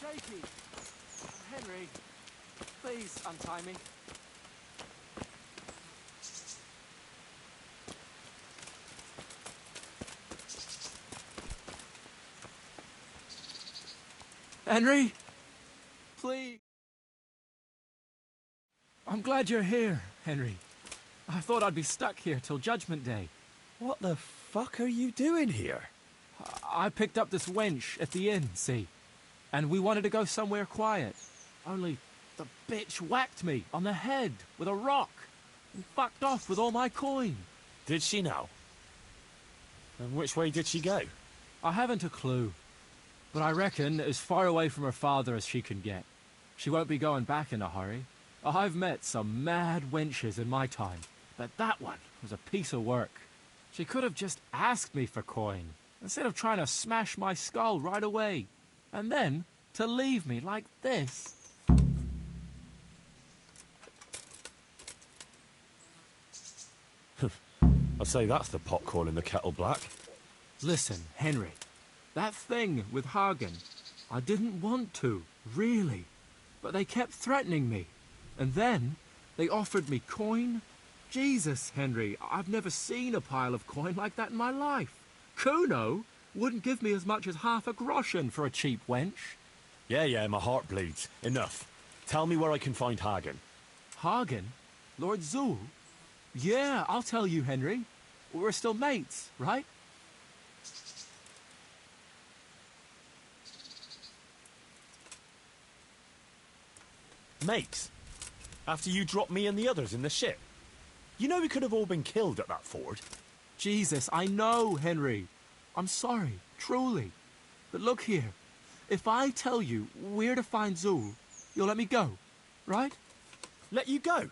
Jakey! Henry, please untie me. Henry? Please. I'm glad you're here, Henry. I thought I'd be stuck here till Judgment Day. What the fuck are you doing here? I picked up this wench at the inn, see? And we wanted to go somewhere quiet. Only the bitch whacked me on the head with a rock and fucked off with all my coin. Did she now? And which way did she go? I haven't a clue, but I reckon as far away from her father as she can get. She won't be going back in a hurry. I've met some mad wenches in my time, but that one was a piece of work. She could have just asked me for coin, instead of trying to smash my skull right away. And then to leave me like this. I'd say that's the pot calling the kettle black. Listen, Henry, that thing with Hagen, I didn't want to, really. But they kept threatening me. And then they offered me coin. Jesus, Henry, I've never seen a pile of coin like that in my life. Kuno wouldn't give me as much as half a groschen for a cheap wench. Yeah, my heart bleeds. Enough. Tell me where I can find Hagen. Hagen? Lord Zul? Yeah, I'll tell you, Henry. We're still mates, right? Mates? After you dropped me and the others in the ship? You know we could have all been killed at that ford. Jesus, I know, Henry. I'm sorry, truly. But look here. If I tell you where to find Zul, you'll let me go, right? Let you go?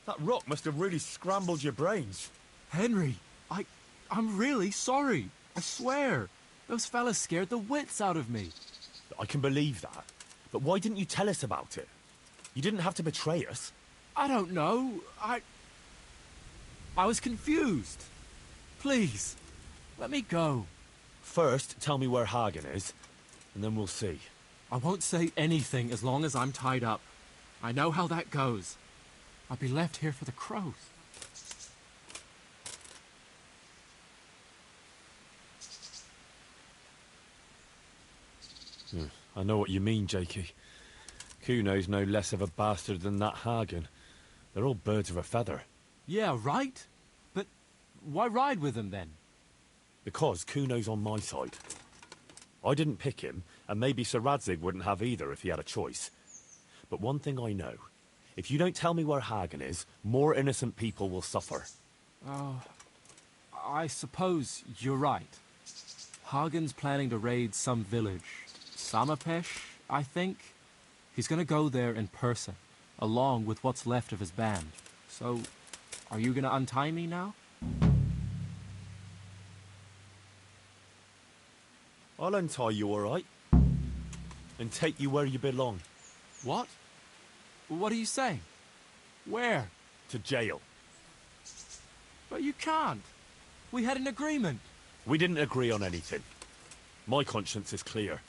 That rock must have really scrambled your brains. Henry, I'm really sorry. I swear. Those fellas scared the wits out of me. I can believe that. But why didn't you tell us about it? You didn't have to betray us. I don't know. I was confused. Please, let me go. First, tell me where Hagen is, and then we'll see. I won't say anything as long as I'm tied up. I know how that goes. I'll be left here for the crows. I know what you mean, Jakey. Kuno's no less of a bastard than that Hagen. They're all birds of a feather. Yeah, right? But why ride with him then? Because Kuno's on my side. I didn't pick him, and maybe Sir Radzig wouldn't have either if he had a choice. But one thing I know. If you don't tell me where Hagen is, more innocent people will suffer. Oh, I suppose you're right. Hagen's planning to raid some village. Samapesh, I think. He's gonna go there in person, along with what's left of his band. So, are you gonna untie me now? I'll untie you, all right? And take you where you belong. What? What are you saying? Where? To jail. But you can't. We had an agreement. We didn't agree on anything. My conscience is clear.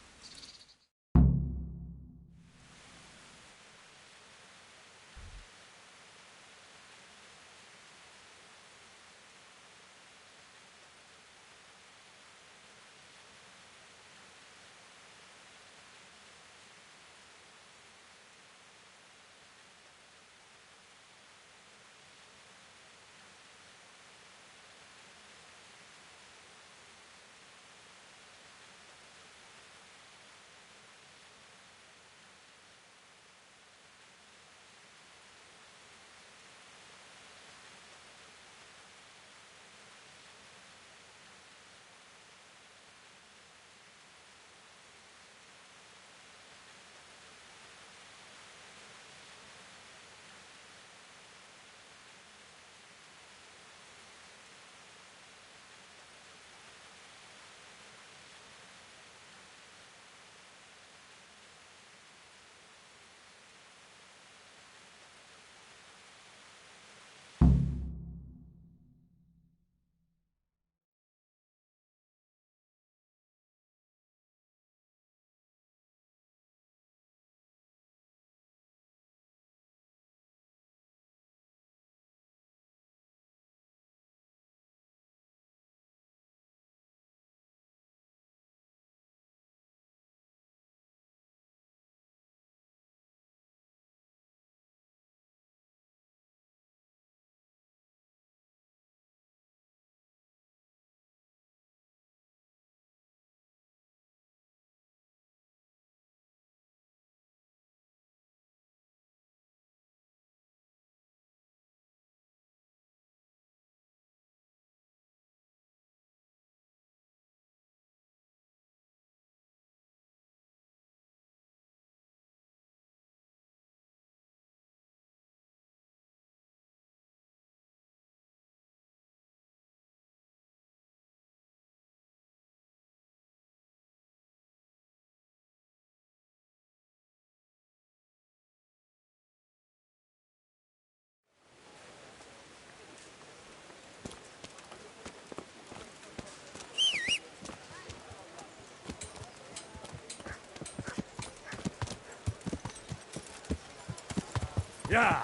Yeah!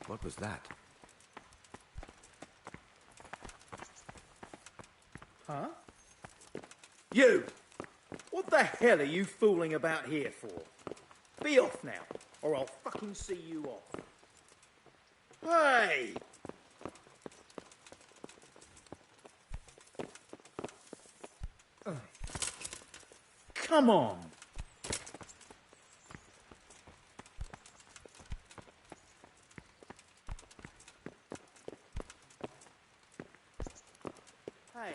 What was that? Huh? You! What the hell are you fooling about here for? Be off now, or I'll fucking see you off. Hey! Come on! Hey.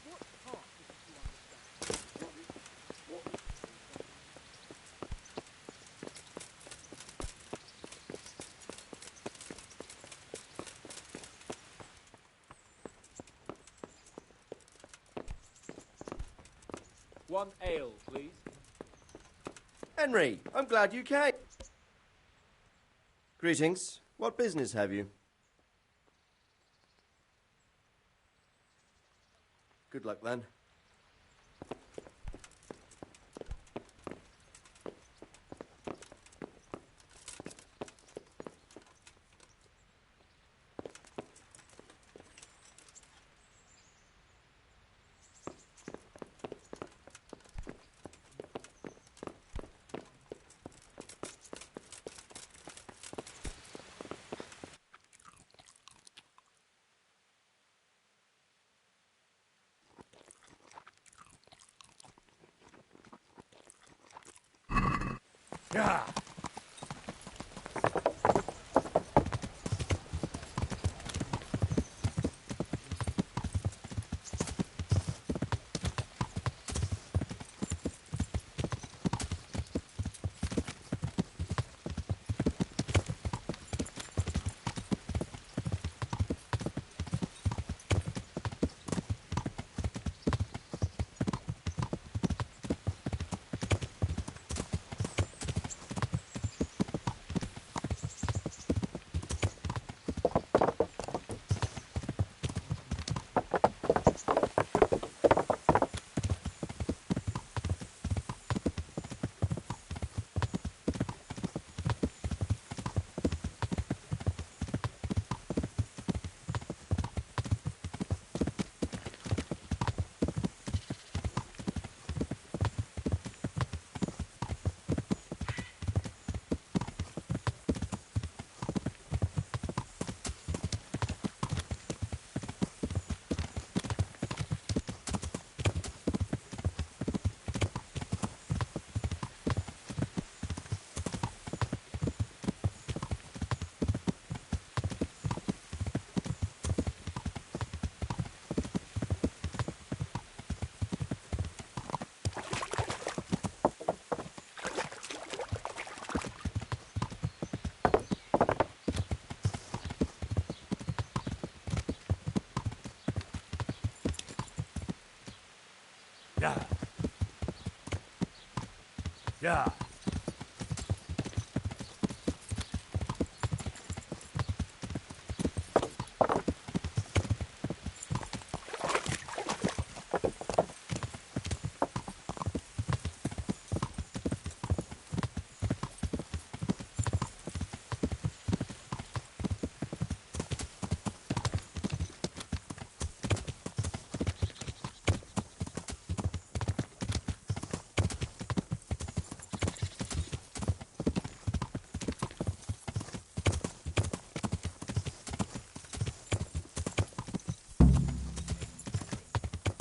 What part didn't you understand? One ale, please. Henry, I'm glad you came. Greetings. What business have you? Good luck then. Yeah! Yeah! Yeah!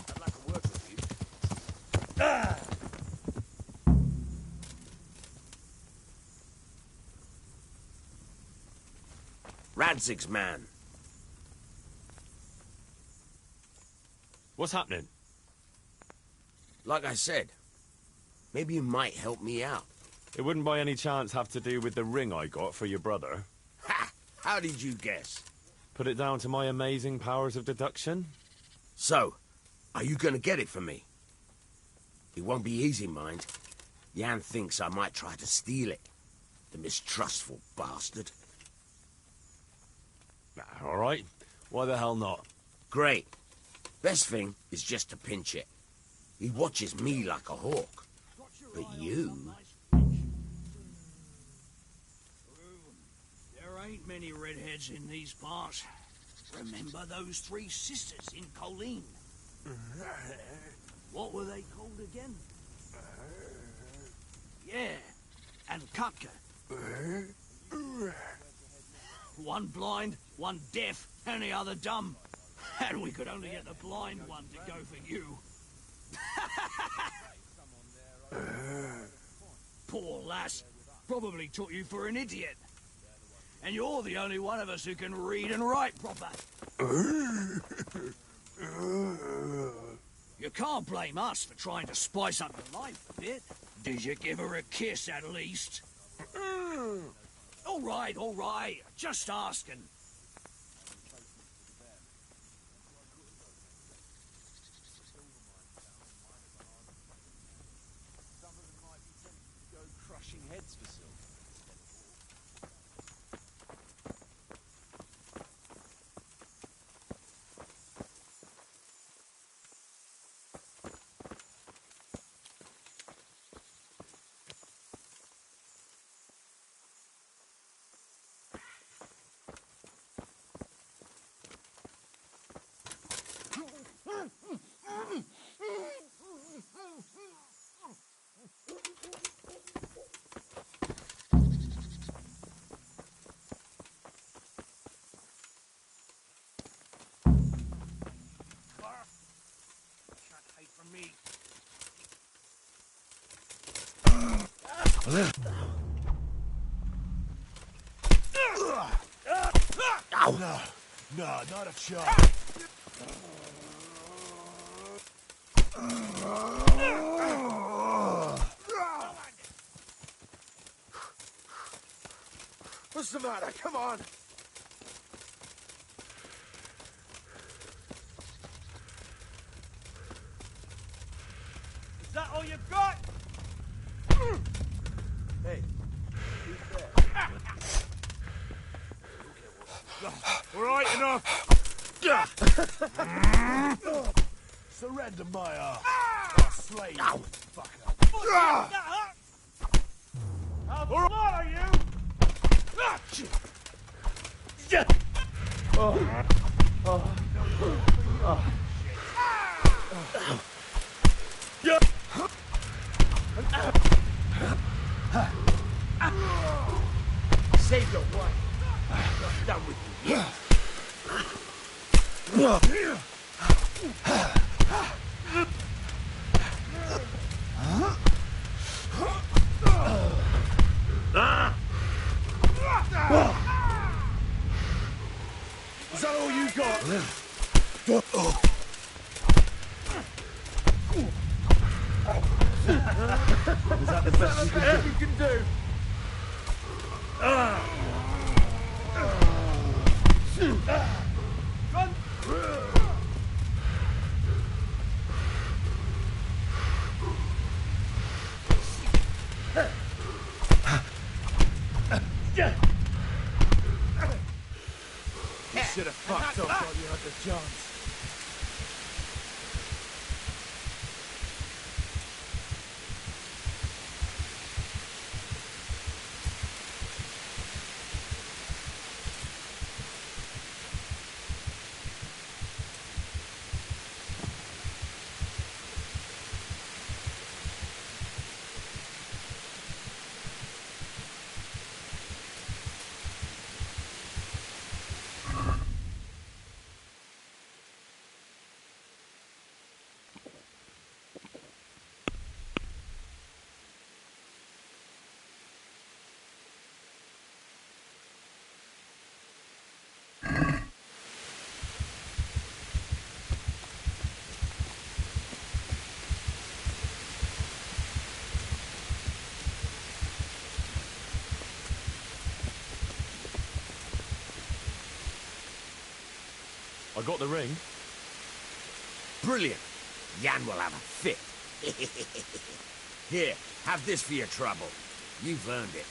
I'd like to work with you. Radzig's man. What's happening? Like I said, maybe you might help me out. It wouldn't by any chance have to do with the ring I got for your brother? Ha! How did you guess? Put it down to my amazing powers of deduction? So, are you gonna get it for me? It won't be easy, mind. Jan thinks I might try to steal it. The mistrustful bastard. All right. Why the hell not? Great. Best thing is just to pinch it. He watches me like a hawk. But you... There ain't many redheads in these parts. Remember those three sisters in Colleen? What were they called again? Yeah, and Kutka. One blind, one deaf, and the other dumb. And we could only get the blind one to go for you. Poor lass. Probably took you for an idiot. And you're the only one of us who can read and write proper. You can't blame us for trying to spice up your life a bit. Did you give her a kiss at least? All right. Just asking. Crushing heads for silver. No, not a chance. What's the matter? Come on. Is that all you've got? Hey, who's there? All right, enough. Surrender my arm. Slave, fucker. How smart are you? Save your wife. I'm done with you. Is that all you got? Is that the best you can do? You should have fucked off while you had the chance. I got the ring. Brilliant. Jan will have a fit. Here, have this for your trouble. You've earned it.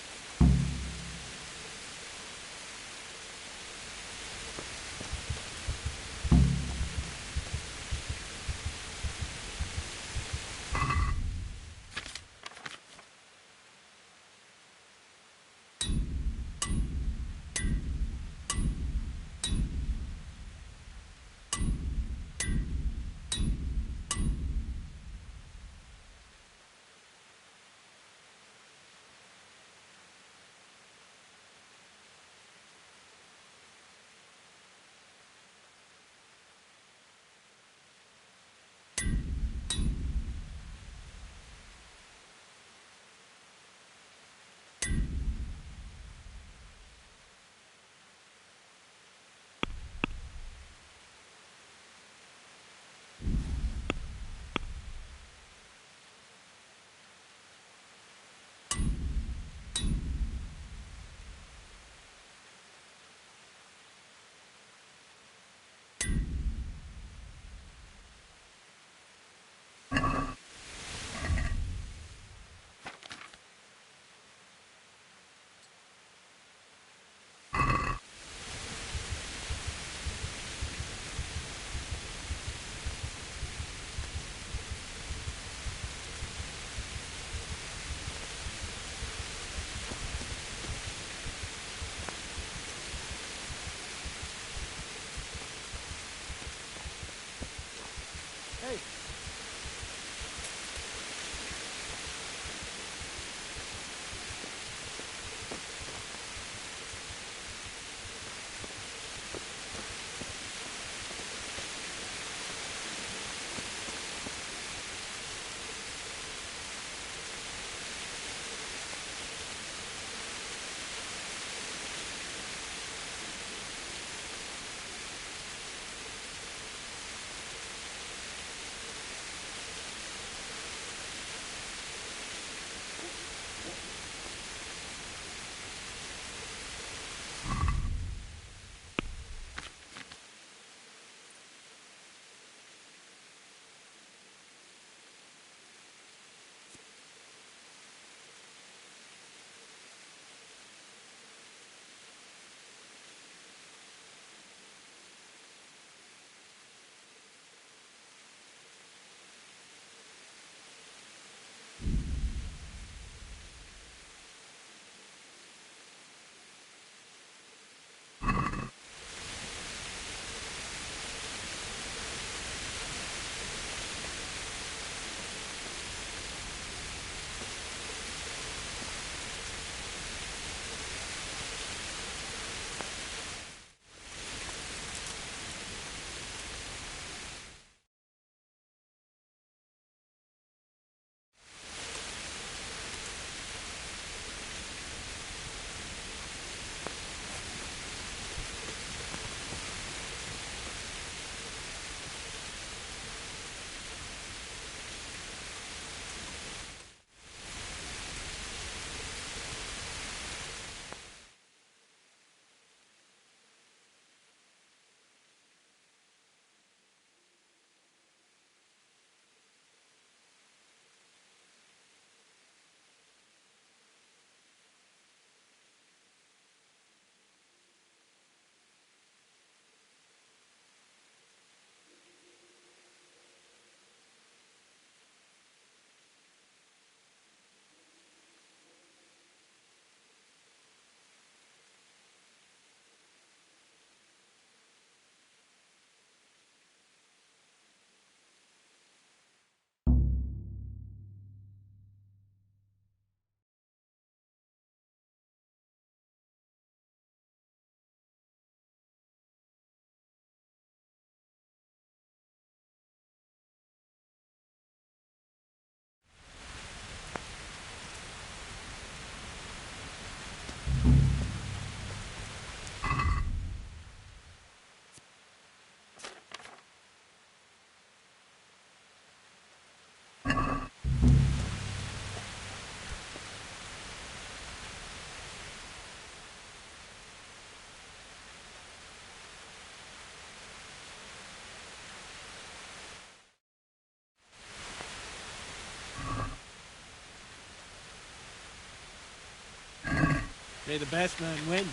May the best man win.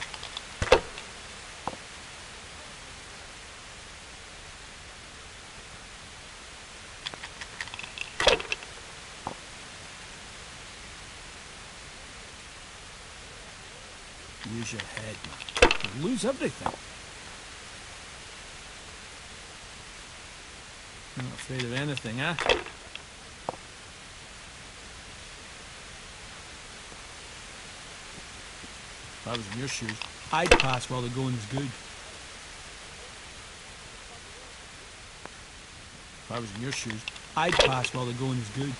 Use your head, man. You'll lose everything. Not afraid of anything, eh? If I was in your shoes, I'd pass while the going's good. If I was in your shoes, I'd pass while the going's good.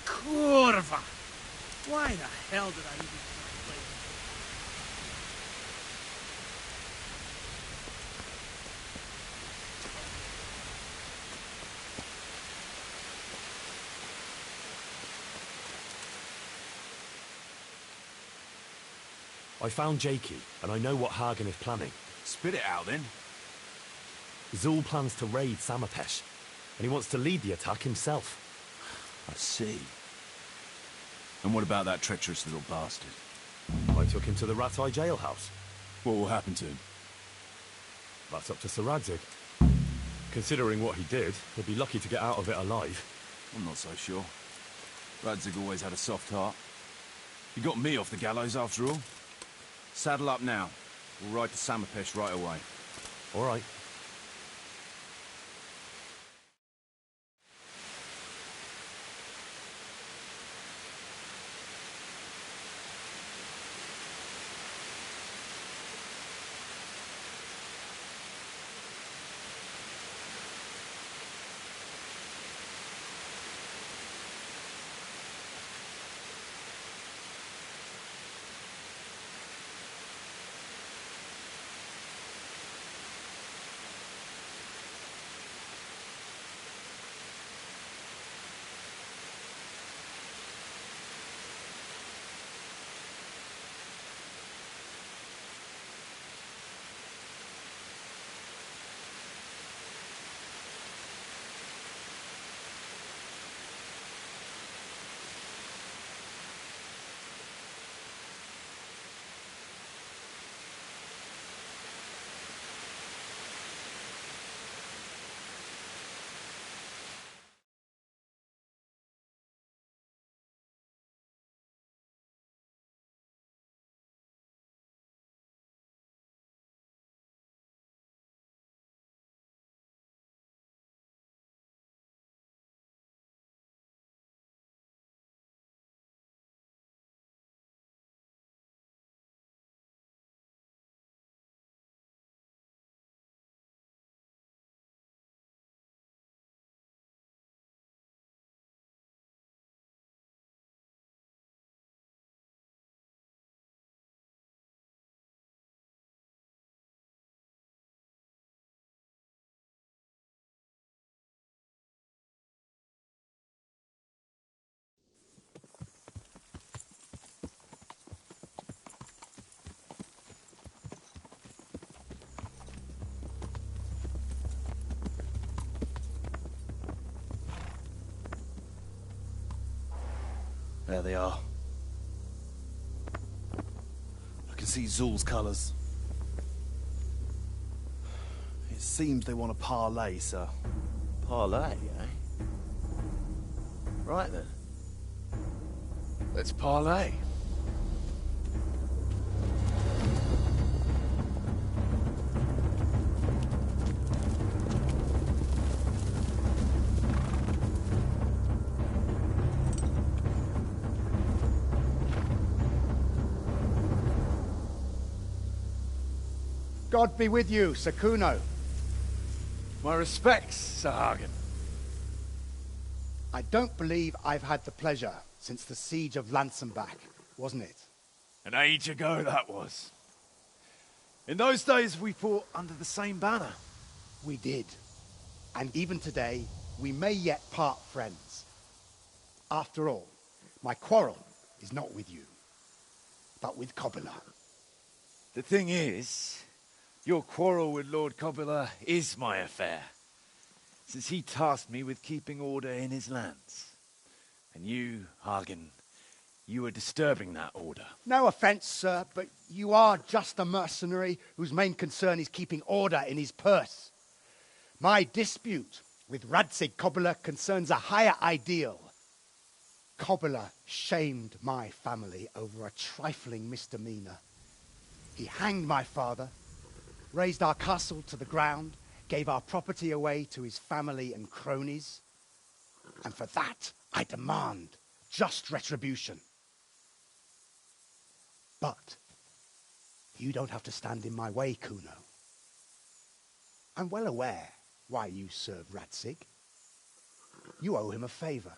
Curva! Why the hell did I even play? I found Jakey, and I know what Hagen is planning. Spit it out, then. Zul plans to raid Samapesh, and he wants to lead the attack himself. I see. And what about that treacherous little bastard? I took him to the Rattay jailhouse. What will happen to him? That's up to Sir Radzig. Considering what he did, he'll be lucky to get out of it alive. I'm not so sure. Radzig always had a soft heart. He got me off the gallows after all. Saddle up now. We'll ride to Samapesh right away. All right. There they are. I can see Zul's colours. It seems they want a parley, sir. Parlay, eh? Right then. Let's parlay. God be with you, Sir Kuno. My respects, Sir Hagen. I don't believe I've had the pleasure since the siege of Lansenbach, wasn't it? An age ago, that was. In those days, we fought under the same banner. We did. And even today, we may yet part friends. After all, my quarrel is not with you, but with Kobila. The thing is, Your quarrel with Lord Coppola is my affair, since he tasked me with keeping order in his lands. And you, Hagen, you are disturbing that order. No offence, sir, but you are just a mercenary whose main concern is keeping order in his purse. My dispute with Radzig Kobyla concerns a higher ideal. Kobyla shamed my family over a trifling misdemeanor. He hanged my father, razed our castle to the ground, gave our property away to his family and cronies. And for that, I demand just retribution. But you don't have to stand in my way, Kuno. I'm well aware why you serve Radzig. You owe him a favor.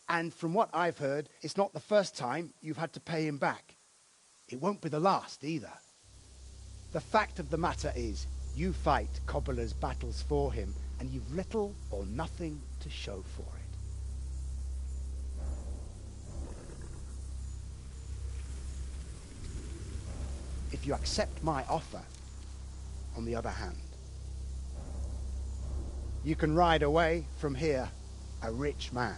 And from what I've heard, it's not the first time you've had to pay him back. It won't be the last either. The fact of the matter is, you fight Kobyla's battles for him, and you've little or nothing to show for it. If you accept my offer, on the other hand, you can ride away from here a rich man.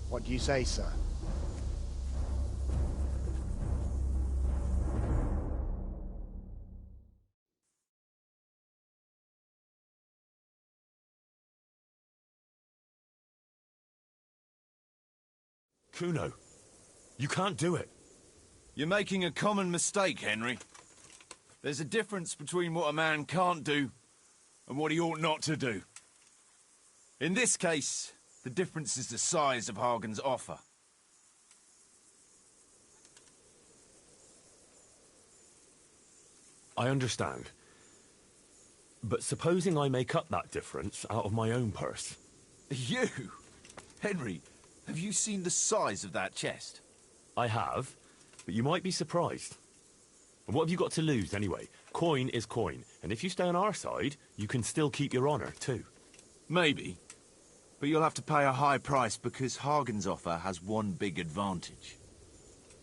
What do you say, sir? Kuno, you can't do it. You're making a common mistake, Henry. There's a difference between what a man can't do and what he ought not to do. In this case, the difference is the size of Hagen's offer. I understand. But supposing I make up that difference out of my own purse? You? Henry, have you seen the size of that chest? I have, but you might be surprised. And what have you got to lose, anyway? Coin is coin, and if you stay on our side, you can still keep your honor, too. Maybe. But you'll have to pay a high price because Hagen's offer has one big advantage.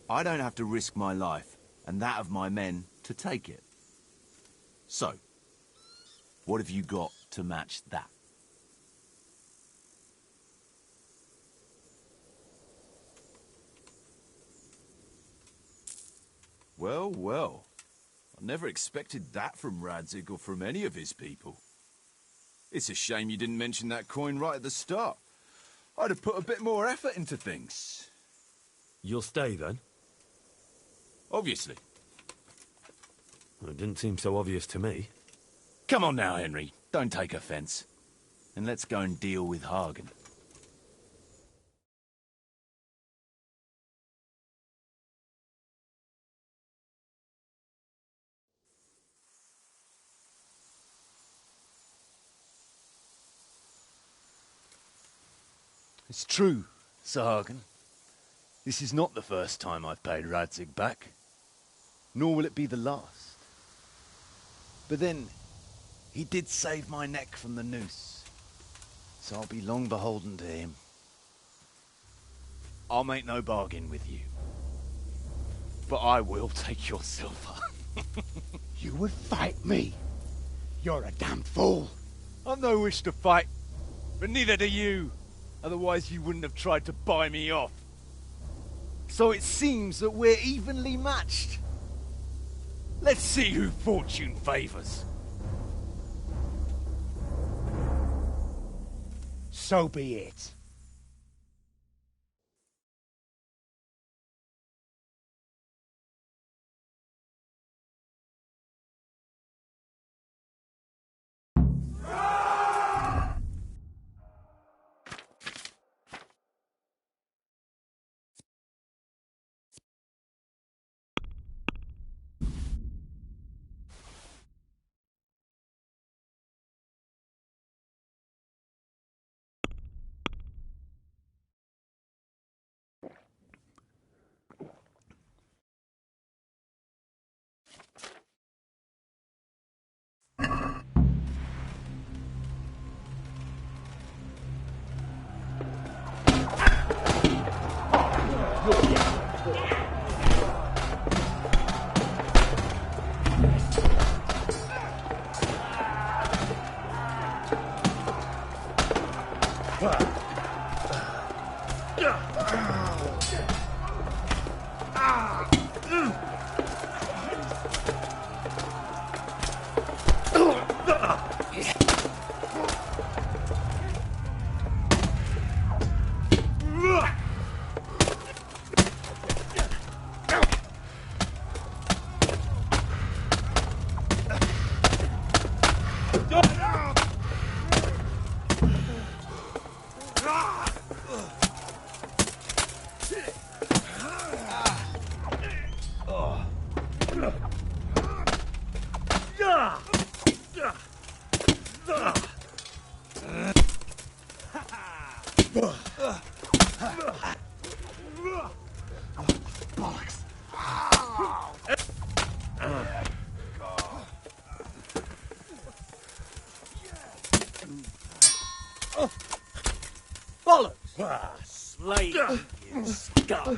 I don't have to risk my life, and that of my men, to take it. So, what have you got to match that? Well, well. I never expected that from Radzig or from any of his people. It's a shame you didn't mention that coin right at the start. I'd have put a bit more effort into things. You'll stay, then? Obviously. Well, it didn't seem so obvious to me. Come on now, Henry. Don't take offense. And let's go and deal with Hagen. It's true, Sir Hagen. This is not the first time I've paid Radzig back. Nor will it be the last. But then, he did save my neck from the noose. So I'll be long beholden to him. I'll make no bargain with you. But I will take your silver. You would fight me? You're a damn fool. I've no wish to fight, but neither do you. Otherwise you wouldn't have tried to buy me off. So it seems that we're evenly matched. Let's see who fortune favors. So be it. Bollocks! Slate, you scum!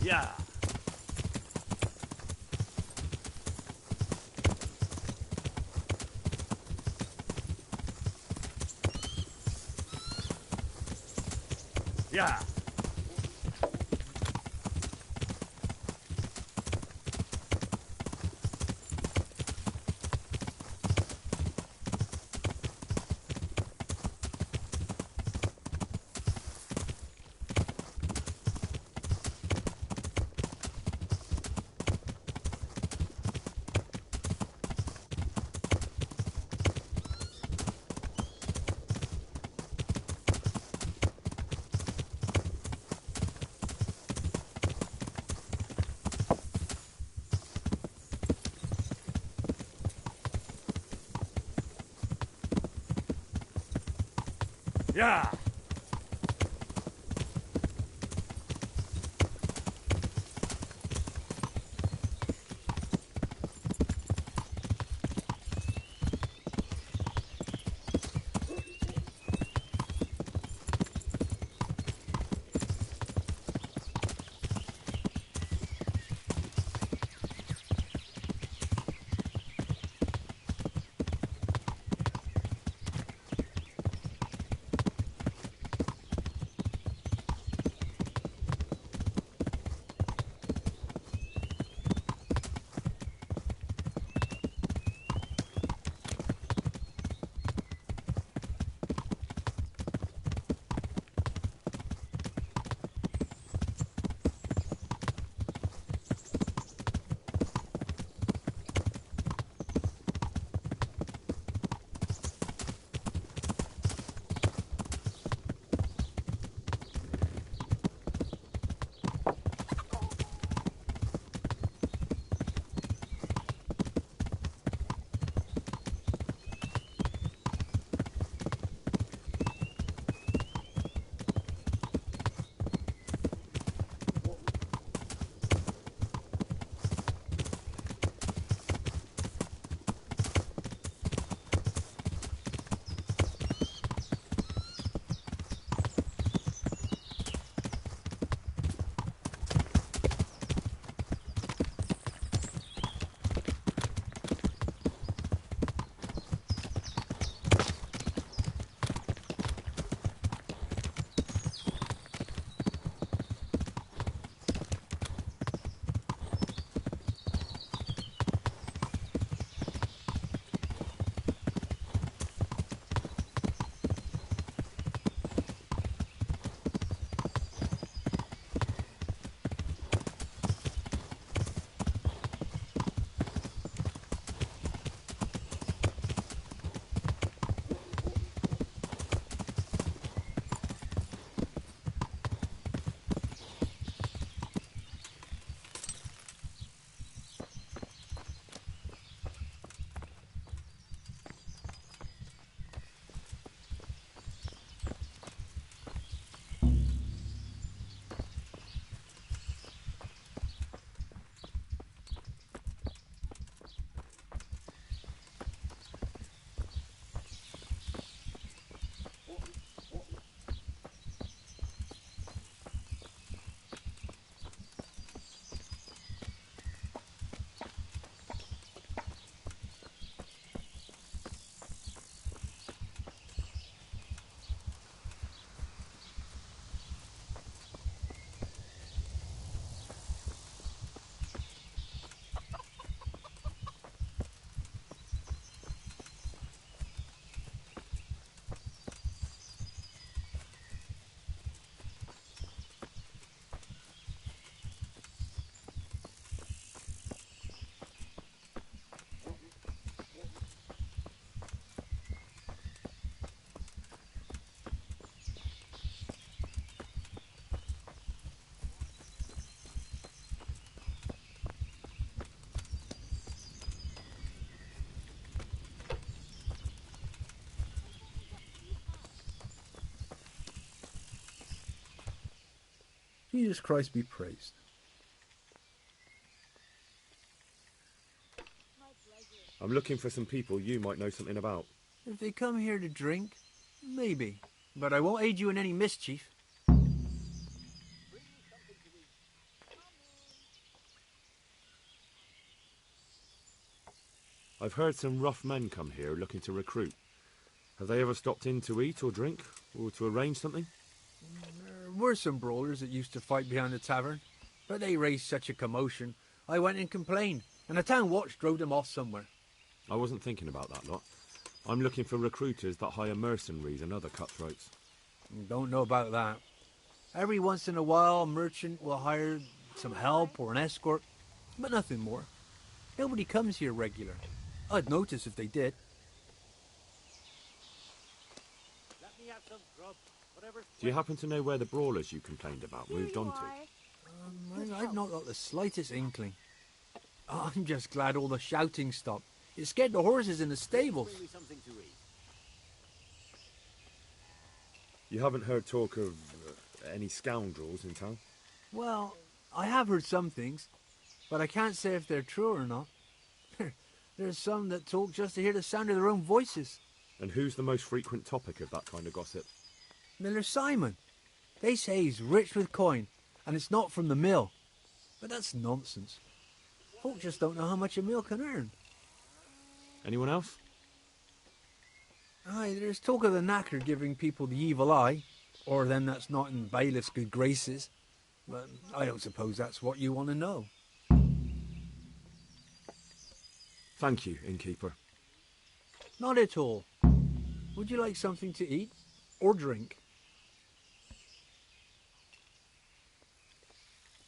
Yeah. Yeah. Yeah. Jesus Christ be praised. I'm looking for some people you might know something about. If they come here to drink, maybe. But I won't aid you in any mischief. I've heard some rough men come here looking to recruit. Have they ever stopped in to eat or drink, or to arrange something? There were some brawlers that used to fight behind the tavern, but they raised such a commotion, I went and complained, and the town watch drove them off somewhere. I wasn't thinking about that lot. I'm looking for recruiters that hire mercenaries and other cutthroats. Don't know about that. Every once in a while, a merchant will hire some help or an escort, but nothing more. Nobody comes here regular. I'd notice if they did. Do you happen to know where the brawlers you complained about moved on to? I've not got the slightest inkling. I'm just glad all the shouting stopped. It scared the horses in the stables. You haven't heard talk of any scoundrels in town? Well, I have heard some things, but I can't say if they're true or not. There's some that talk just to hear the sound of their own voices. And who's the most frequent topic of that kind of gossip? Miller Simon. They say he's rich with coin, and it's not from the mill. But that's nonsense. Folk just don't know how much a mill can earn. Anyone else? Aye, there's talk of the knacker giving people the evil eye, or them that's not in bailiff's good graces. But I don't suppose that's what you want to know. Thank you, innkeeper. Not at all. Would you like something to eat? Or drink?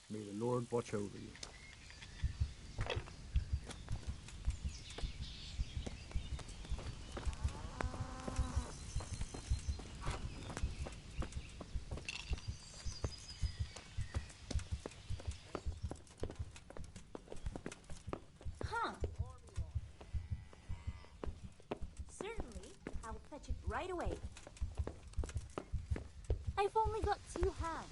May the Lord watch over you. Right away. I've only got 2 hands.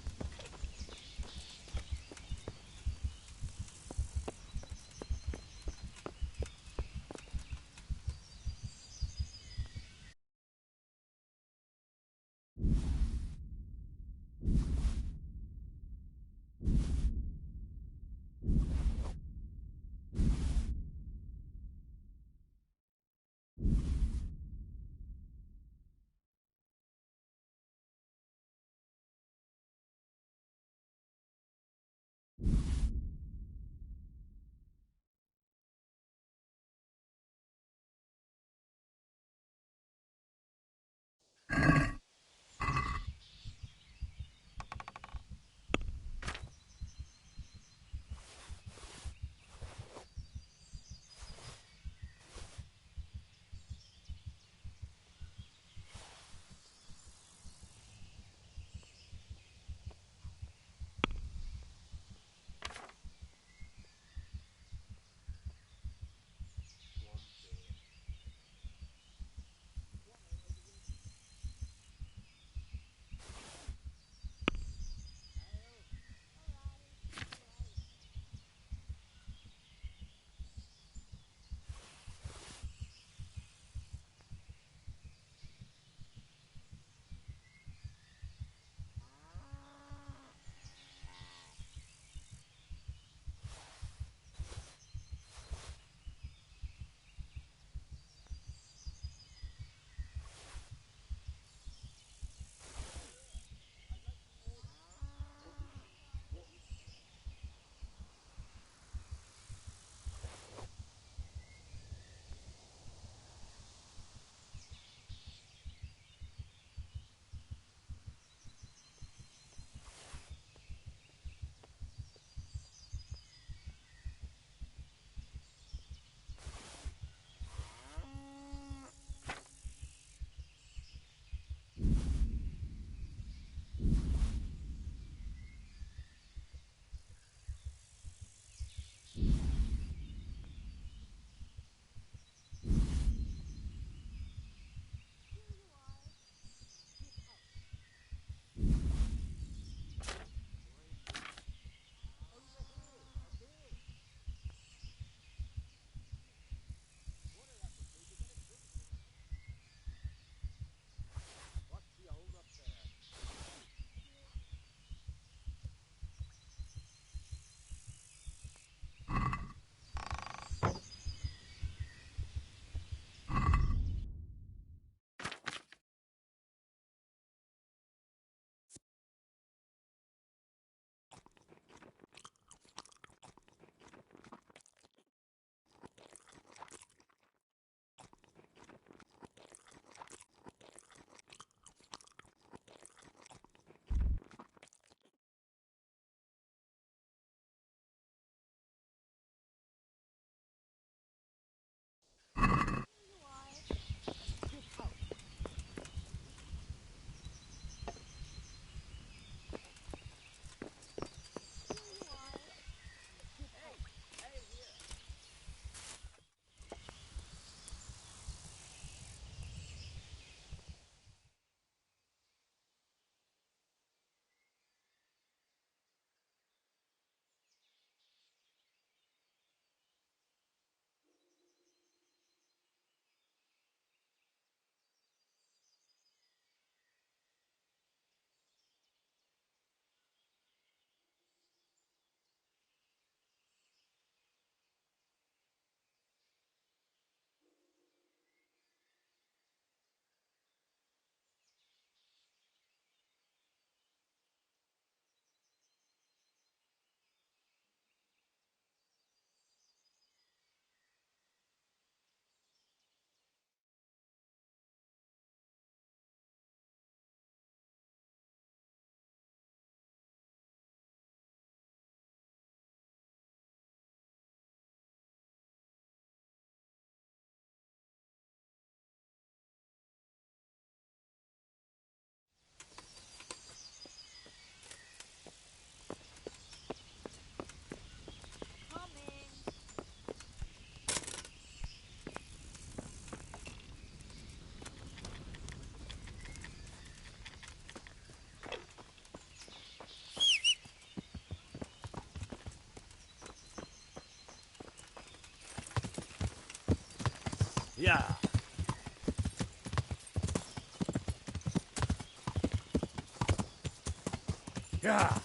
Yeah.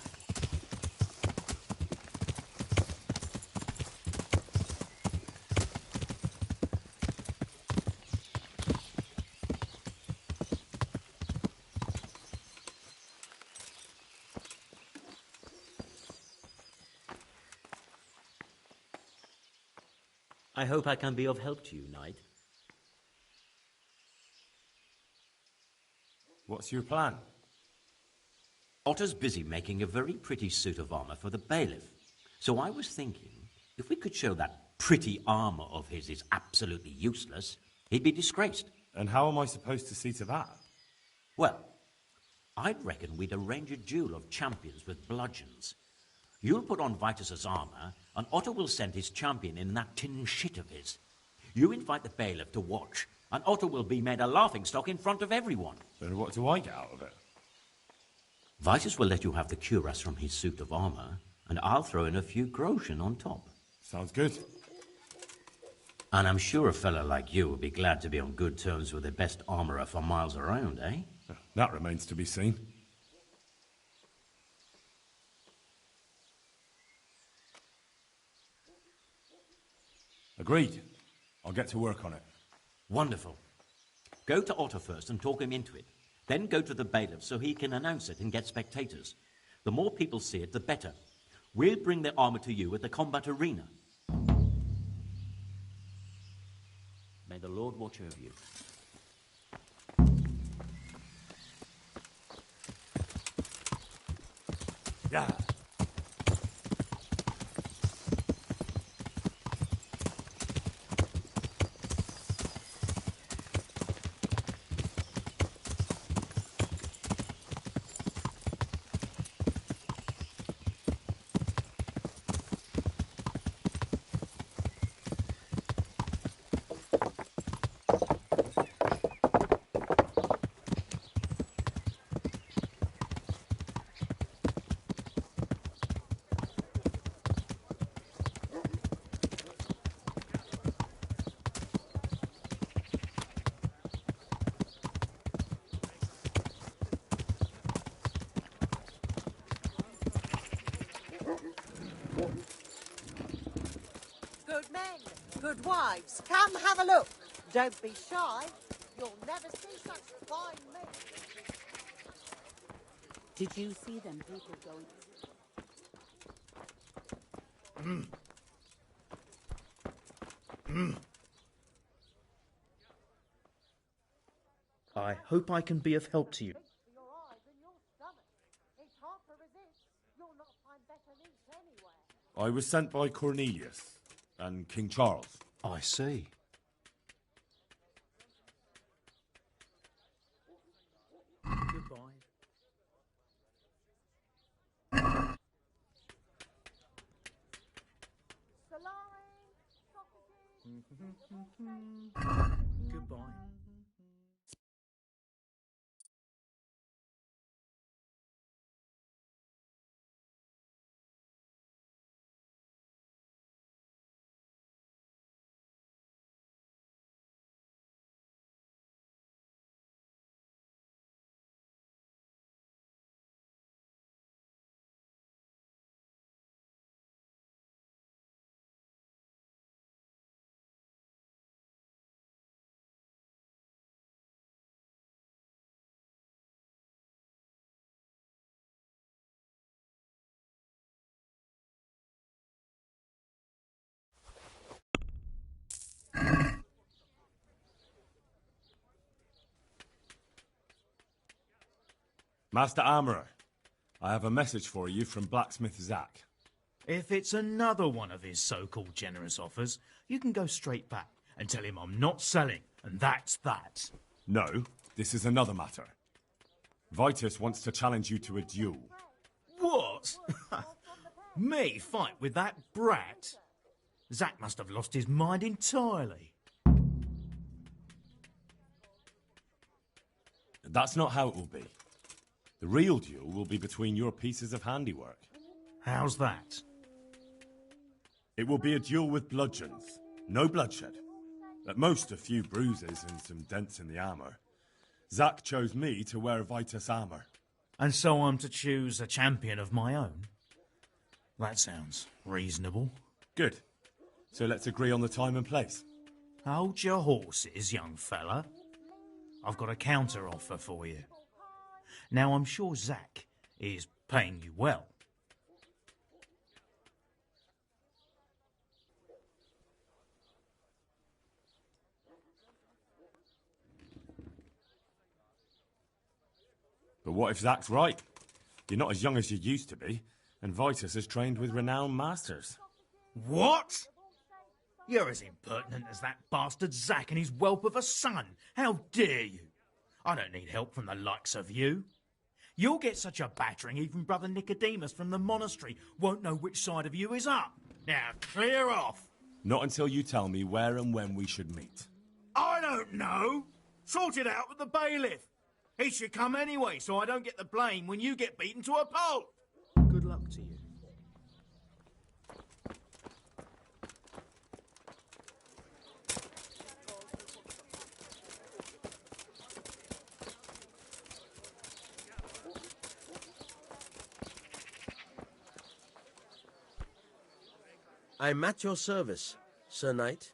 I hope I can be of help to you, Knight. What's your plan? Otter's busy making a very pretty suit of armor for the bailiff. So I was thinking, if we could show that pretty armor of his is absolutely useless, he'd be disgraced. And how am I supposed to see to that? Well, I'd reckon we'd arrange a duel of champions with bludgeons. You'll put on Vitus's armor, and Otter will send his champion in that tin shit of his. You invite the bailiff to watch, and Otter will be made a laughingstock in front of everyone. Then what do I get out of it? Vitus will let you have the cuirass from his suit of armor, and I'll throw in a few groschen on top. Sounds good. And I'm sure a fella like you will be glad to be on good terms with the best armorer for miles around, eh? That remains to be seen. Agreed. I'll get to work on it. Wonderful. Go to Otter first and talk him into it. Then go to the bailiff so he can announce it and get spectators. The more people see it, the better. We'll bring the armor to you at the combat arena. May the Lord watch over you. Yeah. Good men, good wives, come have a look. Don't be shy. You'll never see such fine men. Did you see them people going? I hope I can be of help to you. Your eyes and your stomach. It's hard to resist. You'll not find better meat anywhere. I was sent by Cornelius and King Charles. I see. Goodbye. Goodbye. Master Armourer, I have a message for you from Blacksmith Zack. If it's another one of his so-called generous offers, you can go straight back and tell him I'm not selling, and that's that. No, this is another matter. Vitus wants to challenge you to a duel. What? Me fight with that brat? Zack must have lost his mind entirely. That's not how it will be. The real duel will be between your pieces of handiwork. How's that? It will be a duel with bludgeons. No bloodshed. At most, a few bruises and some dents in the armour. Zack chose me to wear Vitus armour. And so I'm to choose a champion of my own? That sounds reasonable. Good. So let's agree on the time and place. Hold your horses, young fella. I've got a counter offer for you. Now, I'm sure Zack is paying you well. But what if Zack's right? You're not as young as you used to be, and Vitus has trained with renowned masters. What? You're as impertinent as that bastard Zack and his whelp of a son. How dare you? I don't need help from the likes of you. You'll get such a battering even Brother Nicodemus from the monastery won't know which side of you is up. Now, clear off. Not until you tell me where and when we should meet. I don't know. Sort it out with the bailiff. He should come anyway, so I don't get the blame when you get beaten to a pulp. Good luck to you. I'm at your service, Sir Knight.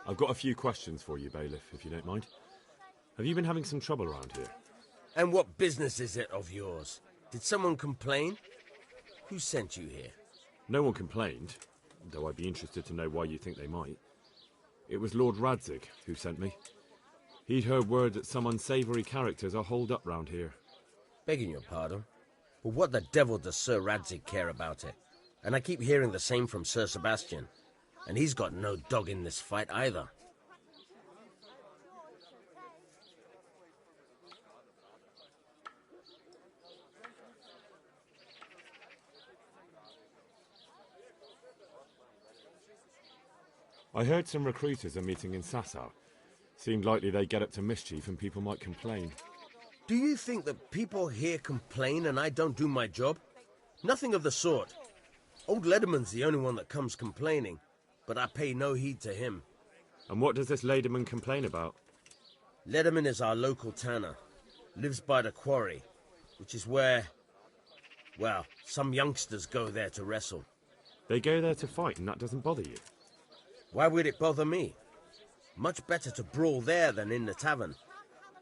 I've got a few questions for you, Bailiff, if you don't mind. Have you been having some trouble around here? And what business is it of yours? Did someone complain? Who sent you here? No one complained, though I'd be interested to know why you think they might. It was Lord Radzig who sent me. He'd heard word that some unsavoury characters are holed up round here. Begging your pardon, but what the devil does Sir Radzig care about it? And I keep hearing the same from Sir Sebastian. And he's got no dog in this fight either. I heard some recruiters are meeting in Sasau. Seemed likely they get up to mischief and people might complain. Do you think that people here complain and I don't do my job? Nothing of the sort. Old Lederman's the only one that comes complaining, but I pay no heed to him. And what does this Lederman complain about? Lederman is our local tanner. Lives by the quarry, which is where, well, some youngsters go there to wrestle. They go there to fight and that doesn't bother you? Why would it bother me? Much better to brawl there than in the tavern.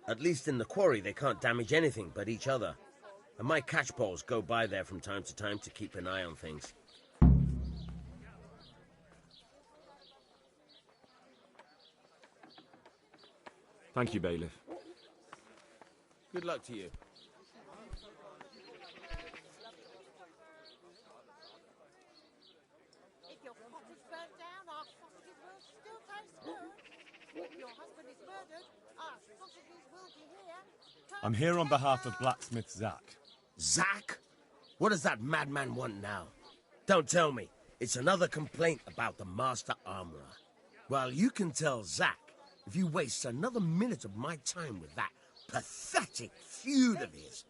At least in the quarry they can't damage anything but each other. And my catchpoles go by there from time to keep an eye on things. Thank you, Bailiff. Good luck to you. If your pot is burnt down, our sausages will still taste good. If your husband is murdered, our sausages will be here. I'm here on behalf of blacksmith Zack. Zack? What does that madman want now? Don't tell me. It's another complaint about the Master Armourer. Well, you can tell Zack if you waste another minute of my time with that pathetic feud of his.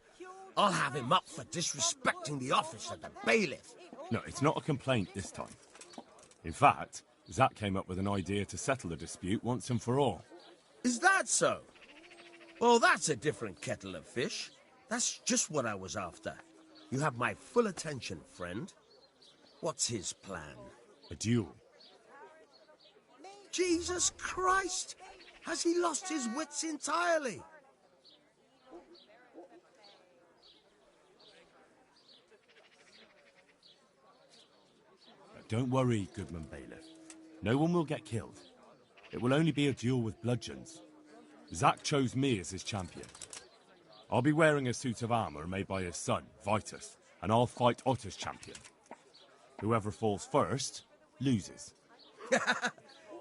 I'll have him up for disrespecting the office of the bailiff. No, it's not a complaint this time. In fact, Zack came up with an idea to settle the dispute once and for all. Is that so? Well, that's a different kettle of fish. That's just what I was after. You have my full attention, friend. What's his plan? A duel. Jesus Christ! Has he lost his wits entirely? Don't worry, Goodman Bailiff. No one will get killed. It will only be a duel with bludgeons. Zack chose me as his champion. I'll be wearing a suit of armour made by his son, Vitus, and I'll fight Otter's champion. Whoever falls first, loses.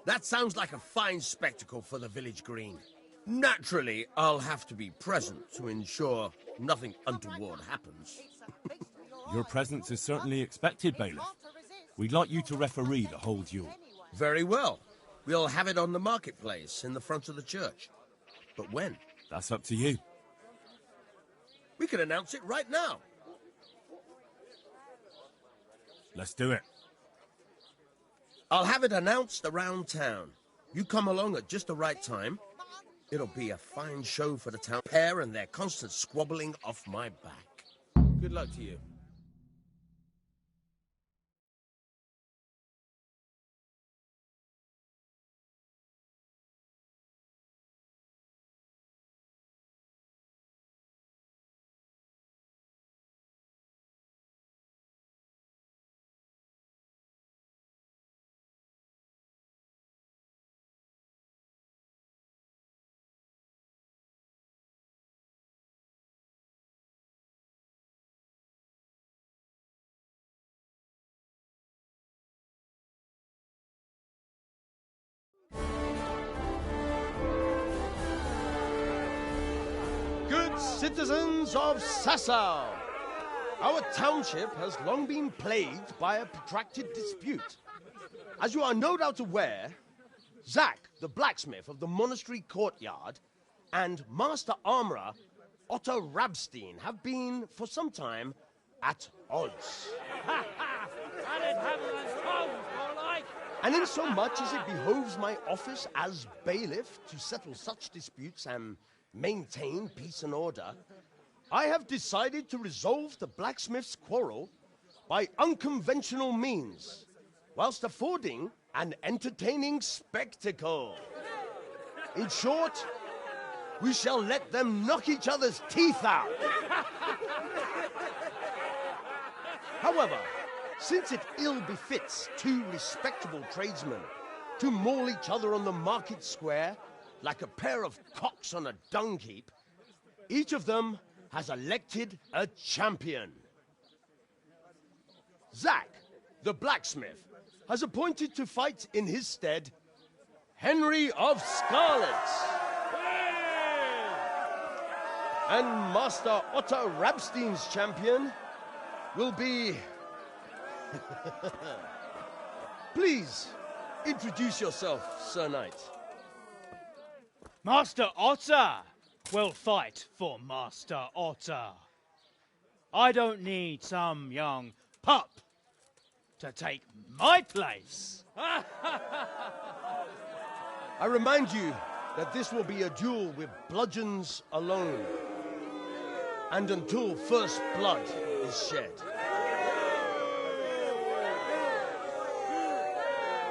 That sounds like a fine spectacle for the village green. Naturally, I'll have to be present to ensure nothing untoward happens. Your presence is certainly expected, Bailiff. We'd like you to referee the whole duel. Very well. We'll have it on the marketplace in the front of the church. But when? That's up to you. We can announce it right now. Let's do it. I'll have it announced around town. You come along at just the right time. It'll be a fine show for the town pair and their constant squabbling off my back. Good luck to you. Good citizens of Sasau, our township has long been plagued by a protracted dispute. As you are no doubt aware, Zack, the blacksmith of the monastery courtyard, and Master Armorer Otto Rabstein have been, for some time, at odds. And in so much as it behoves my office as bailiff to settle such disputes and maintain peace and order, I have decided to resolve the blacksmith's quarrel by unconventional means, whilst affording an entertaining spectacle. In short, we shall let them knock each other's teeth out. However, since it ill befits two respectable tradesmen to maul each other on the market square like a pair of cocks on a dung heap, each of them has elected a champion. Zack, the blacksmith, has appointed to fight in his stead Henry of Scarlet. And Master Otto Rabstein's champion will be... Please, introduce yourself, Sir Knight. Master Otter will fight for Master Otter. I don't need some young pup to take my place. I remind you that this will be a duel with bludgeons alone, and until first blood is shed.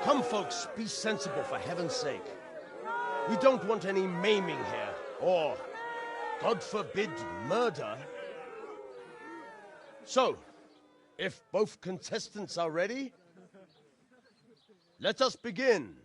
Come, folks, be sensible for heaven's sake. We don't want any maiming here, or, God forbid, murder. So, if both contestants are ready, let us begin.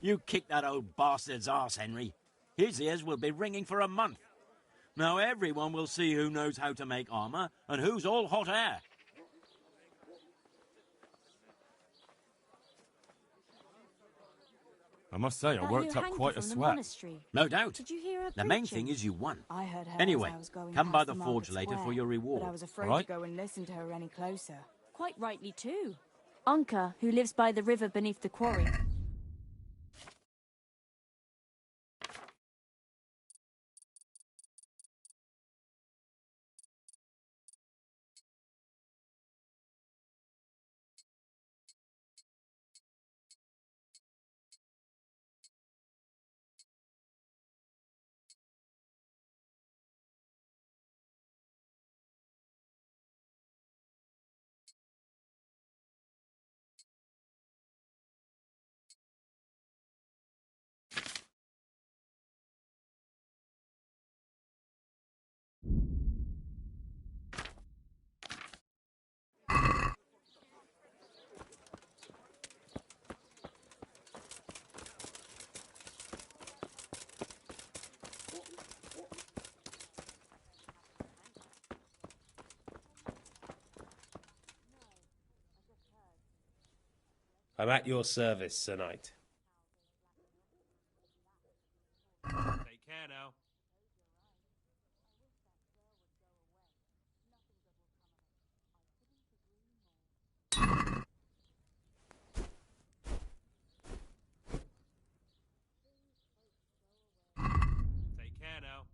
You kicked that old bastard's arse, Henry. His ears will be ringing for a month. Now everyone will see who knows how to make armor and who's all hot air. I must say, I worked up quite a sweat. No doubt. Did you hear her The main preaching? thing is you won. I heard her Anyway, as I was going come by past the the forge market later for square, your reward. But I was afraid All right. to go and listen to her any closer. Quite rightly too. Unka, who lives by the river beneath the quarry, I'm at your service, Sir Knight. Take care now. Take care now.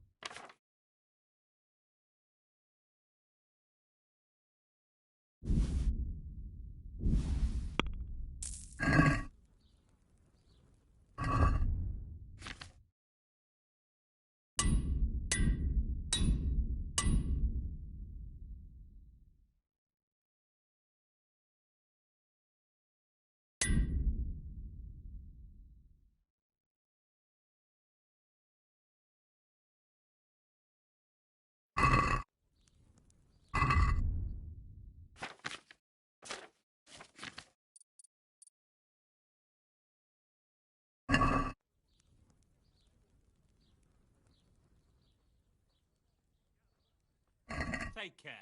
Take care.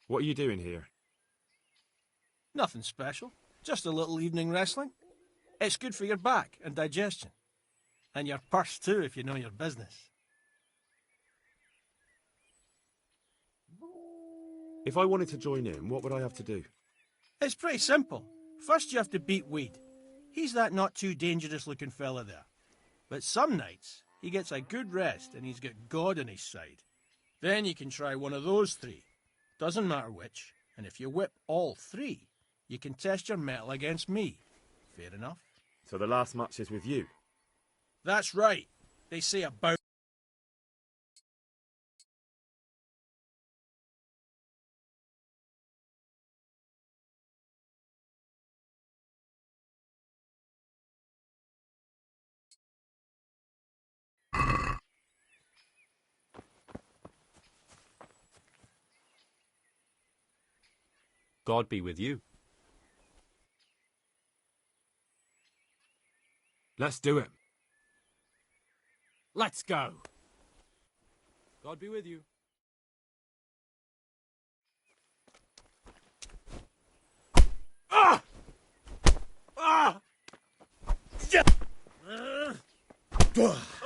What are you doing here? Nothing special. Just a little evening wrestling. It's good for your back and digestion. And your purse too, if you know your business. If I wanted to join in, what would I have to do? It's pretty simple. First you have to beat Weed. He's that not too dangerous looking fella there. But some nights, he gets a good rest and he's got God on his side. Then you can try one of those three. Doesn't matter which. And if you whip all three, you can test your mettle against me. Fair enough? So the last match is with you? That's right. They say about... God be with you. Let's do it. Let's go. God be with you. Ah! Ah! Yeah!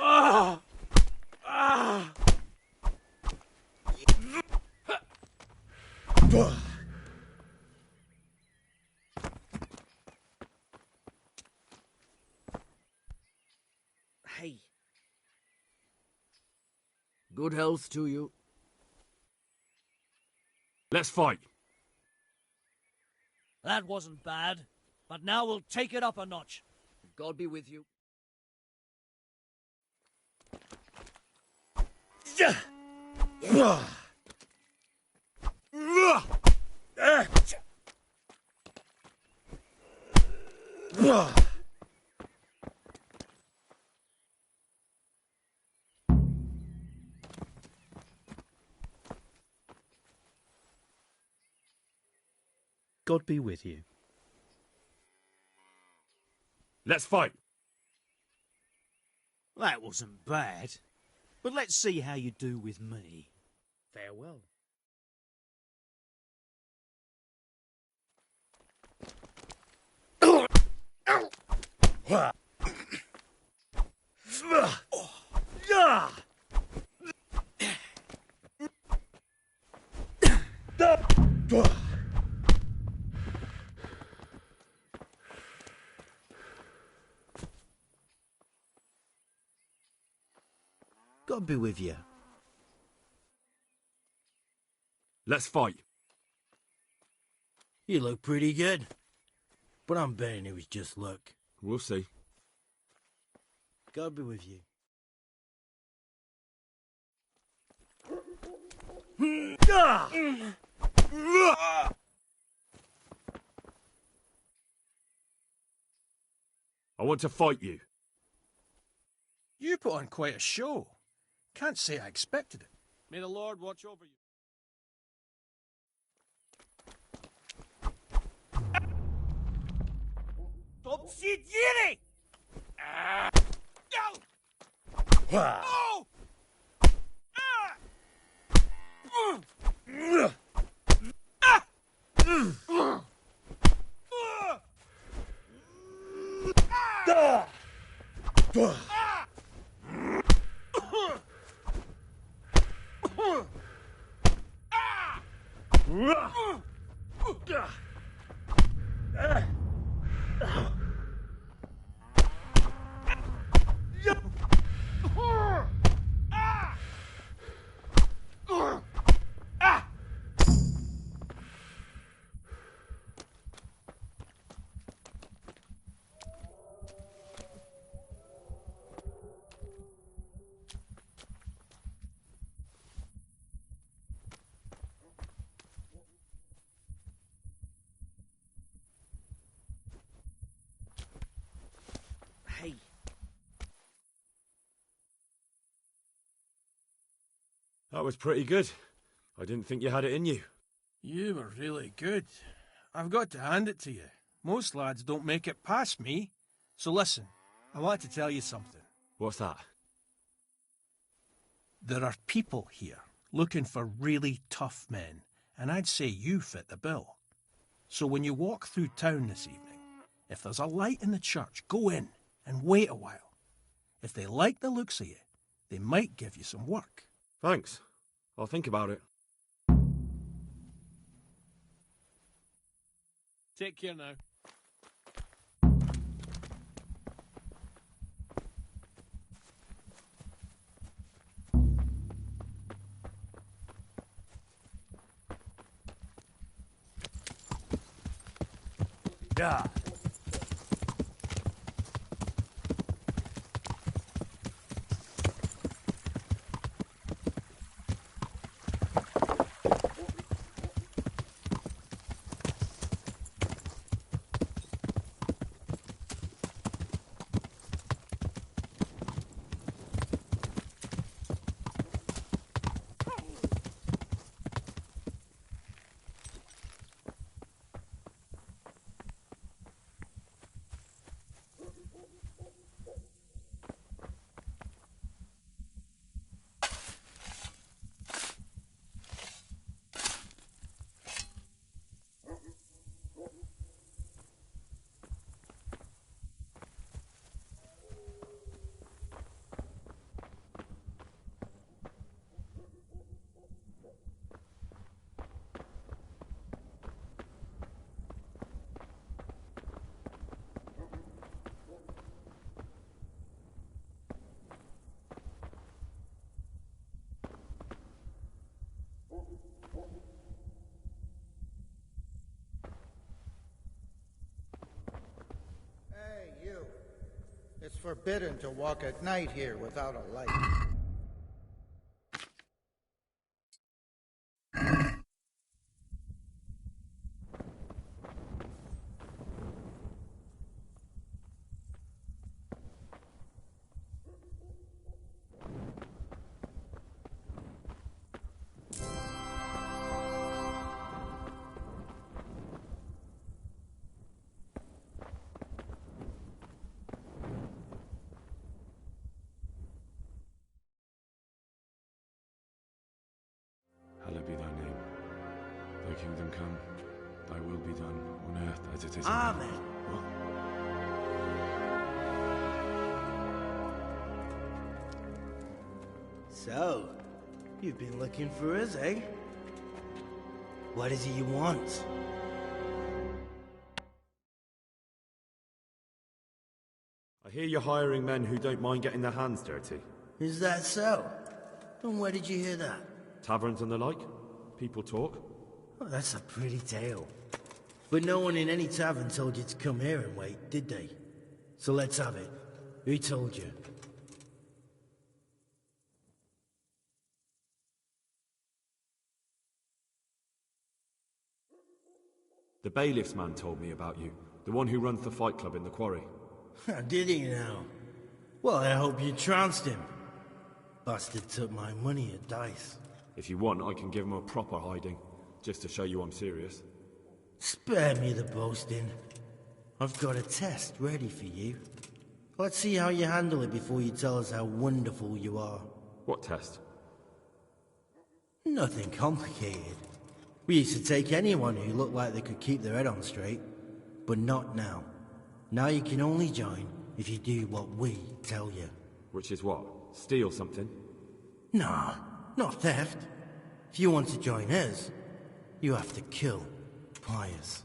Ah! Ah! Hey. Good health to you. Let's fight. That wasn't bad, but now we'll take it up a notch. God be with you. Yeah! God be with you. Let's fight. That wasn't bad. But let's see how you do with me. Farewell. God be with you. Let's fight. You look pretty good. But I'm betting it was just luck. We'll see. God be with you. I want to fight you. You put on quite a show. Can't say I expected it. May the Lord watch over you. Obsidiere! Wow. Oh! Hey. That was pretty good. I didn't think you had it in you. You were really good. I've got to hand it to you. Most lads don't make it past me. So listen, I want to tell you something. What's that? There are people here looking for really tough men, and I'd say you fit the bill. So when you walk through town this evening, if there's a light in the church, go in and wait a while. If they like the looks of you, they might give you some work. Thanks. I'll think about it. Take care now. Yeah. Hey, you. It's forbidden to walk at night here without a light. kingdom come. Thy will be done, on earth as it is in Amen. heaven. What? So, you've been looking for us, eh? What is it you want? I hear you're hiring men who don't mind getting their hands dirty. Is that so? And where did you hear that? Taverns and the like. People talk. Oh, that's a pretty tale. But no one in any tavern told you to come here and wait, did they? So let's have it. Who told you? The bailiff's man told me about you. The one who runs the fight club in the quarry. Did he now? Well, I hope you trounced him. Bastard took my money at dice. If you want, I can give him a proper hiding, just to show you I'm serious. Spare me the boasting. I've got a test ready for you. Let's see how you handle it before you tell us how wonderful you are. What test? Nothing complicated. We used to take anyone who looked like they could keep their head on straight, but not now. Now you can only join if you do what we tell you. Which is what? Steal something? Nah, not theft. If you want to join us, you have to kill Pius.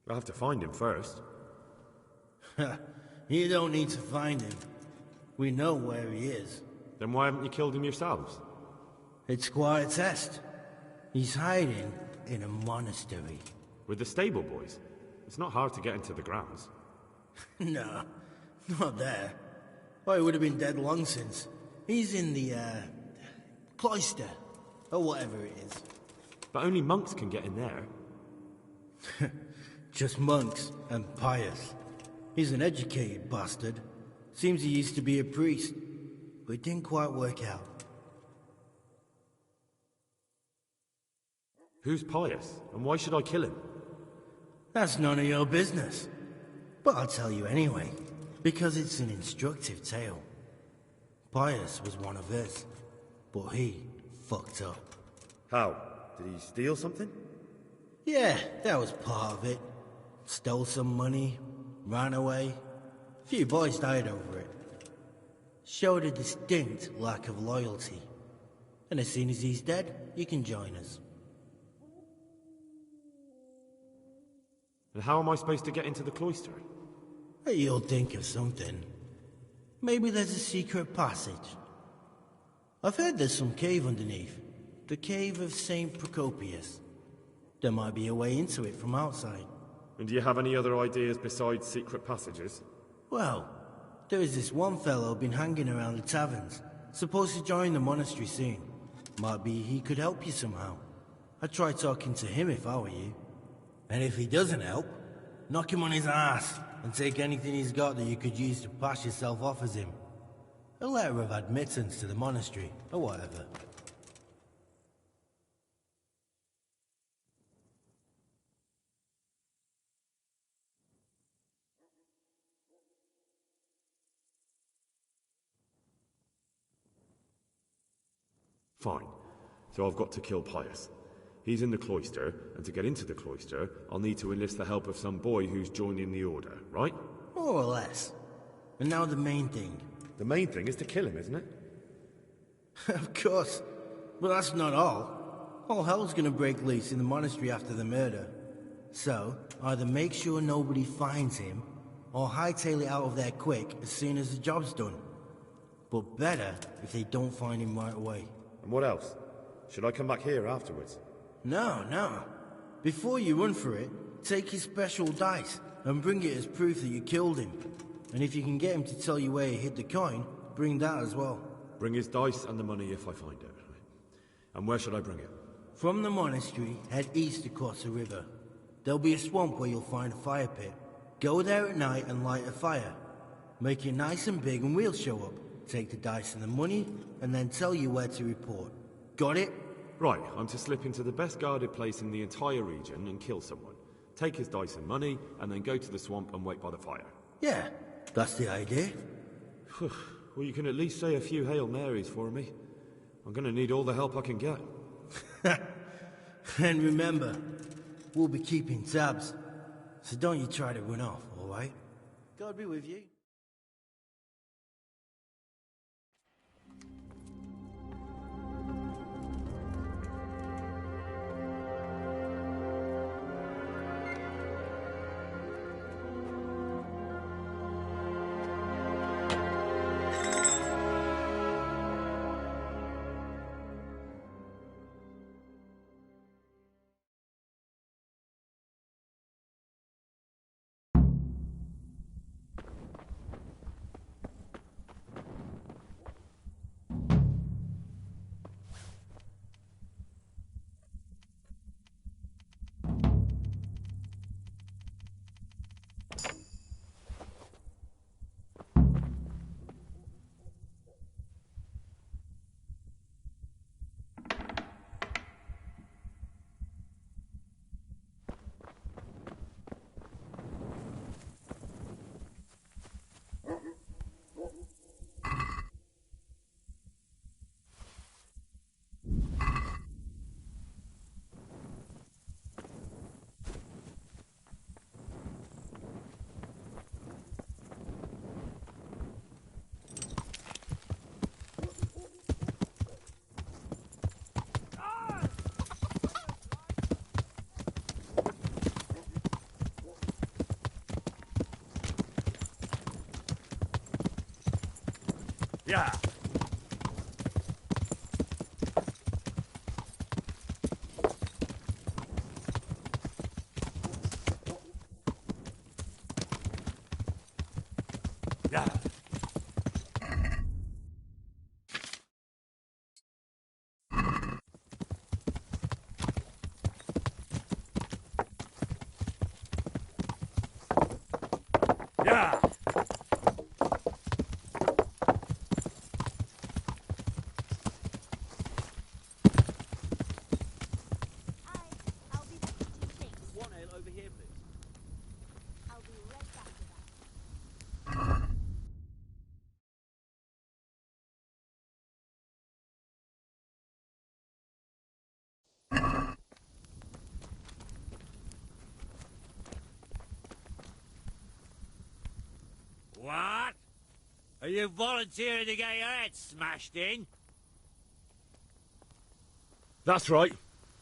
I'll have to find him first. You don't need to find him. We know where he is. Then why haven't you killed him yourselves? It's quite a test. He's hiding in a monastery. With the stable boys? It's not hard to get into the grounds. No, not there. Oh, he would have been dead long since. He's in the, cloister, or whatever it is. But only monks can get in there. Just monks and Pius. He's an educated bastard. Seems he used to be a priest, but it didn't quite work out. Who's Pius, and why should I kill him? That's none of your business. But I'll tell you anyway, because it's an instructive tale. Pius was one of us, but he fucked up. How? Did he steal something? Yeah, that was part of it. Stole some money, ran away. A few boys died over it. Showed a distinct lack of loyalty. And as soon as he's dead, you can join us. And how am I supposed to get into the cloister? You'll think of something. Maybe there's a secret passage. I've heard there's some cave underneath. The cave of St. Procopius. There might be a way into it from outside. And do you have any other ideas besides secret passages? Well, there is this one fellow been hanging around the taverns. Supposed to join the monastery soon. Might be he could help you somehow. I'd try talking to him if I were you. And if he doesn't help, knock him on his ass and take anything he's got that you could use to pass yourself off as him. A letter of admittance to the monastery, or whatever. Fine. So I've got to kill Pius. He's in the cloister, and to get into the cloister, I'll need to enlist the help of some boy who's joining the order, right? More or less. And now the main thing. The main thing is to kill him, isn't it? Of course. But that's not all. All hell's gonna break loose in the monastery after the murder. So, either make sure nobody finds him, or hightail it out of there quick as soon as the job's done. But better if they don't find him right away. And what else? Should I come back here afterwards? No. Before you run for it, take his special dice and bring it as proof that you killed him. And if you can get him to tell you where he hid the coin, bring that as well. Bring his dice and the money if I find it. And where should I bring it? From the monastery, head east across the river. There'll be a swamp where you'll find a fire pit. Go there at night and light a fire. Make it nice and big and we'll show up. Take the dice and the money, and then tell you where to report. Got it? Right, I'm to slip into the best guarded place in the entire region and kill someone. Take his dice and money, and then go to the swamp and wait by the fire. Yeah, that's the idea. Well, you can at least say a few Hail Marys for me. I'm gonna need all the help I can get. And remember, we'll be keeping tabs. So don't you try to run off, alright? God be with you. Yeah. Yeah. Yeah. One ale over here, please. I'll be right back to that. What? Are you volunteering to get your head smashed in? That's right.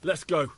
Let's go.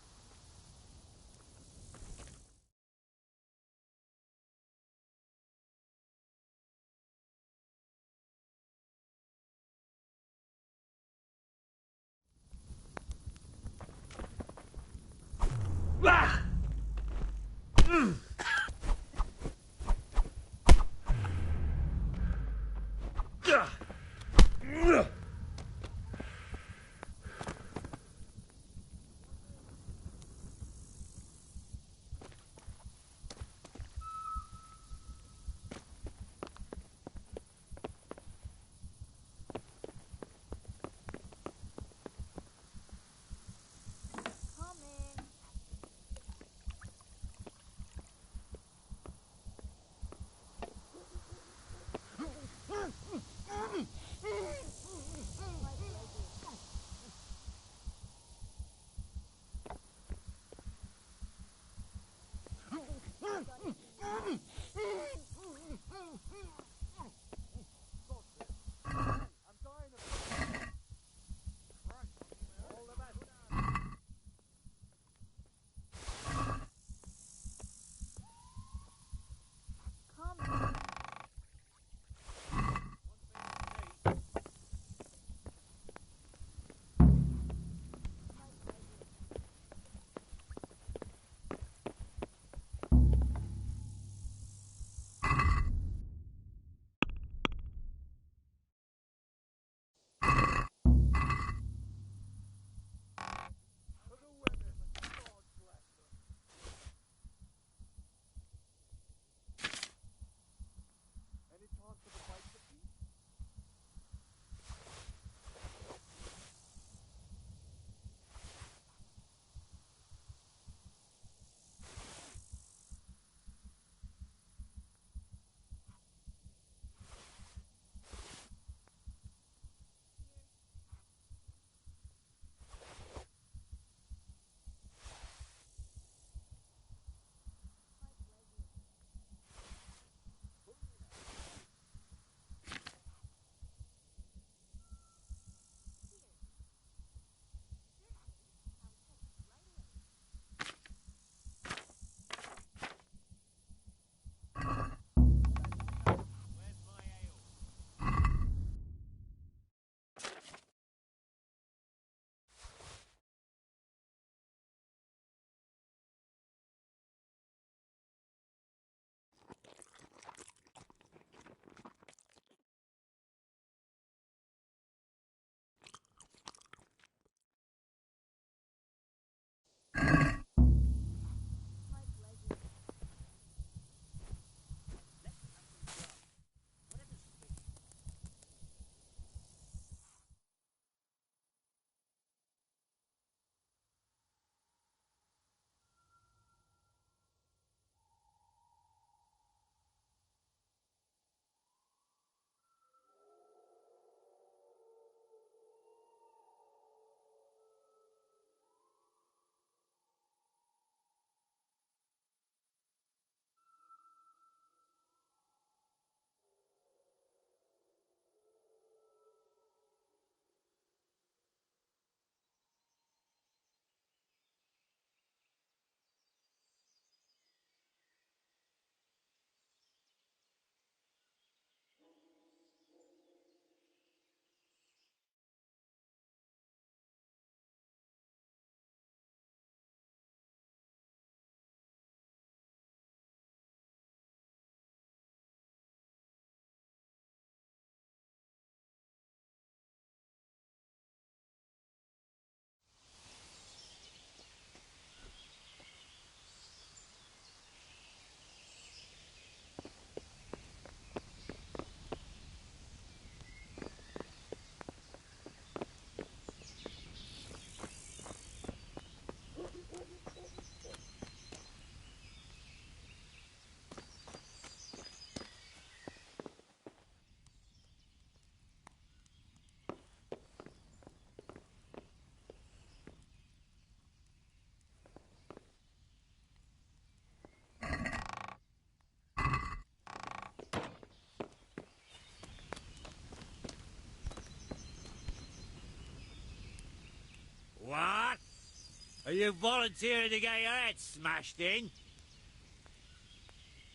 you volunteering to get your head smashed in?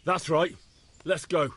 That's right. Let's go.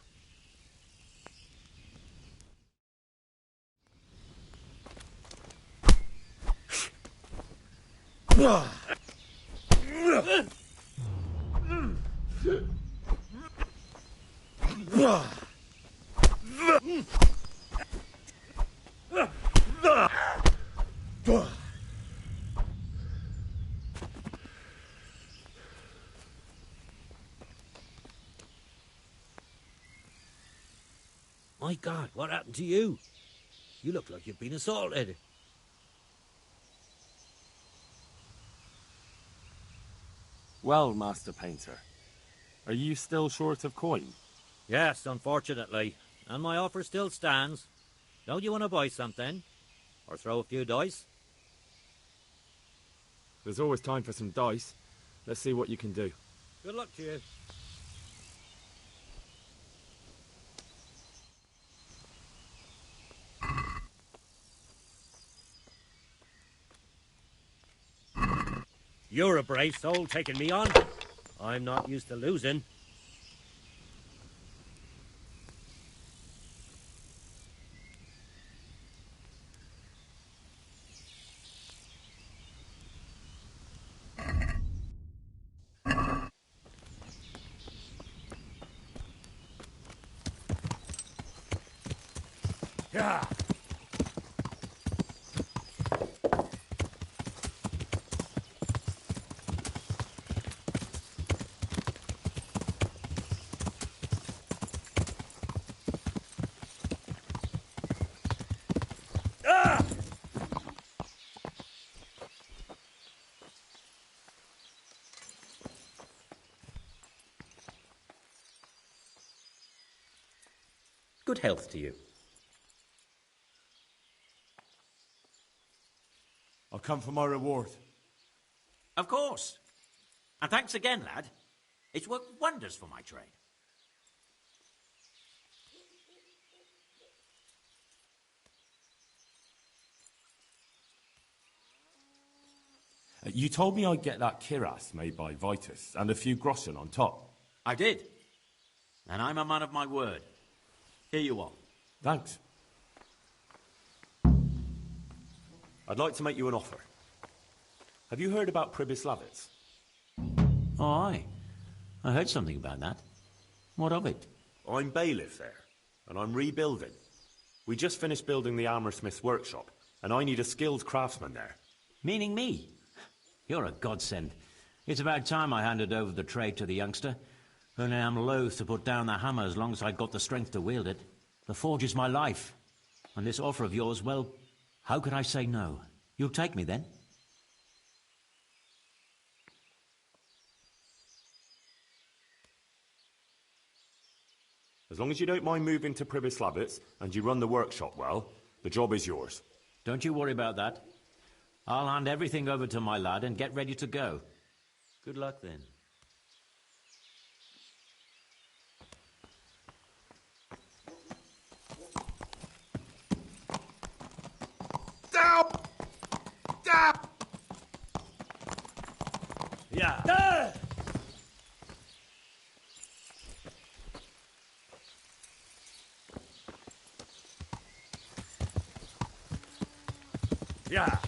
My God, what happened to you? You look like you've been assaulted. Well, Master Painter, are you still short of coin? Yes, unfortunately. And my offer still stands. Don't you want to buy something? Or throw a few dice? There's always time for some dice. Let's see what you can do. Good luck to you. You're a brave soul taking me on. I'm not used to losing. Yeah. Good health to you. I've come for my reward. Of course. And thanks again, lad. It's worked wonders for my trade. You told me I'd get that kiras made by Vitus and a few groschen on top. I did. And I'm a man of my word. Here you are. Thanks. I'd like to make you an offer. Have you heard about Pribyslavitz? Oh, aye. I heard something about that. What of it? I'm bailiff there, and I'm rebuilding. We just finished building the armoursmith's workshop, and I need a skilled craftsman there. Meaning me? You're a godsend. It's about time I handed over the trade to the youngster. Only I'm loath to put down the hammer as long as I've got the strength to wield it. The forge is my life. And this offer of yours, well, how could I say no? You'll take me then? As long as you don't mind moving to Pribyslavitz and you run the workshop well, the job is yours. Don't you worry about that. I'll hand everything over to my lad and get ready to go. Good luck then. Down! Down! Yeah. Yeah.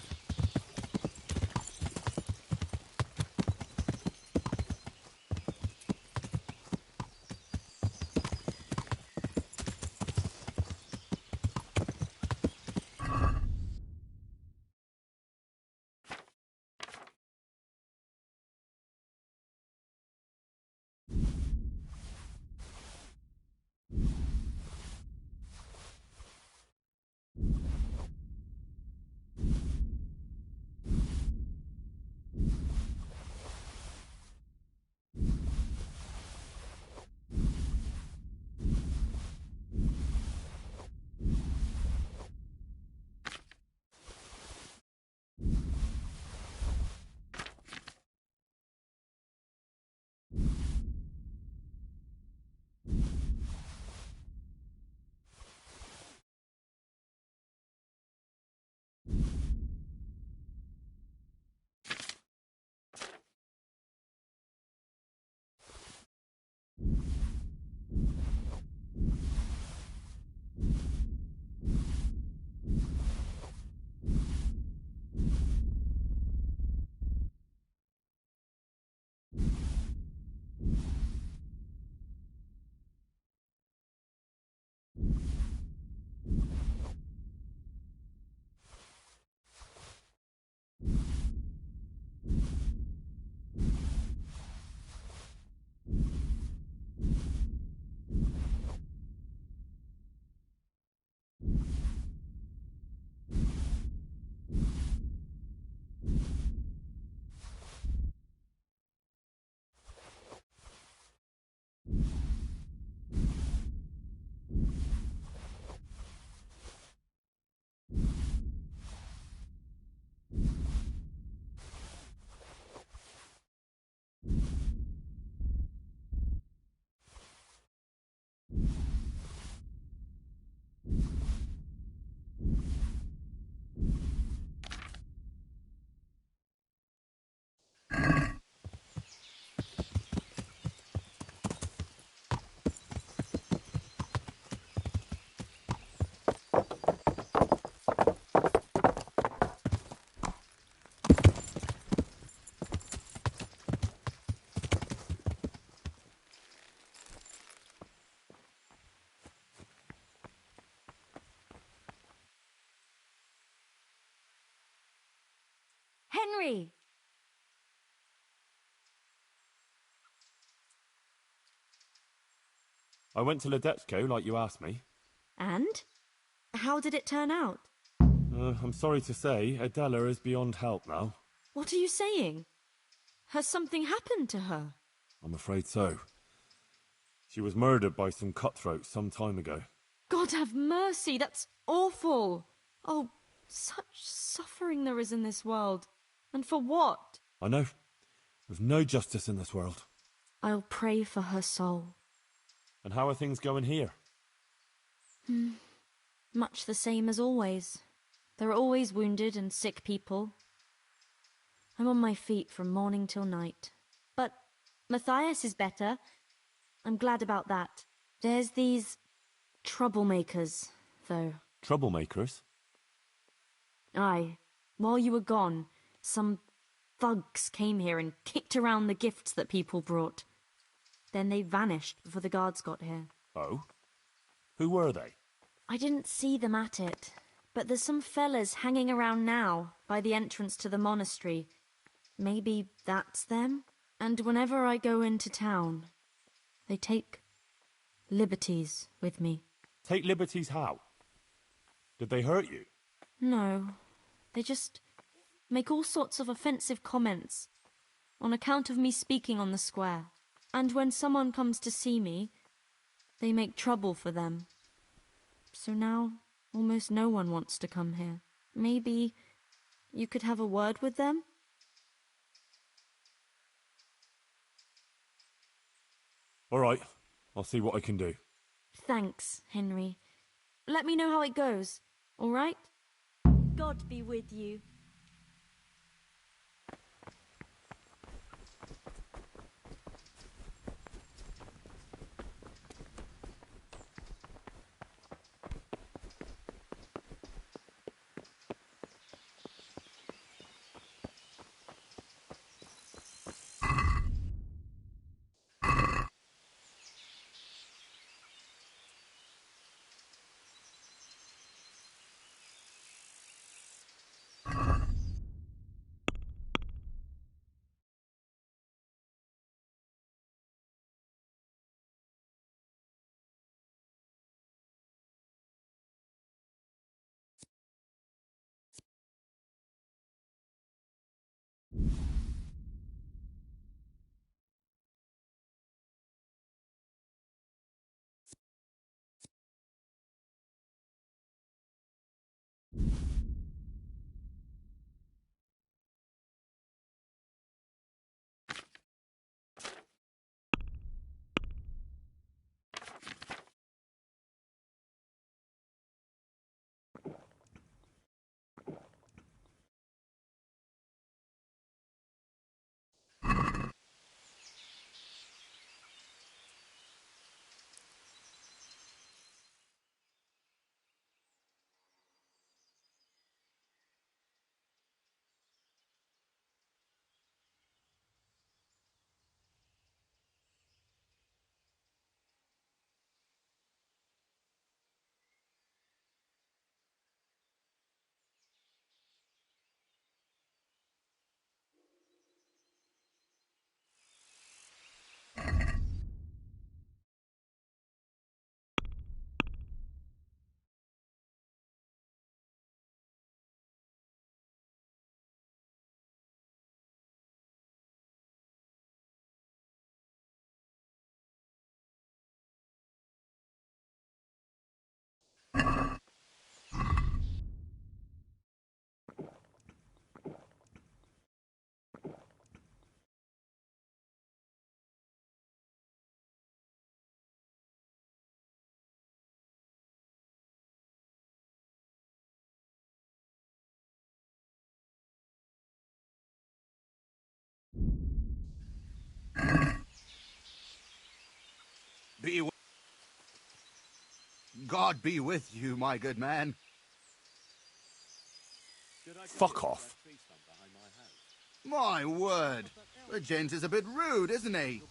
Henry! I went to Ledetsko like you asked me. And? How did it turn out? I'm sorry to say, Adela is beyond help now. What are you saying? Has something happened to her? I'm afraid so. She was murdered by some cutthroats some time ago. God have mercy, that's awful. Oh, such suffering there is in this world. And for what? I know. There's no justice in this world. I'll pray for her soul. And how are things going here? Much the same as always. There are always wounded and sick people. I'm on my feet from morning till night. But Matthias is better. I'm glad about that. There's these troublemakers, though. Troublemakers? Aye. While you were gone, some thugs came here and kicked around the gifts that people brought. Then they vanished before the guards got here. Oh? Who were they? I didn't see them at it, but there's some fellas hanging around now by the entrance to the monastery. Maybe that's them? And whenever I go into town, they take liberties with me. Take liberties how? Did they hurt you? No, they just make all sorts of offensive comments on account of me speaking on the square. And when someone comes to see me, they make trouble for them. So now, almost no one wants to come here. Maybe you could have a word with them? All right, I'll see what I can do. Thanks, Henry. Let me know how it goes, all right? God be with you. God be with you, my good man. Fuck off. My word. The gent is a bit rude, isn't he?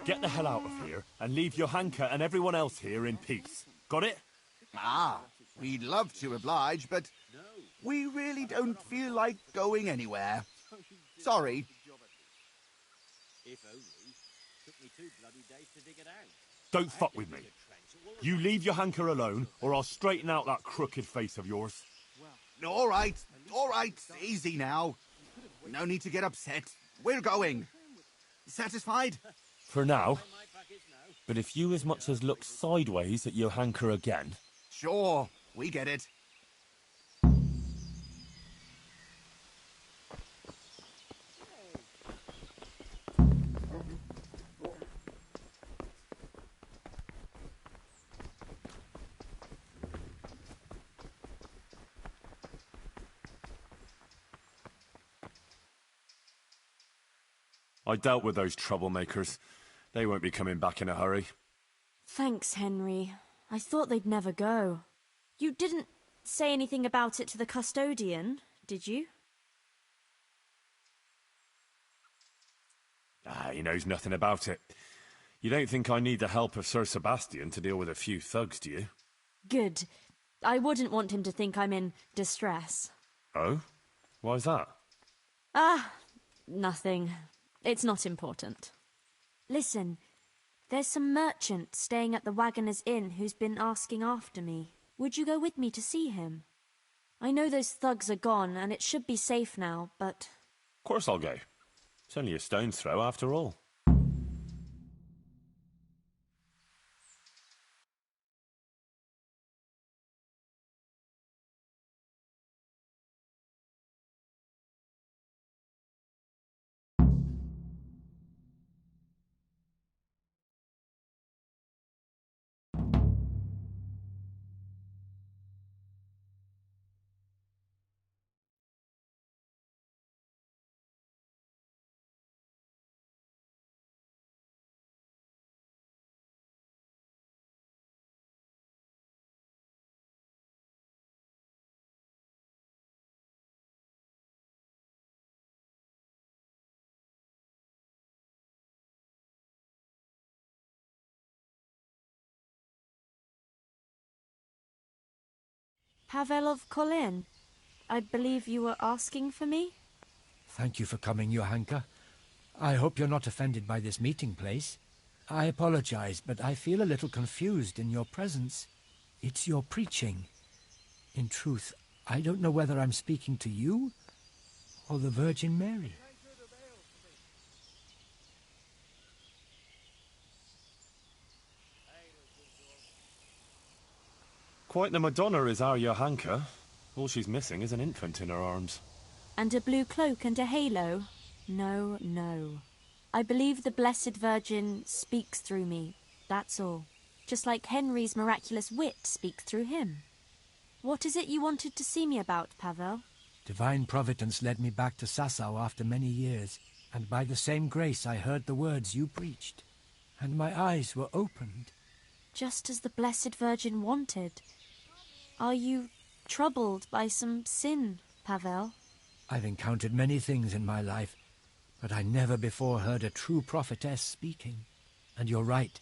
Get the hell out of here and leave Johanka and everyone else here in peace. Got it? Ah, we'd love to oblige, but We really don't feel like going anywhere. Sorry. If only. Took me 2 bloody days to dig it out. Don't fuck with me. You leave your hanker alone, or I'll straighten out that crooked face of yours. All right. Easy now. No need to get upset. We're going. Satisfied? For now. But if you as much as look sideways at your hanker again... Sure, we get it. I dealt with those troublemakers. They won't be coming back in a hurry. Thanks, Henry. I thought they'd never go. You didn't say anything about it to the custodian, did you? He knows nothing about it. You don't think I need the help of Sir Sebastian to deal with a few thugs, do you? Good. I wouldn't want him to think I'm in distress. Oh? Why's that? Nothing. It's not important. Listen, there's some merchant staying at the Wagoner's Inn who's been asking after me. Would you go with me to see him? I know those thugs are gone, and it should be safe now, but... Of course I'll go. It's only a stone's throw after all. Pavel of Colin, I believe you were asking for me? Thank you for coming, Johanka. I hope you're not offended by this meeting place. I apologize, but I feel a little confused in your presence. It's your preaching. In truth, I don't know whether I'm speaking to you or the Virgin Mary. Quite the Madonna is our Johanka. All she's missing is an infant in her arms. And a blue cloak and a halo? No, no. I believe the Blessed Virgin speaks through me, that's all. Just like Henry's miraculous wit speaks through him. What is it you wanted to see me about, Pavel? Divine Providence led me back to Sasau after many years, and by the same grace I heard the words you preached, and my eyes were opened. Just as the Blessed Virgin wanted. Are you troubled by some sin, Pavel? I've encountered many things in my life, but I never before heard a true prophetess speaking. And you're right.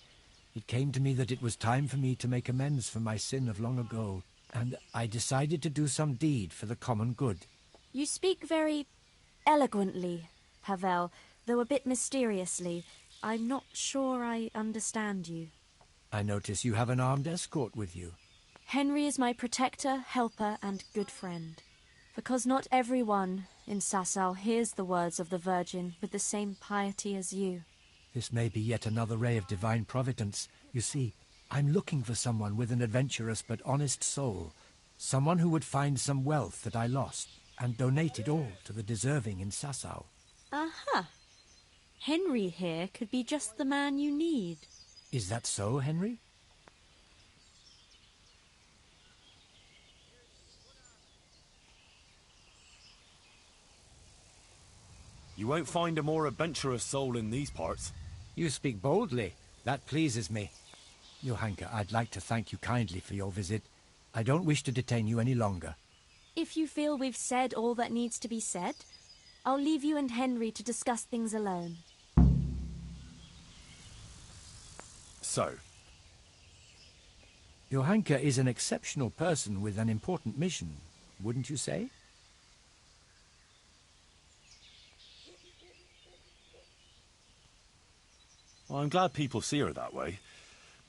It came to me that it was time for me to make amends for my sin of long ago, and I decided to do some deed for the common good. You speak very eloquently, Pavel, though a bit mysteriously. I'm not sure I understand you. I notice you have an armed escort with you. Henry is my protector, helper, and good friend. Because not everyone in Sasau hears the words of the Virgin with the same piety as you. This may be yet another ray of divine providence. You see, I'm looking for someone with an adventurous but honest soul. Someone who would find some wealth that I lost and donate it all to the deserving in Sasau. Aha! Henry here could be just the man you need. Is that so, Henry? You won't find a more adventurous soul in these parts. You speak boldly. That pleases me. Johanka, I'd like to thank you kindly for your visit. I don't wish to detain you any longer. If you feel we've said all that needs to be said, I'll leave you and Henry to discuss things alone. So? Johanka is an exceptional person with an important mission. wouldn't you say? Well, I'm glad people see her that way,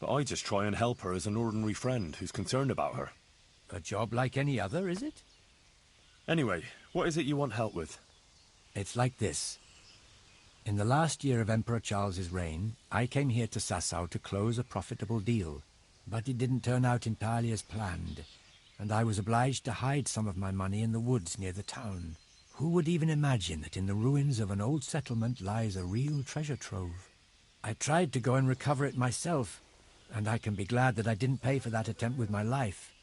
but I just try and help her as an ordinary friend who's concerned about her. A job like any other, is it? Anyway, what is it you want help with? It's like this. In the last year of Emperor Charles's reign, I came here to Sasau to close a profitable deal. But it didn't turn out entirely as planned, and I was obliged to hide some of my money in the woods near the town. Who would even imagine that in the ruins of an old settlement lies a real treasure trove? I tried to go and recover it myself, and I can be glad that I didn't pay for that attempt with my life,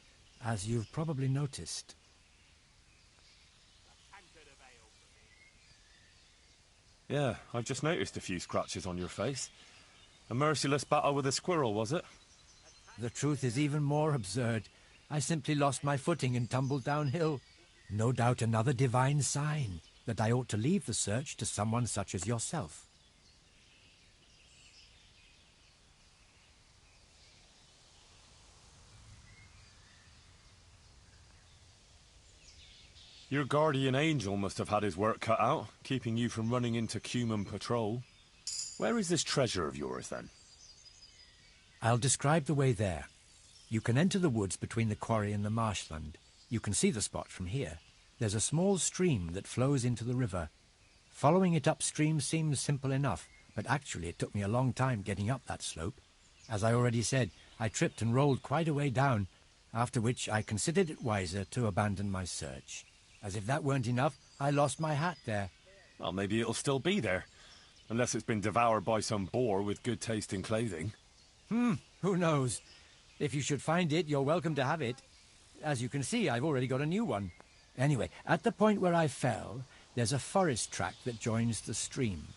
as you've probably noticed. Yeah, I've just noticed a few scratches on your face. A merciless battle with a squirrel, was it? The truth is even more absurd. I simply lost my footing and tumbled downhill. No doubt another divine sign that I ought to leave the search to someone such as yourself. Your guardian angel must have had his work cut out, keeping you from running into Cuman patrol. Where is this treasure of yours, then? I'll describe the way there. You can enter the woods between the quarry and the marshland. You can see the spot from here. There's a small stream that flows into the river. Following it upstream seems simple enough, but actually it took me a long time getting up that slope. As I already said, I tripped and rolled quite a way down, after which I considered it wiser to abandon my search. As if that weren't enough, I lost my hat there. Well, maybe it'll still be there. Unless it's been devoured by some boar with good taste in clothing. Who knows? If you should find it, you're welcome to have it. As you can see, I've already got a new one. Anyway, at the point where I fell, there's a forest track that joins the stream.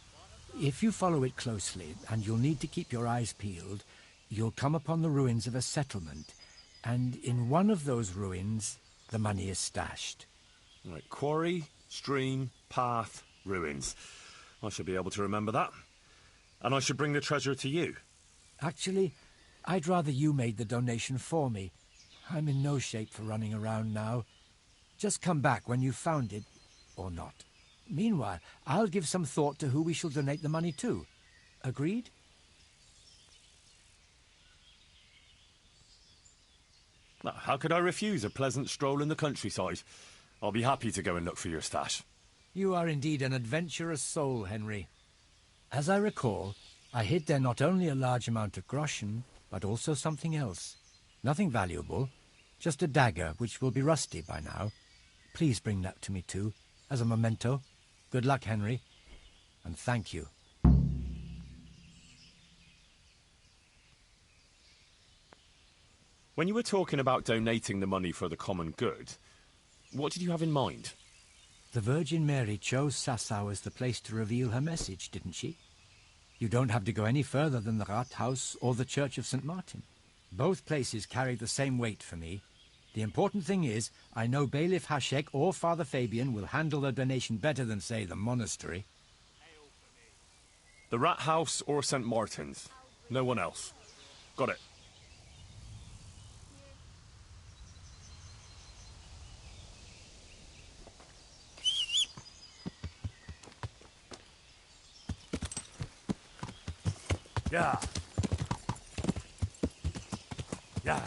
If you follow it closely, and you'll need to keep your eyes peeled, you'll come upon the ruins of a settlement. And in one of those ruins, the money is stashed. Right, quarry, stream, path, ruins. I should be able to remember that. And I should bring the treasure to you. Actually, I'd rather you made the donation for me. I'm in no shape for running around now. Just come back when you've found it, or not. Meanwhile, I'll give some thought to who we shall donate the money to. Agreed? Well, how could I refuse a pleasant stroll in the countryside? I'll be happy to go and look for your stash. You are indeed an adventurous soul, Henry. As I recall, I hid there not only a large amount of groschen, but also something else. Nothing valuable, just a dagger which will be rusty by now. Please bring that to me too, as a memento. Good luck, Henry, and thank you. When you were talking about donating the money for the common good, what did you have in mind? The Virgin Mary chose Sasau as the place to reveal her message, didn't she? You don't have to go any further than the Rathaus or the Church of St. Martin. Both places carry the same weight for me. The important thing is, I know Bailiff Haschek or Father Fabian will handle the donation better than, say, the monastery. The Rathaus or St. Martin's. No one else. Got it. Yeah. Yeah.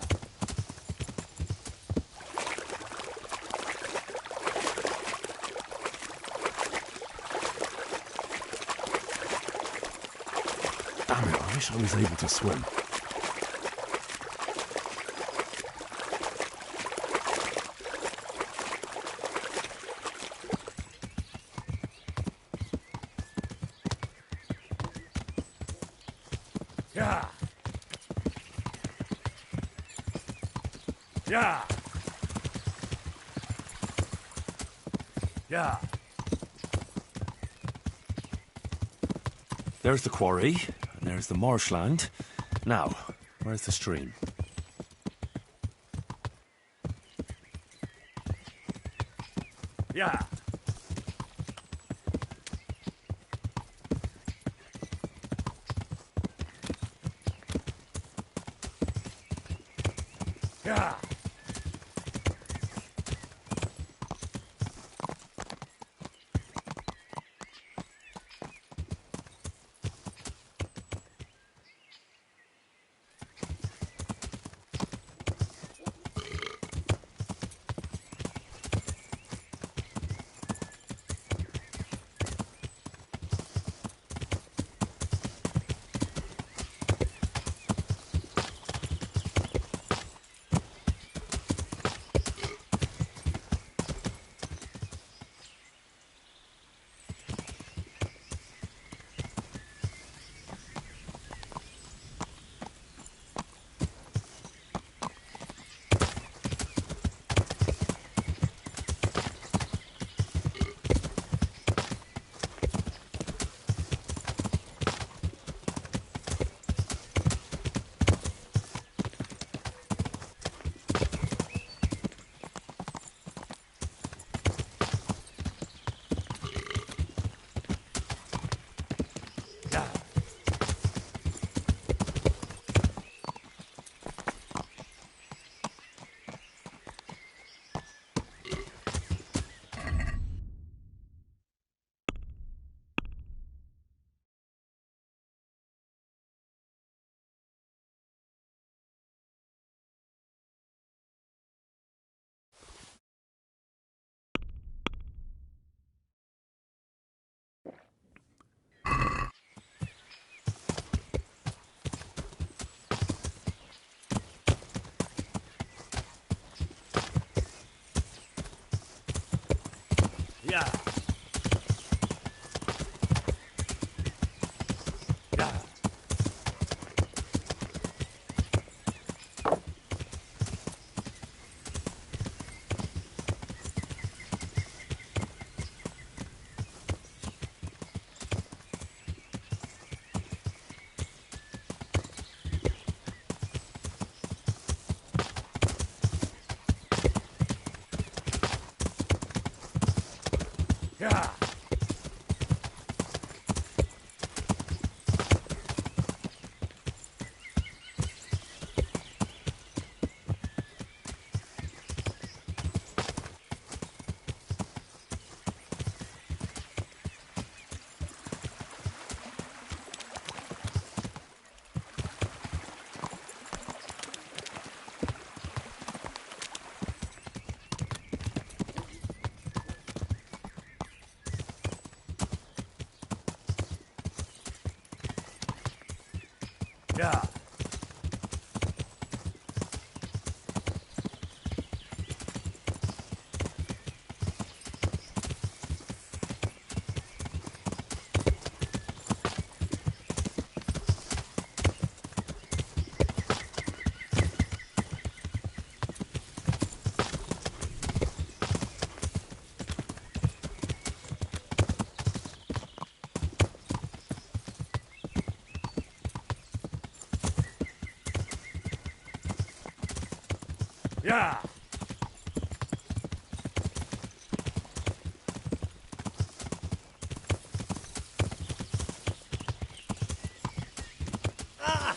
Damn it, I wish I was able to swim. Yeah. Yeah. Yeah. There's the quarry, and there's the marshland. Now, where's the stream? Yeah. Yeah. Yeah. Yeah. Yeah. Yeah. Yeah. Ah!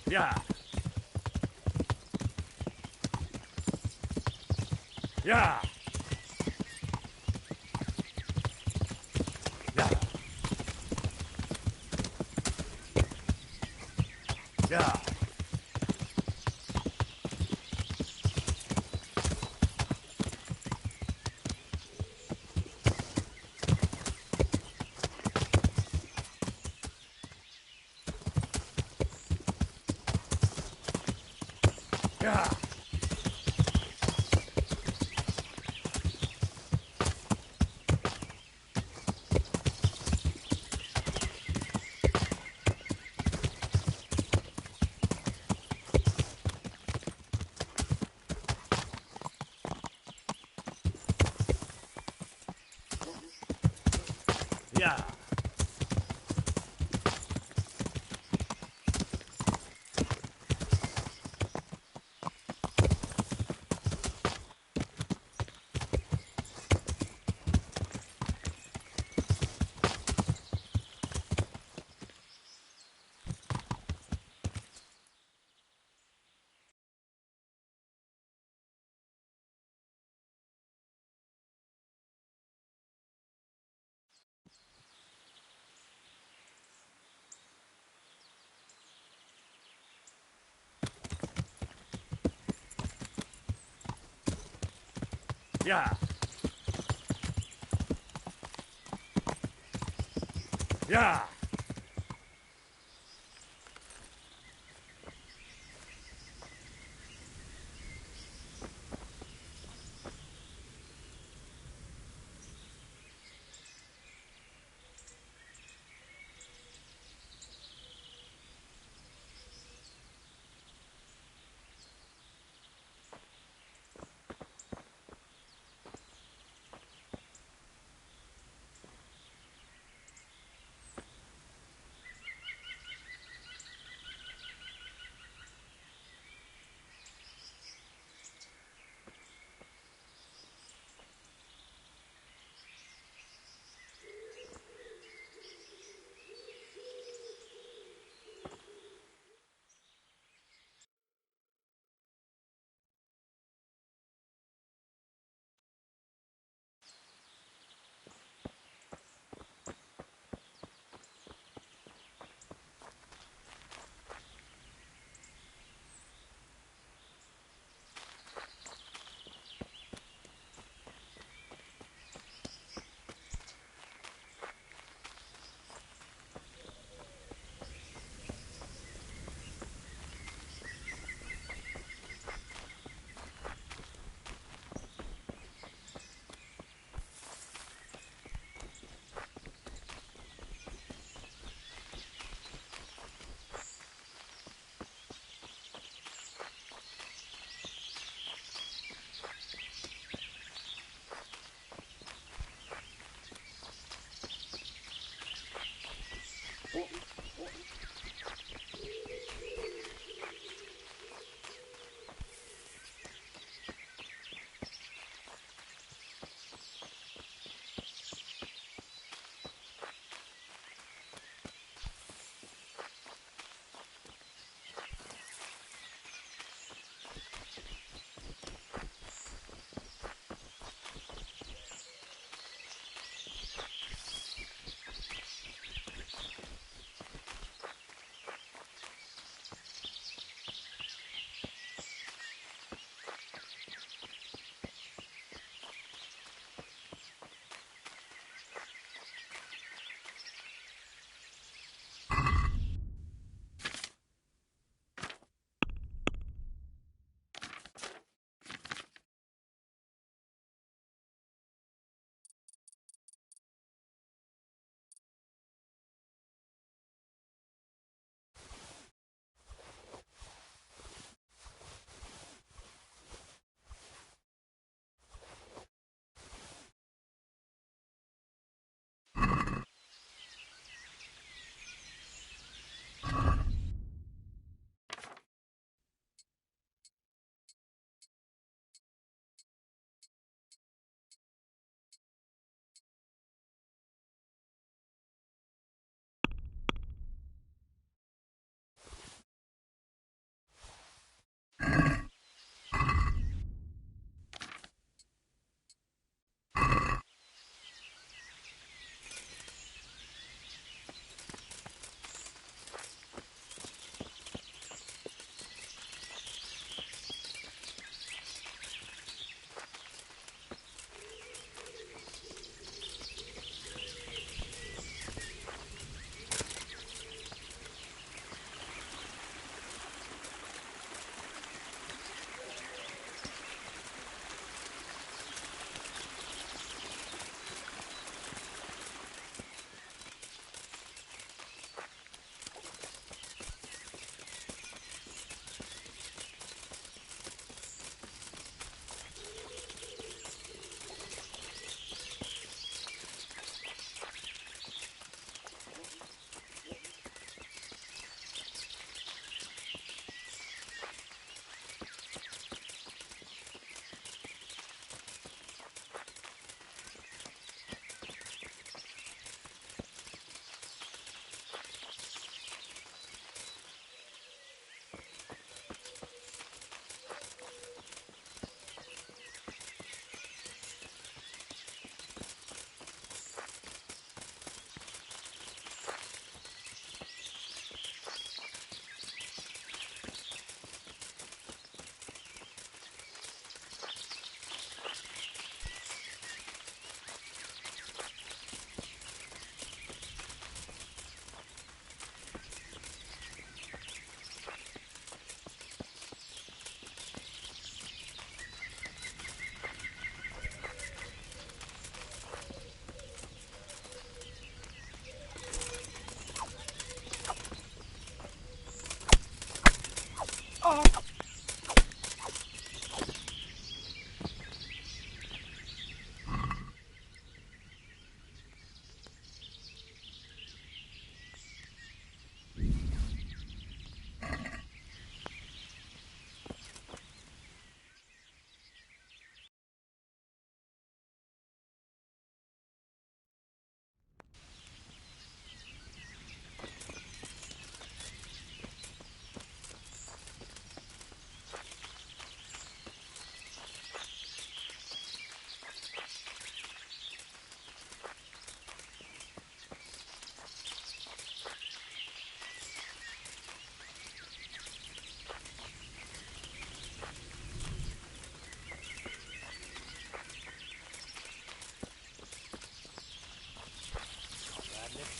Yeah. Yeah. Yeah. Yeah. Yeah. Yeah. Yeah. Yeah.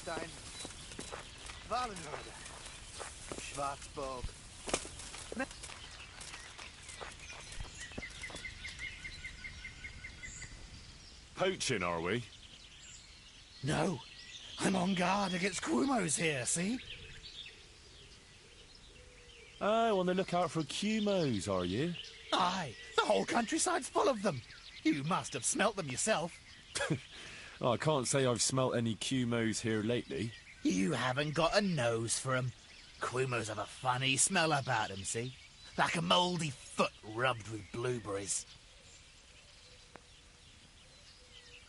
Wallenstein. Wallenrode. Schwarzburg. Poaching, are we? No. I'm on guard against Quumos here, see? Oh, on the lookout for Cumos, are you? Aye, the whole countryside's full of them. You must have smelt them yourself. Oh, I can't say I've smelt any Cumos here lately. You haven't got a nose for 'em. Quumos have a funny smell about 'em, see? Like a mouldy foot rubbed with blueberries.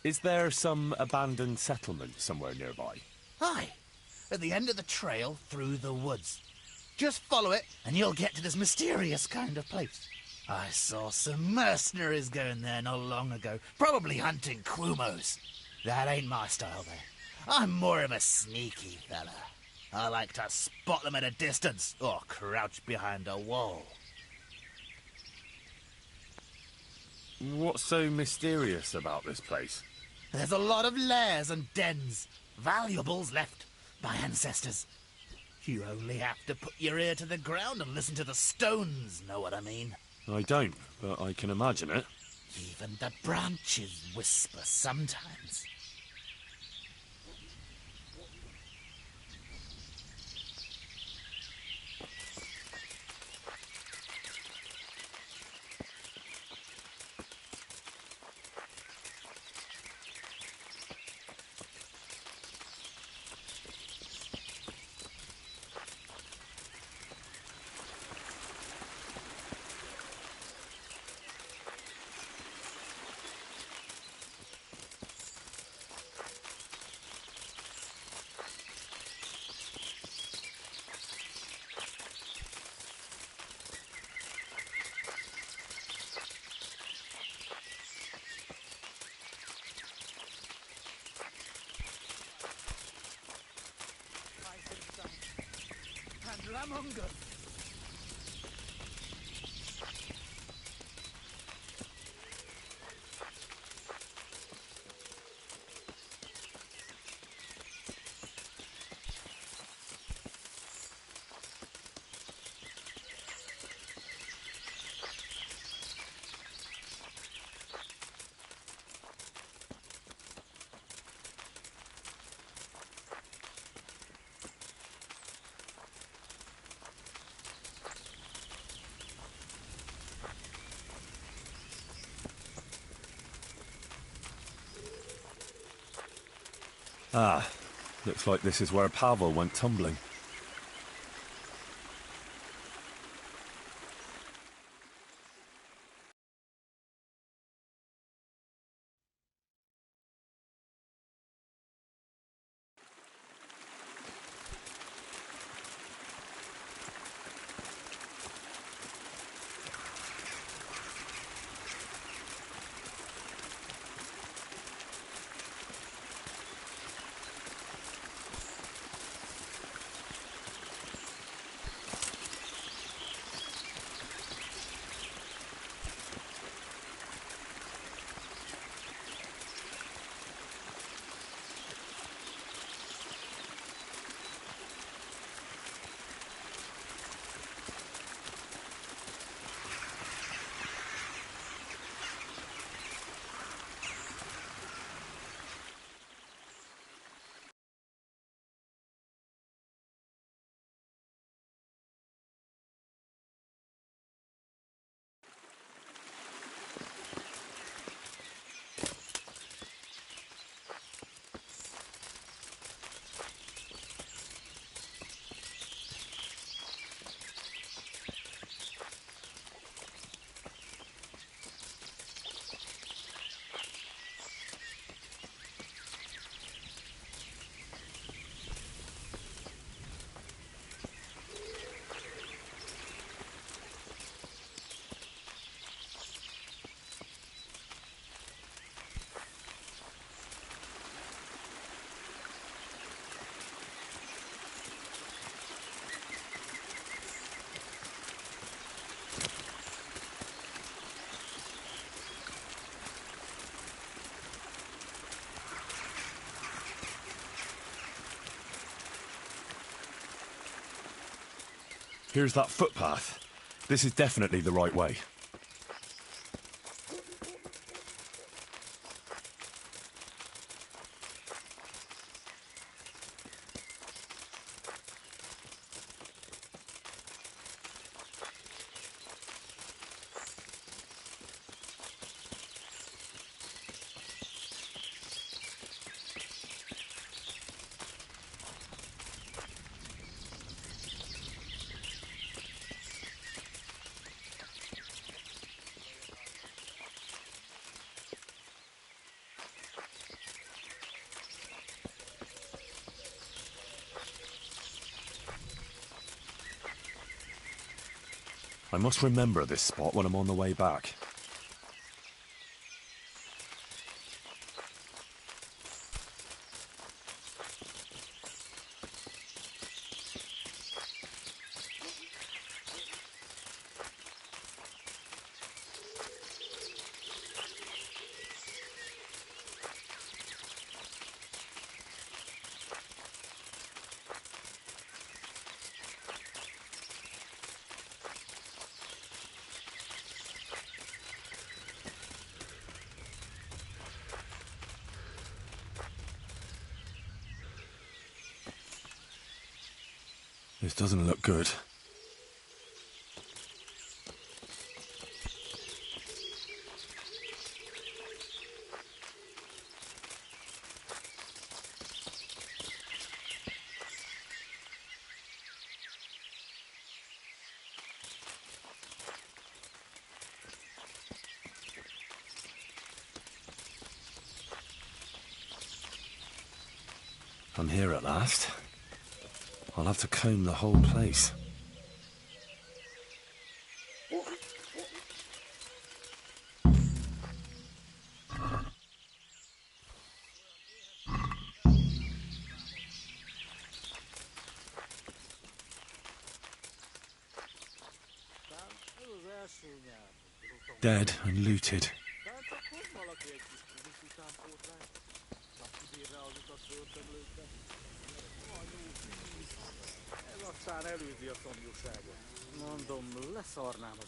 Is there some abandoned settlement somewhere nearby? Aye, at the end of the trail through the woods. Just follow it and you'll get to this mysterious kind of place. I saw some mercenaries going there not long ago, probably hunting Quumos. That ain't my style, though. I'm more of a sneaky fella. I like to spot them at a distance or crouch behind a wall. What's so mysterious about this place? There's a lot of lairs and dens, valuables left by ancestors. You only have to put your ear to the ground and listen to the stones, know what I mean? I don't, but I can imagine it. Even the branches whisper sometimes. Among us. Ah, looks like this is where Pavel went tumbling. Here's that footpath. This is definitely the right way. I must remember this spot when I'm on the way back. This doesn't look good. I'm here at last. I'll have to comb the whole place. Dead and looted. Mondom, leszarnám az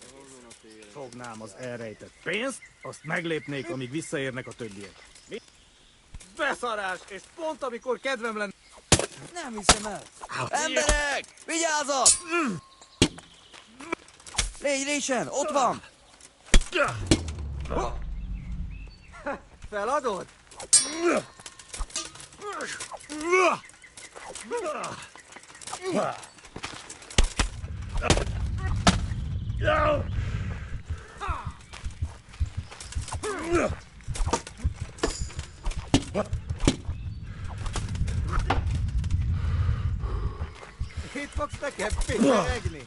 egészet. Fognám az elrejtett pénzt, azt meglépnék, amíg visszaérnek a többiek. Mi? Beszarás! És pont amikor kedvem lenne... Nem hiszem el! Emberek! Vigyázat! Légy résen! Ott van! Feladod? Itt fogsz nekem pityeregni?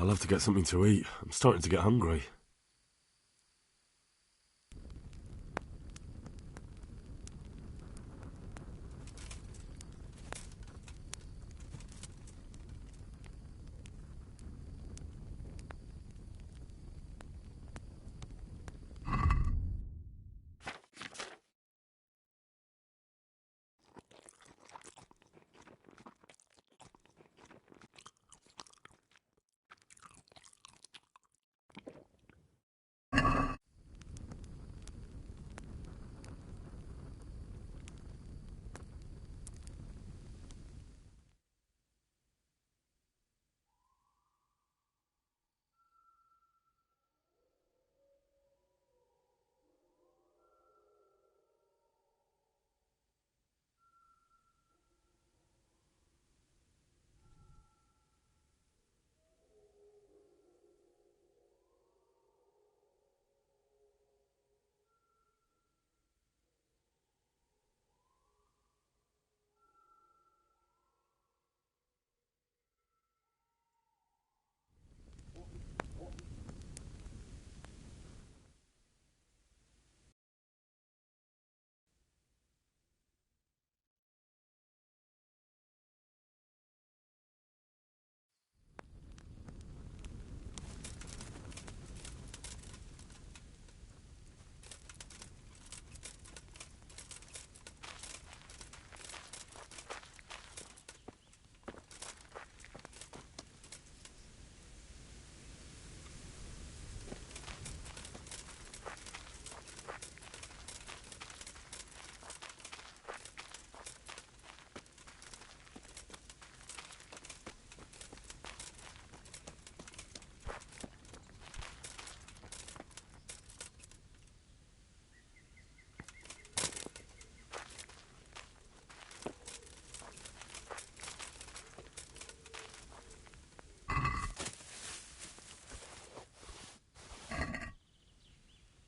I'll have to get something to eat. I'm starting to get hungry.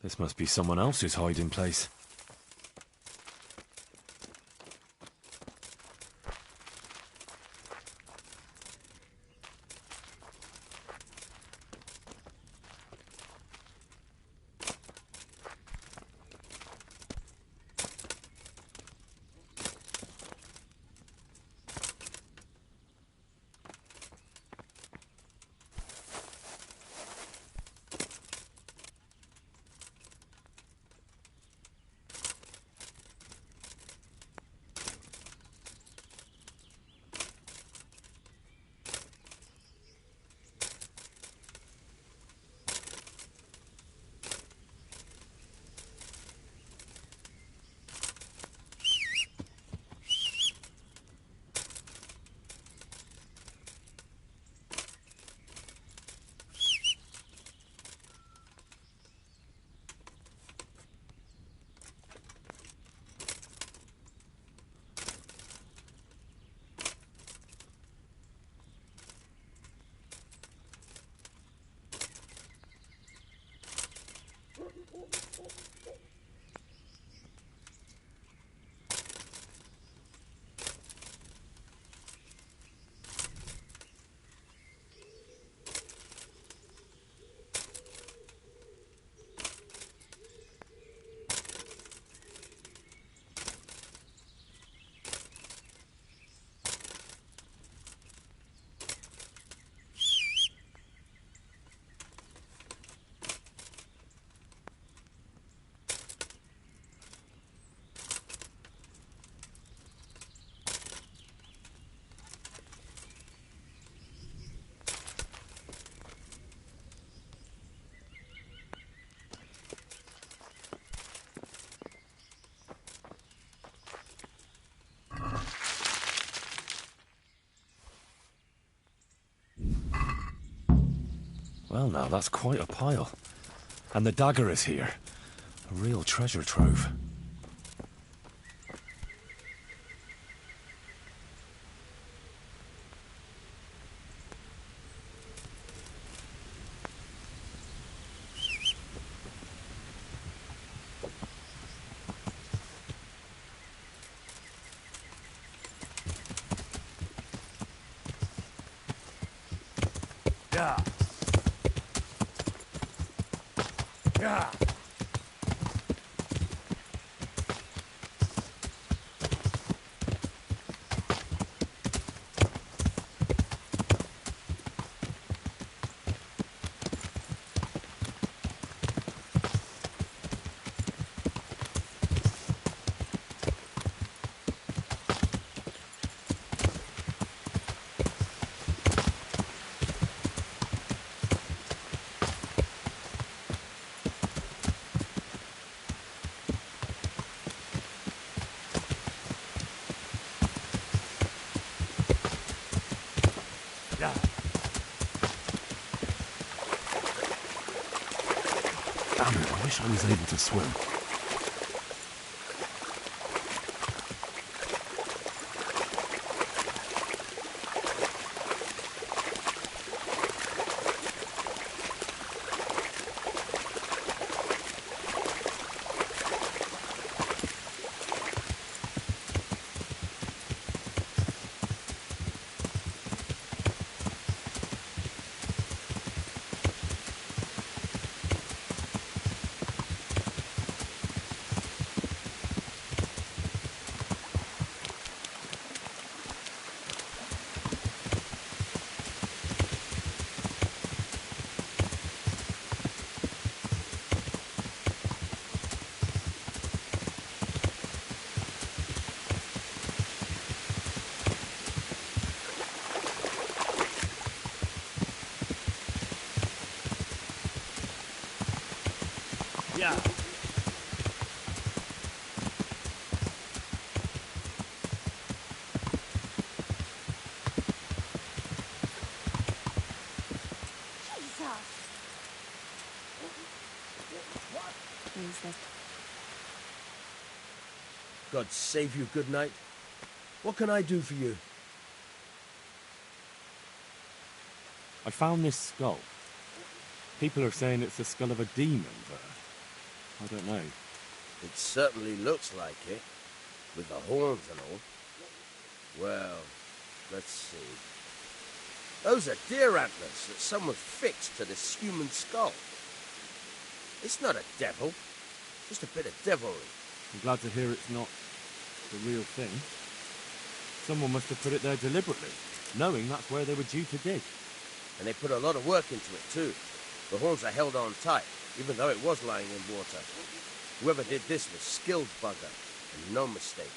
This must be someone else's hiding place. Well now, that's quite a pile. And the dagger is here. A real treasure trove. Yeah. Yeah. Damn it, I wish I was able to swim. Yeah. God save you, good night. What can I do for you? I found this skull. People are saying it's the skull of a demon, but I don't know. It certainly looks like it, with the horns and all. Well, let's see. Those are deer antlers that someone fixed to this human skull. It's not a devil, just a bit of devilry. I'm glad to hear it's not the real thing. Someone must have put it there deliberately, knowing that's where they were due to dig. And they put a lot of work into it, too. The horns are held on tight, even though it was lying in water. Whoever did this was skilled bugger, and no mistake.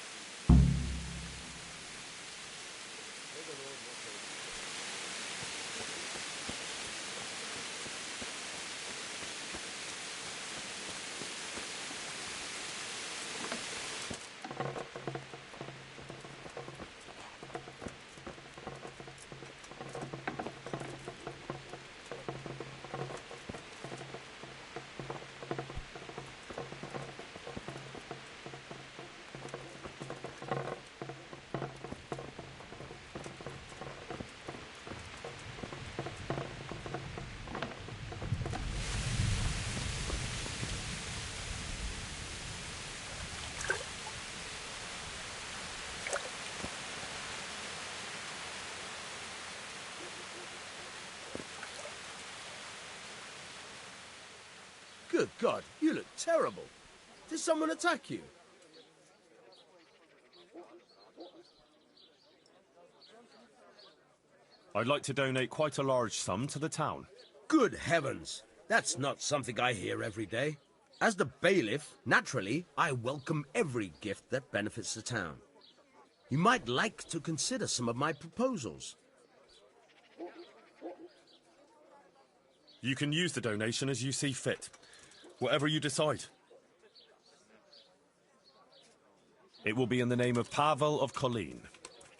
Good God, you look terrible. Did someone attack you? I'd like to donate quite a large sum to the town. Good heavens! That's not something I hear every day. As the bailiff, naturally, I welcome every gift that benefits the town. You might like to consider some of my proposals. You can use the donation as you see fit. Whatever you decide. It will be in the name of Pavel of Colleen.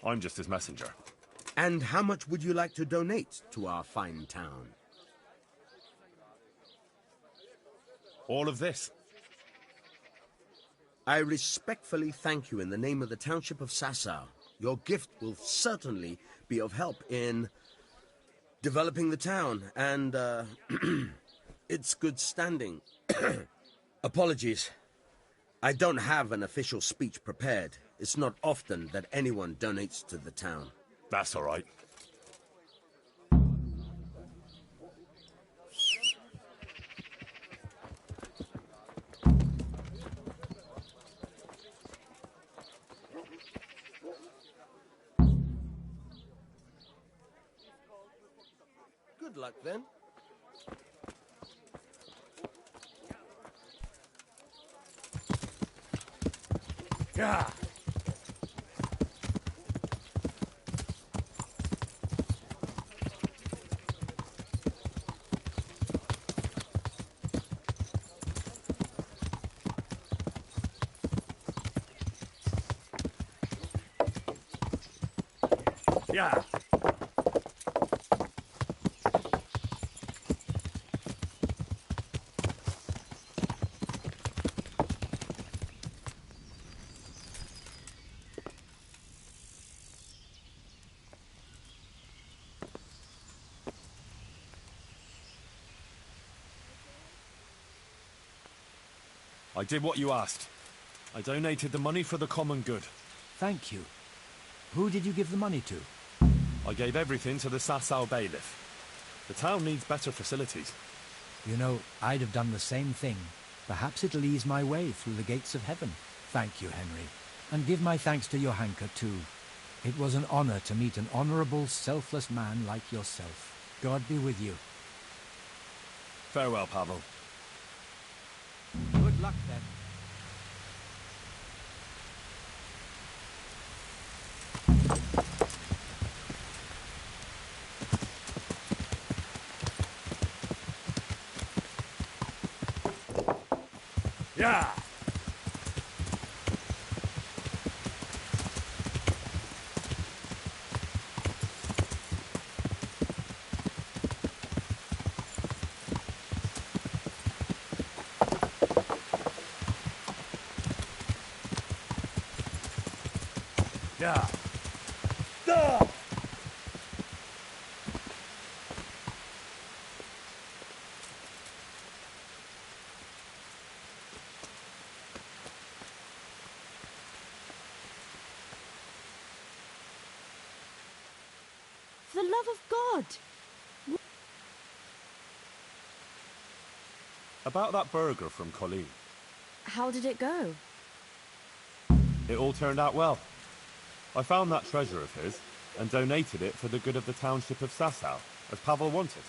I'm just his messenger. And how much would you like to donate to our fine town? All of this. I respectfully thank you in the name of the township of Sasau. Your gift will certainly be of help in developing the town and, its good standing. Apologies. I don't have an official speech prepared. It's not often that anyone donates to the town. That's all right. luck then. Yeah. Yeah. I did what you asked. I donated the money for the common good. Thank you. Who did you give the money to? I gave everything to the Sasau bailiff. The town needs better facilities. You know, I'd have done the same thing. Perhaps it'll ease my way through the gates of heaven. Thank you, Henry. And give my thanks to Johanka, too. It was an honor to meet an honorable, selfless man like yourself. God be with you. Farewell, Pavel. Good luck, then. Yeah! Yeah! Duh! For the love of God! About that burger from Colleen. How did it go? It all turned out well. I found that treasure of his and donated it for the good of the township of Sasau, as Pavel wanted.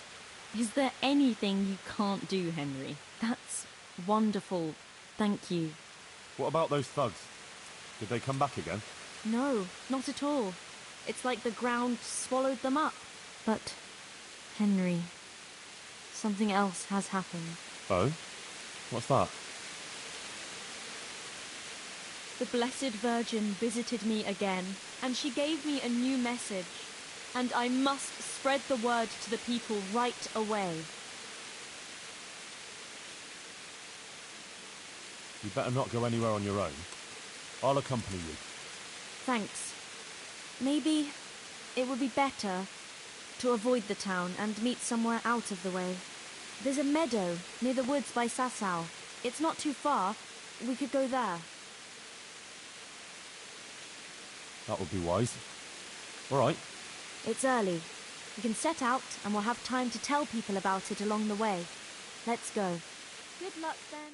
Is there anything you can't do, Henry? That's wonderful. Thank you. What about those thugs? Did they come back again? No, not at all. It's like the ground swallowed them up. But, Henry, something else has happened. Oh? What's that? The Blessed Virgin visited me again, and she gave me a new message. And I must spread the word to the people right away. You better not go anywhere on your own. I'll accompany you. Thanks. Maybe it would be better to avoid the town and meet somewhere out of the way. There's a meadow near the woods by Sasau. It's not too far. We could go there. That would be wise. All right. It's early. We can set out and we'll have time to tell people about it along the way. Let's go. Good luck then.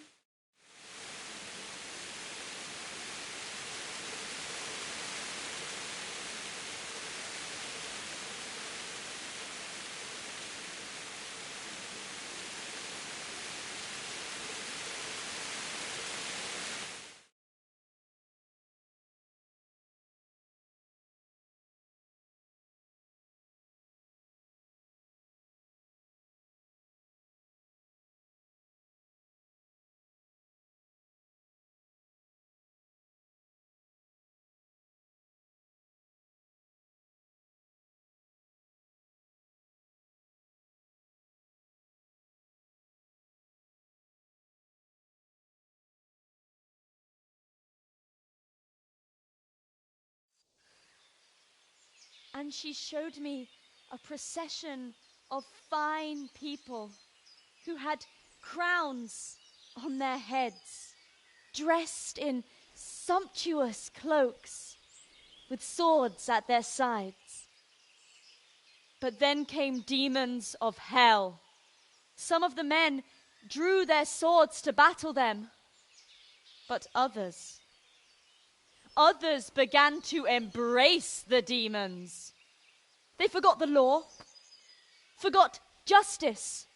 And she showed me a procession of fine people who had crowns on their heads, dressed in sumptuous cloaks, with swords at their sides. But then came demons of hell. Some of the men drew their swords to battle them, but others began to embrace the demons. They forgot the law, forgot justice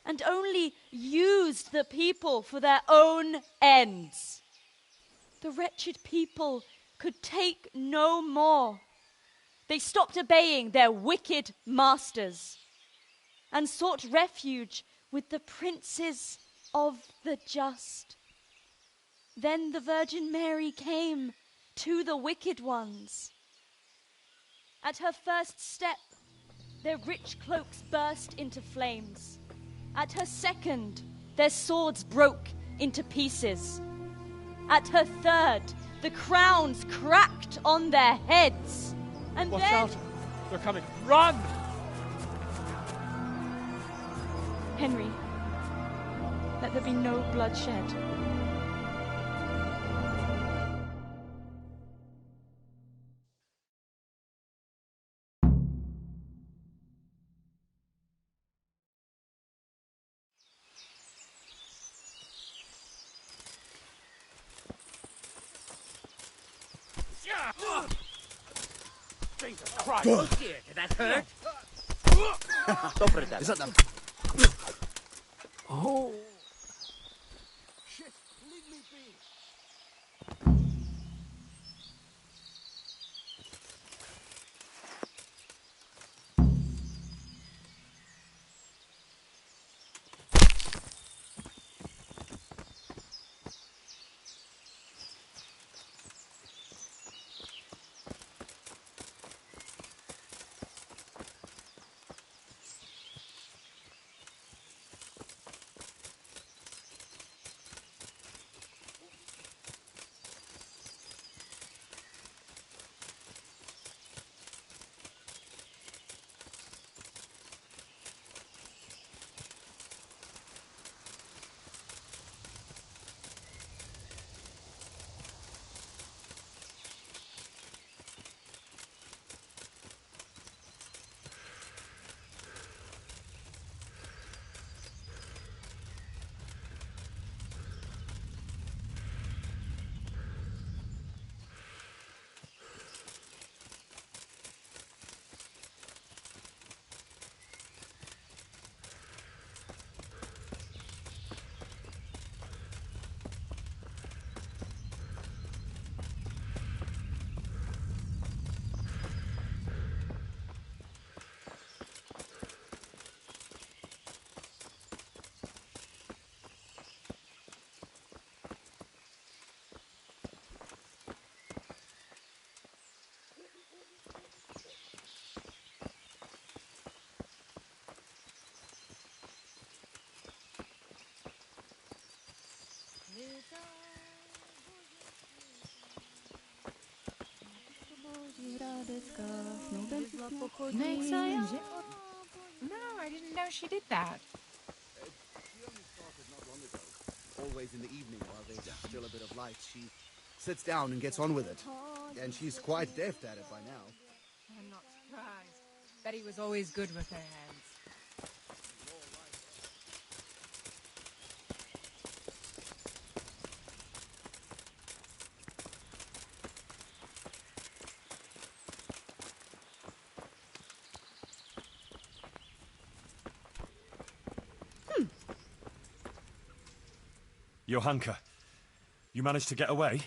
and only used the people for their own ends. The wretched people could take no more. They stopped obeying their wicked masters and sought refuge with the princes of the just. Then the Virgin Mary came to the wicked ones. At her first step, their rich cloaks burst into flames. At her second, their swords broke into pieces. At her third, the crowns cracked on their heads. And Watch then... out! They're coming. Run! Henry, let there be no bloodshed. Jesus Christ! Oh dear, did that hurt? Dobre, is that them? Oh. Shit, leave me be. No, I didn't know she did that. She only started not long ago. Always in the evening while there's still a bit of light, she sits down and gets on with it. And she's quite deft at it by now. I'm not surprised. Betty was always good with her hands. Johanka, you managed to get away?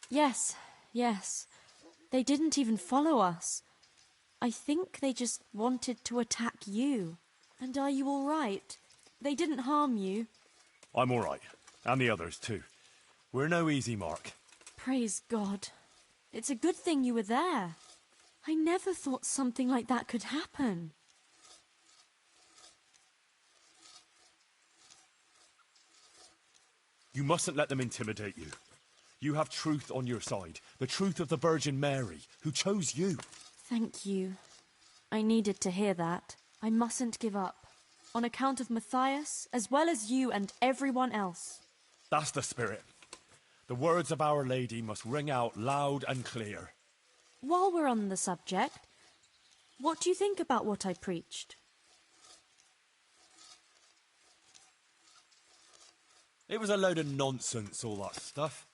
Yes, yes. They didn't even follow us. I think they just wanted to attack you. And are you all right? They didn't harm you. I'm all right. And the others, too. We're no easy mark. Praise God. It's a good thing you were there. I never thought something like that could happen. You mustn't let them intimidate you. You have truth on your side. The truth of the Virgin Mary, who chose you. Thank you. I needed to hear that. I mustn't give up. On account of Matthias, as well as you and everyone else. That's the spirit. The words of Our Lady must ring out loud and clear. While we're on the subject, what do you think about what I preached? It was a load of nonsense, all that stuff.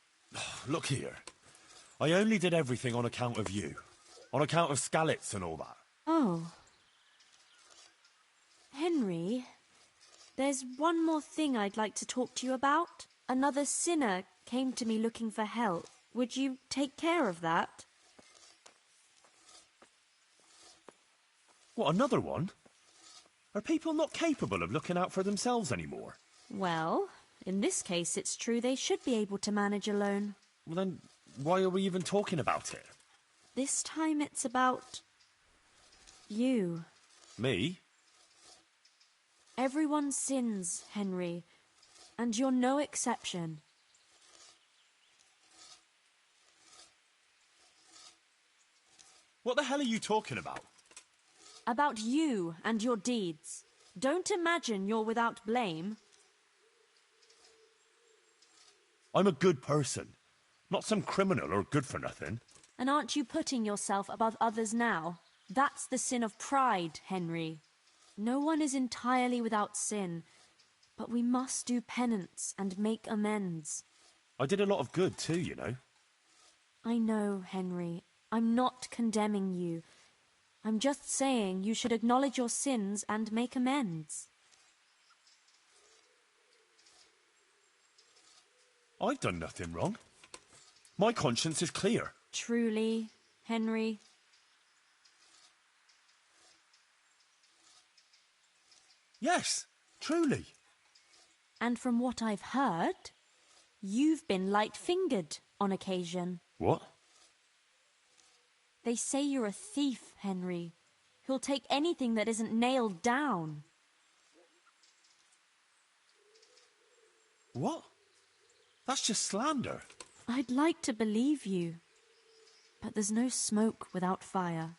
Look here. I only did everything on account of you. On account of Skalitz and all that. Oh. There's one more thing I'd like to talk to you about. Another sinner came to me looking for help. Would you take care of that? What, another one? Are people not capable of looking out for themselves anymore? Well, in this case it's true they should be able to manage alone. Well then, why are we even talking about it? This time it's about... you. Me? Everyone sins, Henry, and you're no exception. What the hell are you talking about? About you and your deeds. Don't imagine you're without blame. I'm a good person, not some criminal or good-for-nothing. And aren't you putting yourself above others now? That's the sin of pride, Henry. No one is entirely without sin, but we must do penance and make amends. I did a lot of good too, you know. I know, Henry. I'm not condemning you. I'm just saying you should acknowledge your sins and make amends. I've done nothing wrong. My conscience is clear. Truly, Henry? Yes, truly. And from what I've heard, you've been light-fingered on occasion. What? They say you're a thief, Henry, who'll take anything that isn't nailed down. What? That's just slander. I'd like to believe you, but there's no smoke without fire.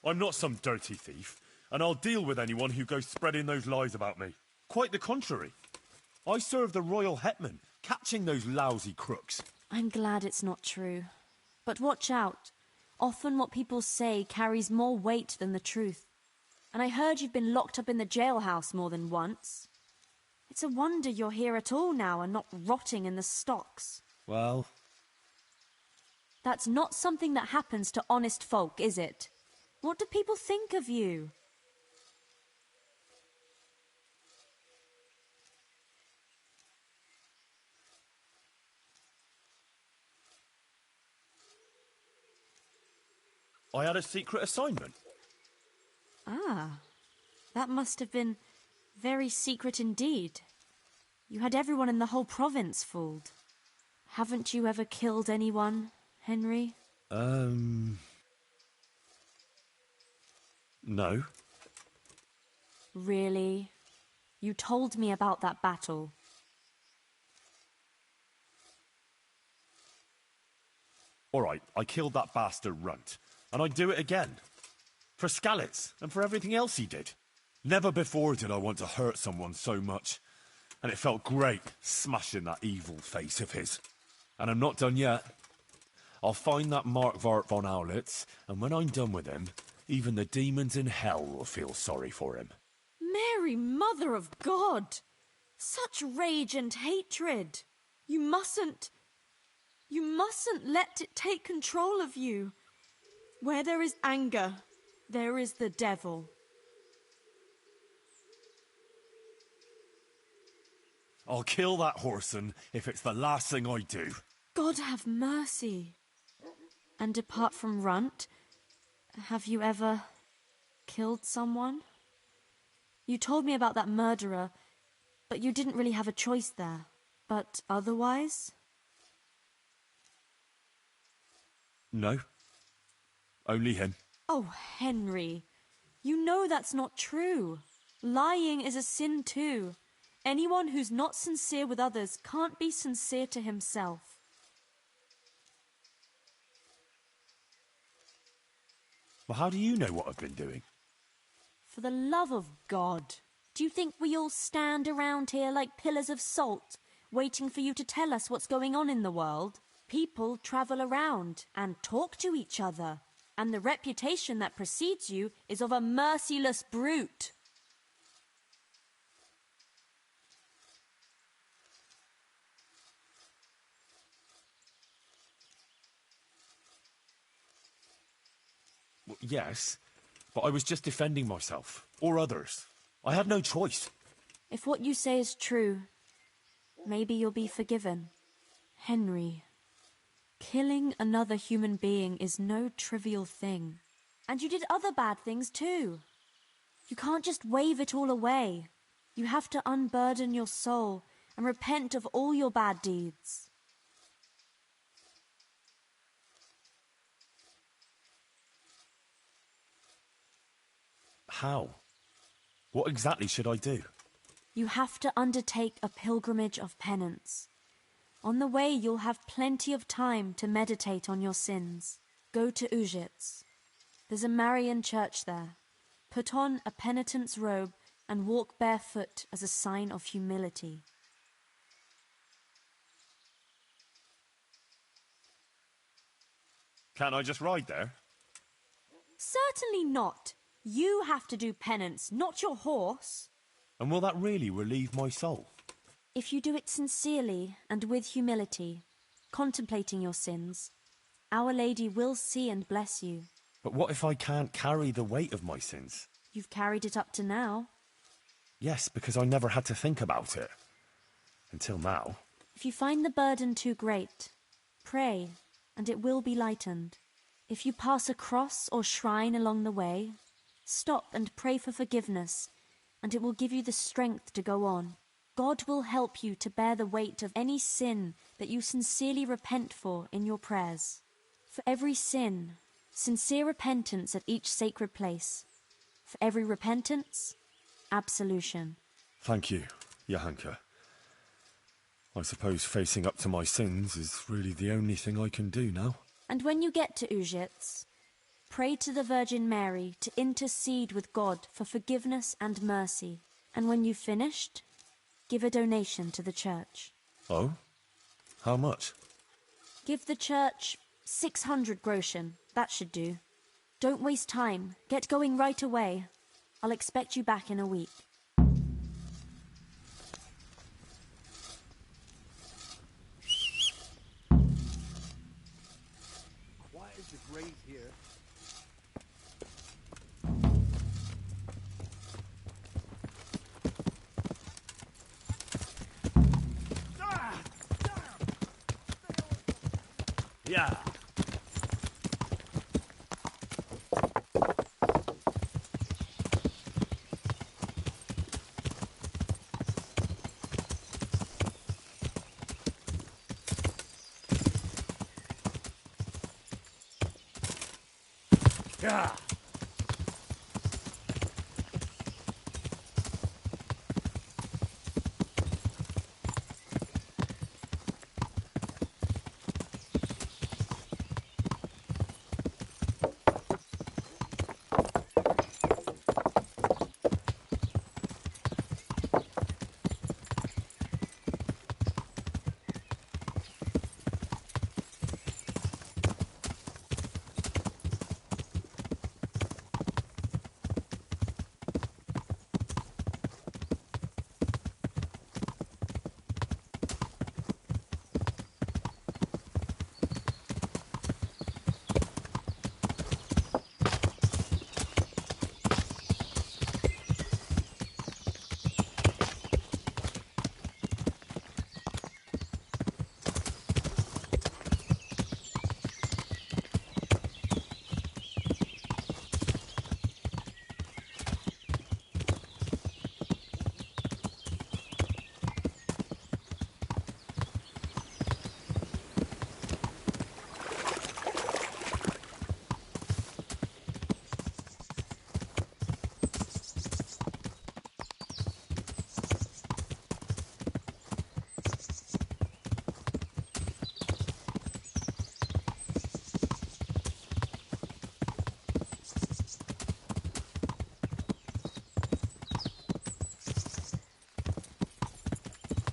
I'm not some dirty thief, and I'll deal with anyone who goes spreading those lies about me. Quite the contrary. I serve the royal hetman, catching those lousy crooks. I'm glad it's not true. But watch out. Often what people say carries more weight than the truth. And I heard you've been locked up in the jailhouse more than once. It's a wonder you're here at all now and not rotting in the stocks. Well... That's not something that happens to honest folk, is it? What do people think of you? I had a secret assignment. Ah, that must have been very secret indeed. You had everyone in the whole province fooled. Haven't you ever killed anyone, Henry? No. Really? You told me about that battle. All right, I killed that bastard runt, and I'd do it again. For Skalitz, and for everything else he did. Never before did I want to hurt someone so much, and it felt great smashing that evil face of his. And I'm not done yet. I'll find that Markvart von Aulitz, and when I'm done with him, even the demons in hell will feel sorry for him. Mary, Mother of God! Such rage and hatred! You mustn't let it take control of you. Where there is anger, there is the devil. I'll kill that whoreson if it's the last thing I do. God have mercy. And apart from Runt, have you ever killed someone? You told me about that murderer, but you didn't really have a choice there. But otherwise? No. Only him. Oh, Henry, you know that's not true. Lying is a sin too. Anyone who's not sincere with others can't be sincere to himself. Well, how do you know what I've been doing? For the love of God, do you think we all stand around here like pillars of salt, waiting for you to tell us what's going on in the world? People travel around and talk to each other, and the reputation that precedes you is of a merciless brute. Well, yes, But I was just defending myself, or others. I had no choice. If what you say is true, maybe you'll be forgiven. Henry, killing another human being is no trivial thing. And you did other bad things too. You can't just wave it all away. You have to unburden your soul and repent of all your bad deeds. How? What exactly should I do? You have to undertake a pilgrimage of penance. On the way, you'll have plenty of time to meditate on your sins. Go to Ujits. There's a Marian church there. Put on a penitent's robe and walk barefoot as a sign of humility. Can't I just ride there? Certainly not. You have to do penance, not your horse. And will that really relieve my soul? If you do it sincerely and with humility, contemplating your sins, Our Lady will see and bless you. But what if I can't carry the weight of my sins? You've carried it up to now. Yes, because I never had to think about it. Until now. If you find the burden too great, pray, and it will be lightened. If you pass a cross or shrine along the way, stop and pray for forgiveness, and it will give you the strength to go on. God will help you to bear the weight of any sin that you sincerely repent for in your prayers. For every sin, sincere repentance at each sacred place. For every repentance, absolution. Thank you, Johanka. I suppose facing up to my sins is really the only thing I can do now. And when you get to Ujits, pray to the Virgin Mary to intercede with God for forgiveness and mercy. And when you've finished, give a donation to the church. Oh? How much? Give the church 600 groschen. That should do. Don't waste time. Get going right away. I'll expect you back in a week. Why is the grave here? Yeah. Yeah.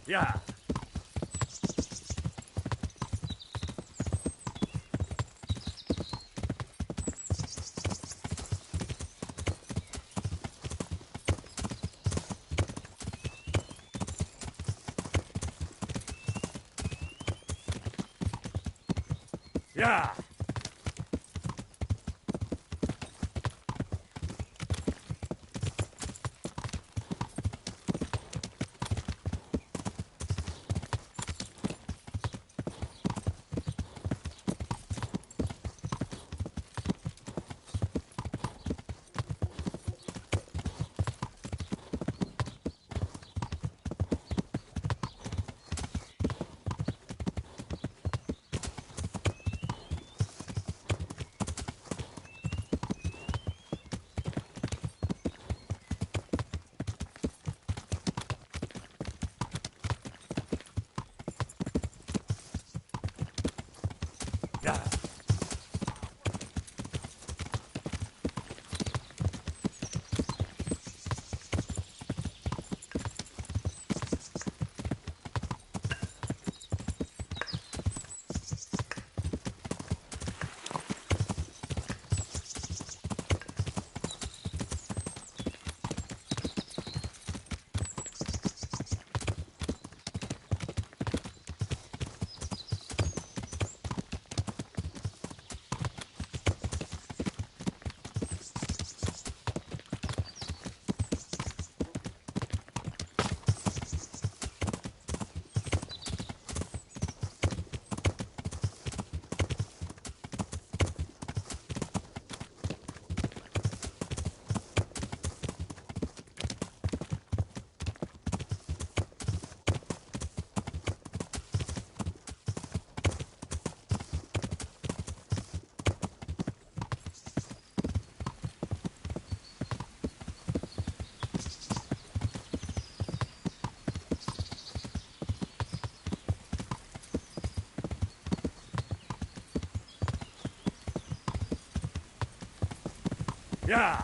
Yeah. Yeah. Yeah!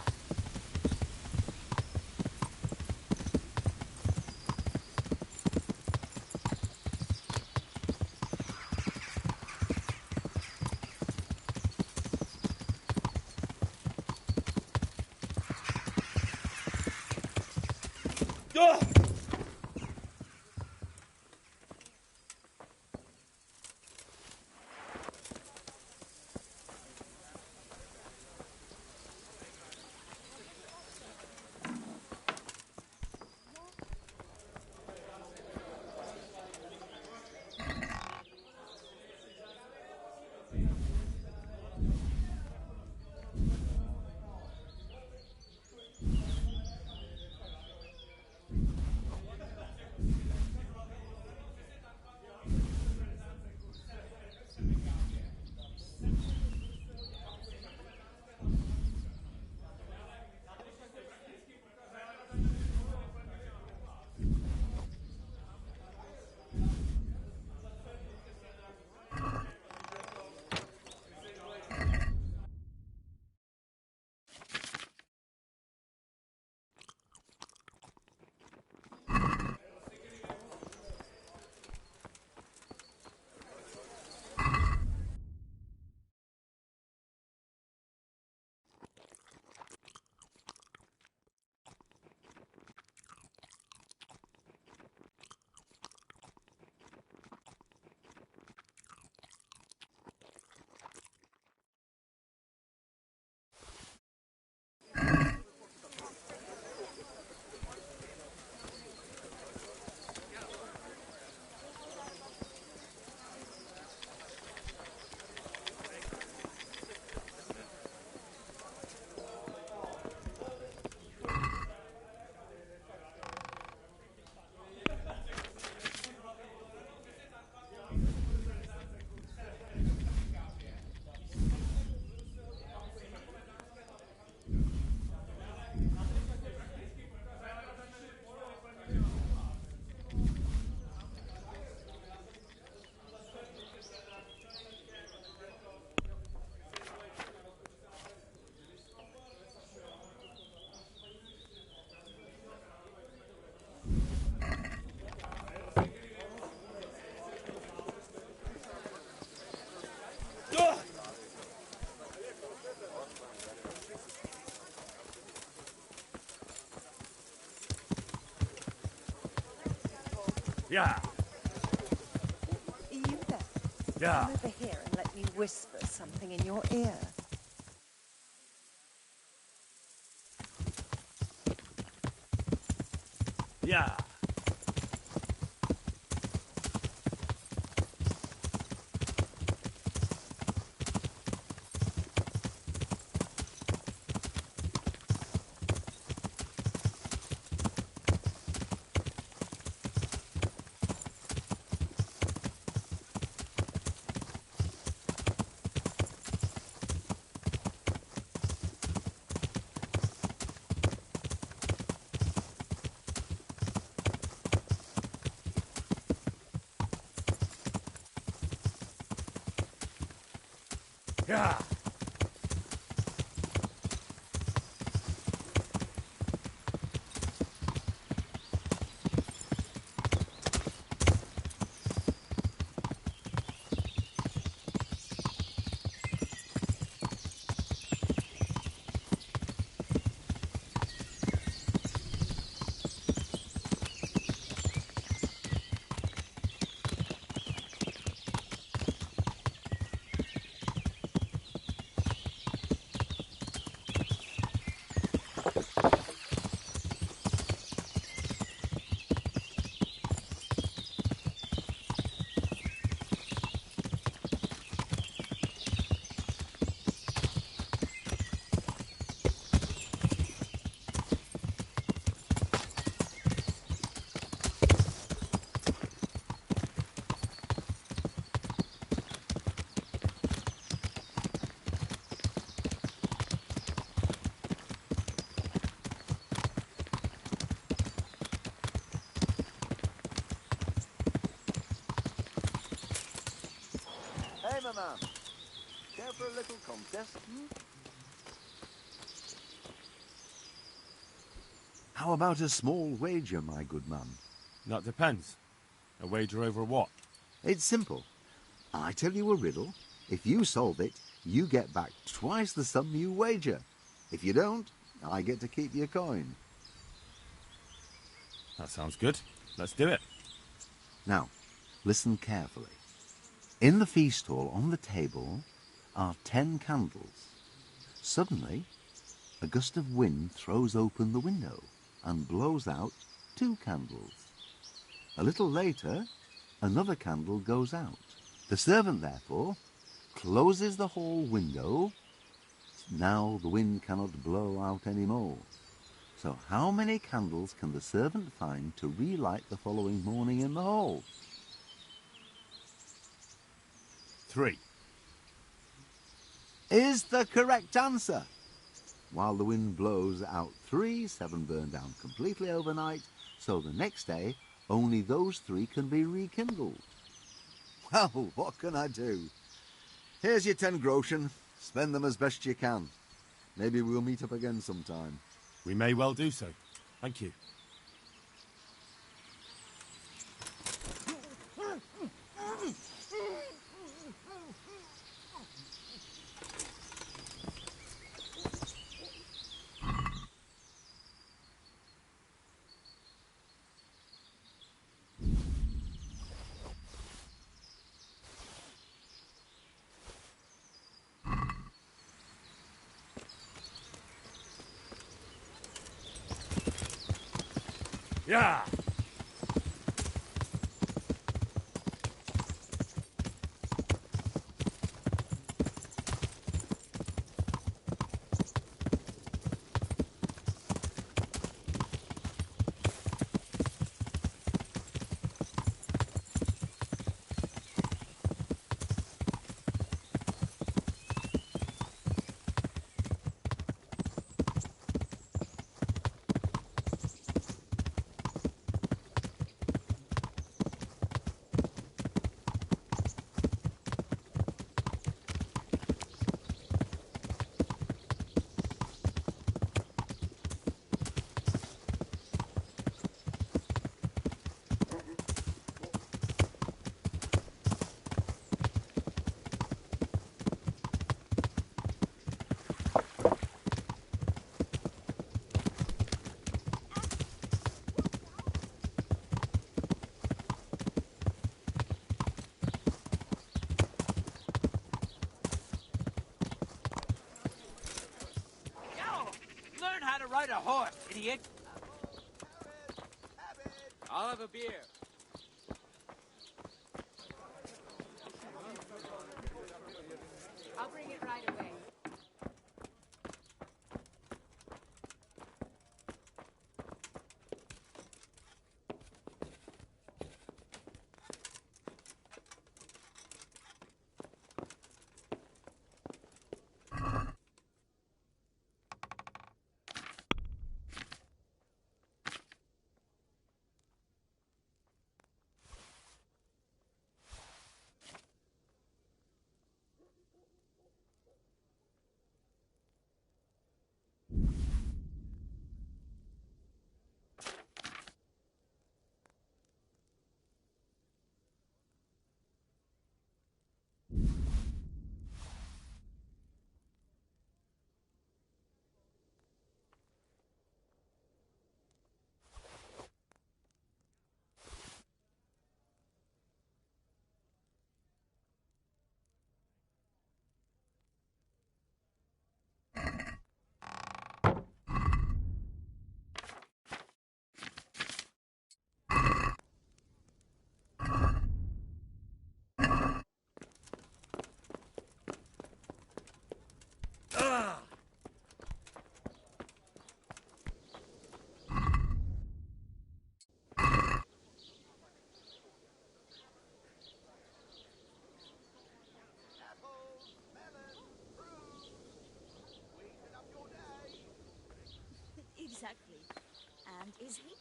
Yeah. Are you there? Yeah. Come over here and let me whisper something in your ear. Yeah. Yeah. Hey, my man. Care for a little contest? How about a small wager, my good man? That depends. A wager over what? It's simple. I tell you a riddle. If you solve it, you get back twice the sum you wager. If you don't, I get to keep your coin. That sounds good. Let's do it. Now, listen carefully. In the feast hall on the table are 10 candles. Suddenly, a gust of wind throws open the window and blows out 2 candles. A little later, another candle goes out. The servant, therefore, closes the hall window. Now the wind cannot blow out any more. So how many candles can the servant find to relight the following morning in the hall? 3. Is the correct answer. While the wind blows out 3, 7 burn down completely overnight, so the next day only those 3 can be rekindled. Well, what can I do? Here's your 10 groschen. Spend them as best you can. Maybe we'll meet up again sometime. We may well do so. Thank you. Yeah! Learn how to ride a horse, idiot! I'll have a beer. I'll bring it right away. Exactly. And is he?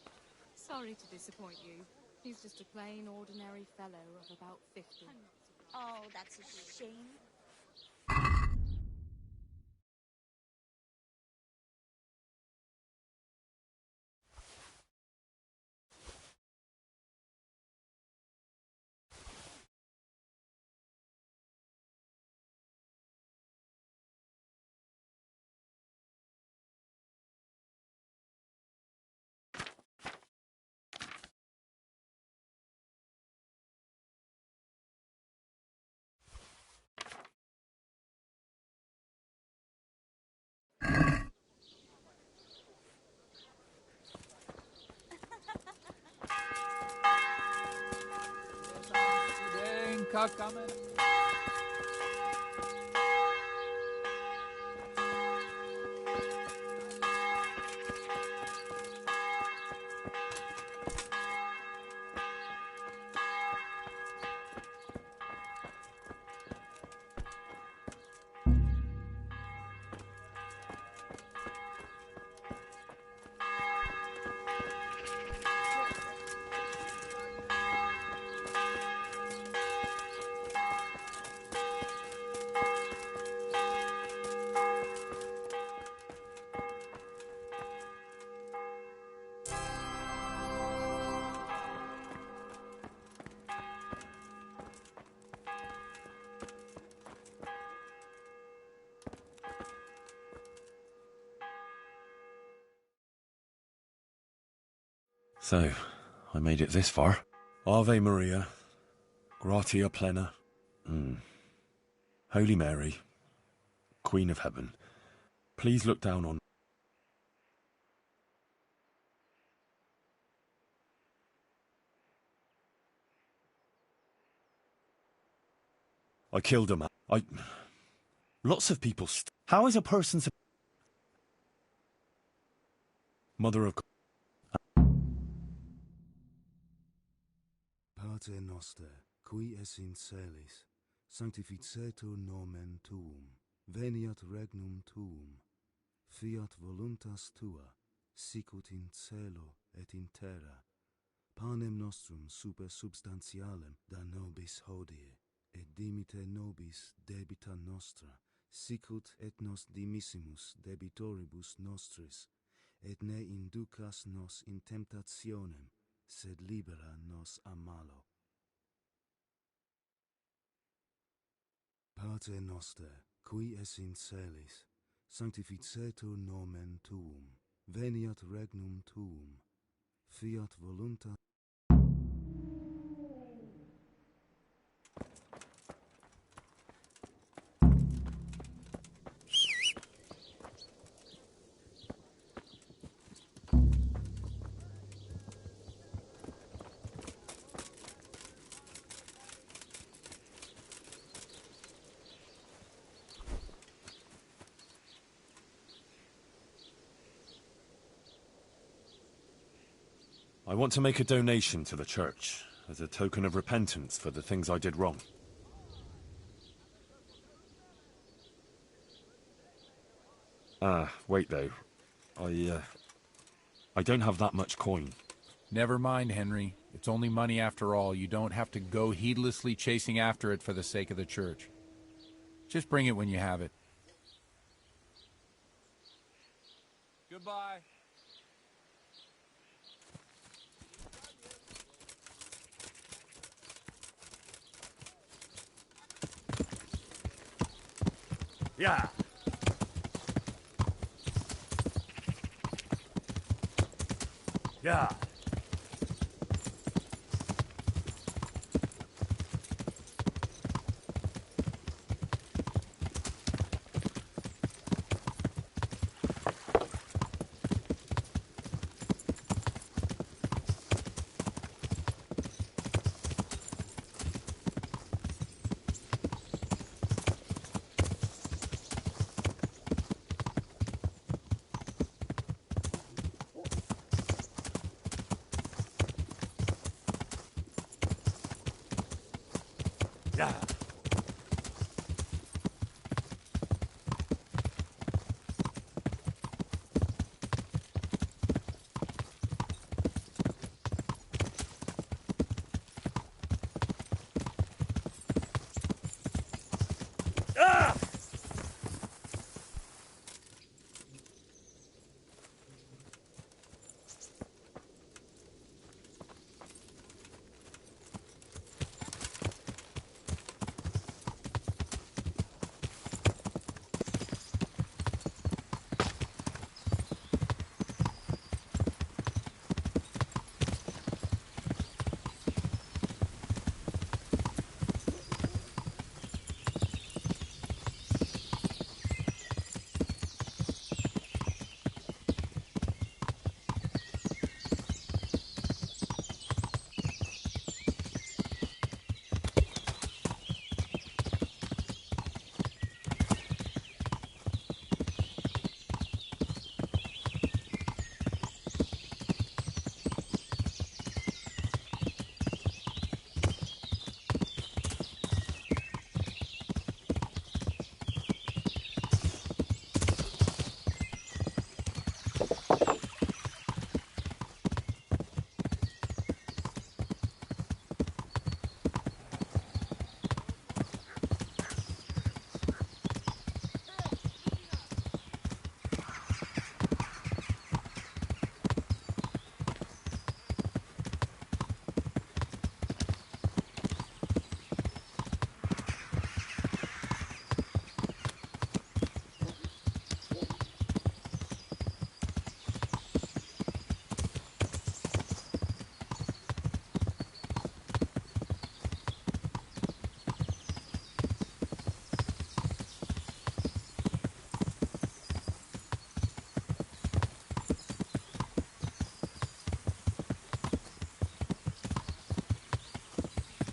Sorry to disappoint you. He's just a plain, ordinary fellow of about 50. Oh, that's a shame. So, I made it this far. Ave Maria, gratia plena. Holy Mary, Queen of Heaven, please look down on... I killed a man. Lots of people... How is a person... Mother of... Pater noster, qui es in celis, sanctificetur nomen tuum, veniat regnum tuum, fiat voluntas tua, sicut in celo et in terra. Panem nostrum super substantialem da nobis hodie, et dimite nobis debita nostra, sicut et nos dimissimus debitoribus nostris, et ne inducas nos in temptationem, sed libera nos a malo. Pater noster, qui es in celis, sanctificetur nomen tuum, veniat regnum tuum, fiat voluntas. I want to make a donation to the church, as a token of repentance for the things I did wrong. Wait though. I don't have that much coin. Never mind, Henry. It's only money after all. You don't have to go heedlessly chasing after it for the sake of the church. Just bring it when you have it. Goodbye. Yeah. Yeah. Yeah.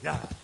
Yeah.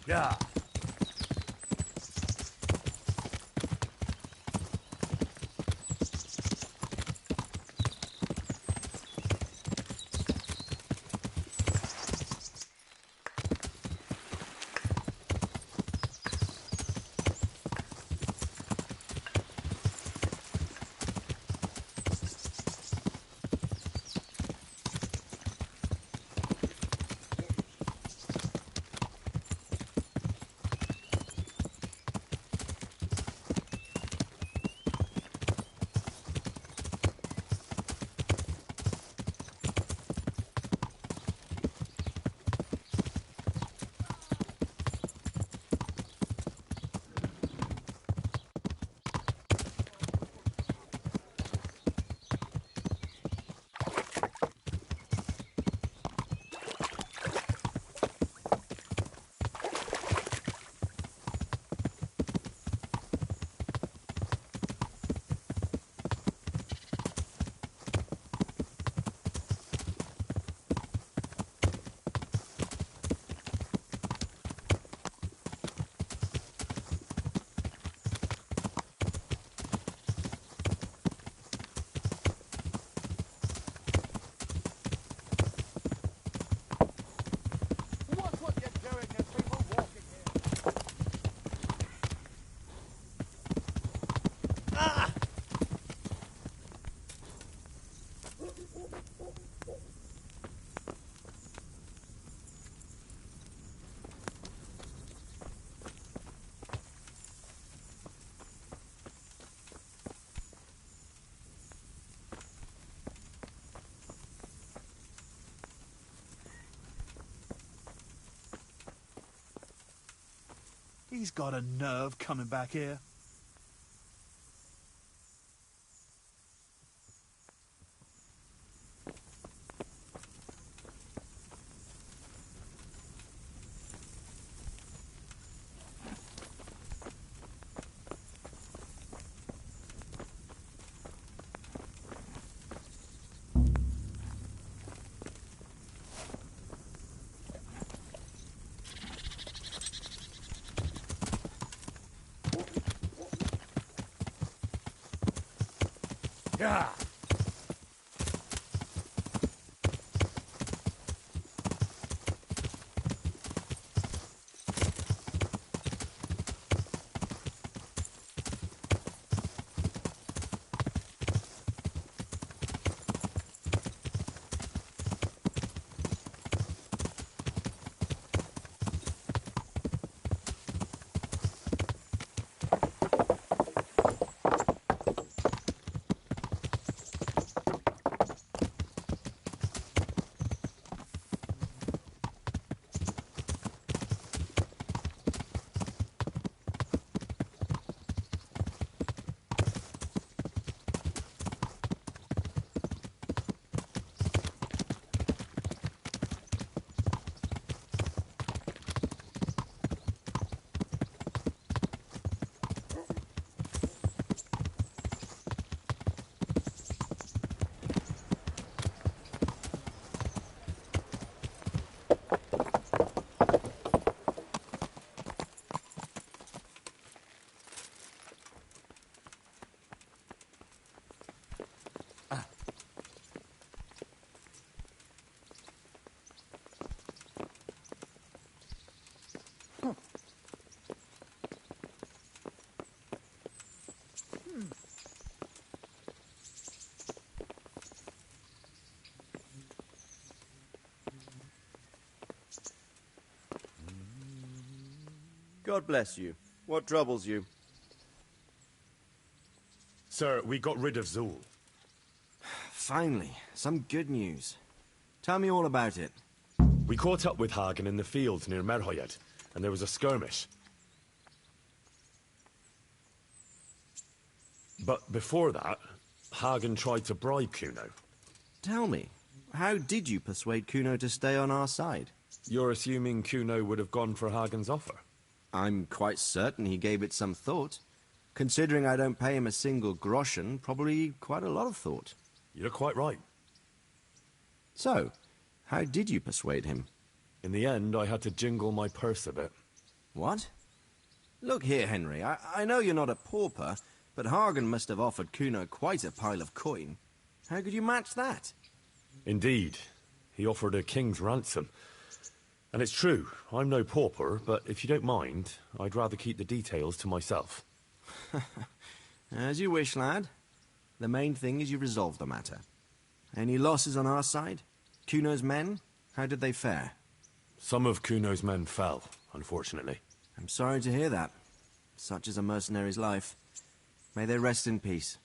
Yeah. He's got a nerve coming back here. Yeah. God bless you. What troubles you? Sir, we got rid of Zul. Finally, some good news. Tell me all about it. We caught up with Hagen in the fields near Merhoyed, and there was a skirmish. But before that, Hagen tried to bribe Kuno. Tell me, how did you persuade Kuno to stay on our side? You're assuming Kuno would have gone for Hagen's offer? I'm quite certain he gave it some thought. Considering I don't pay him a single groschen, probably quite a lot of thought. You're quite right. So, how did you persuade him? In the end, I had to jingle my purse a bit. What? Look here, Henry, I know you're not a pauper, but Hagen must have offered Kuno quite a pile of coin. How could you match that? Indeed. He offered a king's ransom. And it's true, I'm no pauper, but if you don't mind, I'd rather keep the details to myself. As you wish, lad. The main thing is you resolve the matter. Any losses on our side? Kuno's men? How did they fare? Some of Kuno's men fell, unfortunately. I'm sorry to hear that. Such is a mercenary's life. May they rest in peace.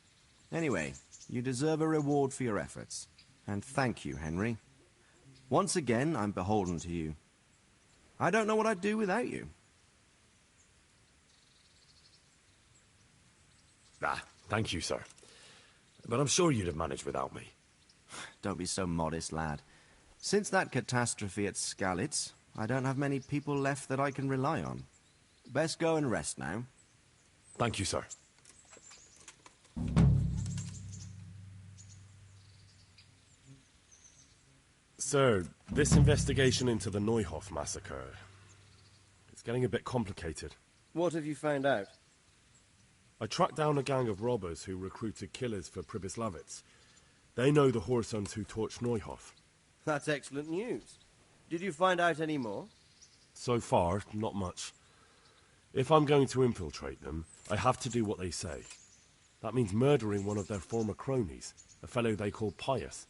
Anyway, you deserve a reward for your efforts. And thank you, Henry. Once again, I'm beholden to you. I don't know what I'd do without you. Thank you, sir. But I'm sure you'd have managed without me. Don't be so modest, lad. Since that catastrophe at Skalitz, I don't have many people left that I can rely on. Best go and rest now. Thank you, sir. Sir, this investigation into the Neuhof massacre, it's getting a bit complicated. What have you found out? I tracked down a gang of robbers who recruited killers for Pribyslavitz. They know the Horsons who torched Neuhof. That's excellent news. Did you find out any more? So far, not much. If I'm going to infiltrate them, I have to do what they say. That means murdering one of their former cronies, a fellow they call Pius.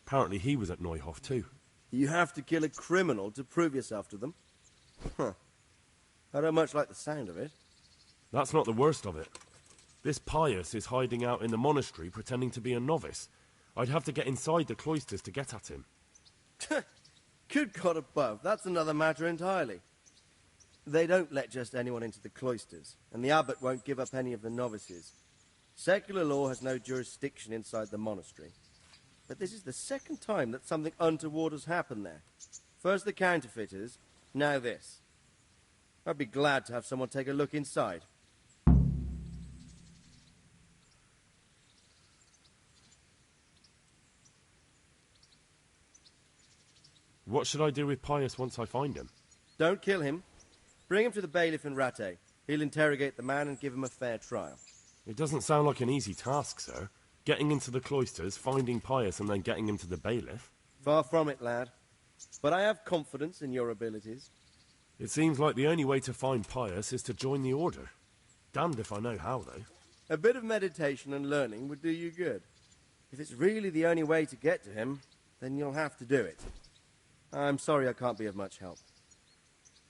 Apparently he was at Neuhof too. You have to kill a criminal to prove yourself to them? Huh. I don't much like the sound of it. That's not the worst of it. This Pius is hiding out in the monastery pretending to be a novice. I'd have to get inside the cloisters to get at him. Good God above, that's another matter entirely. They don't let just anyone into the cloisters, and the abbot won't give up any of the novices. Secular law has no jurisdiction inside the monastery. But this is the second time that something untoward has happened there. First the counterfeiters, now this. I'd be glad to have someone take a look inside. What should I do with Pius once I find him? Don't kill him. Bring him to the bailiff in Rattay. He'll interrogate the man and give him a fair trial. It doesn't sound like an easy task, sir. Getting into the cloisters, finding Pius, and then getting him to the bailiff. Far from it, lad. But I have confidence in your abilities. It seems like the only way to find Pius is to join the order. Damned if I know how, though. A bit of meditation and learning would do you good. If it's really the only way to get to him, then you'll have to do it. I'm sorry I can't be of much help.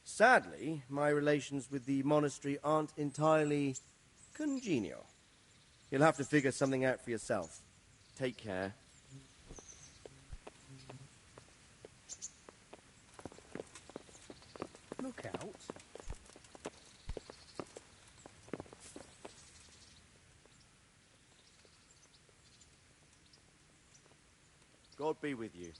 Sadly, my relations with the monastery aren't entirely congenial. You'll have to figure something out for yourself. Take care. Look out. God be with you.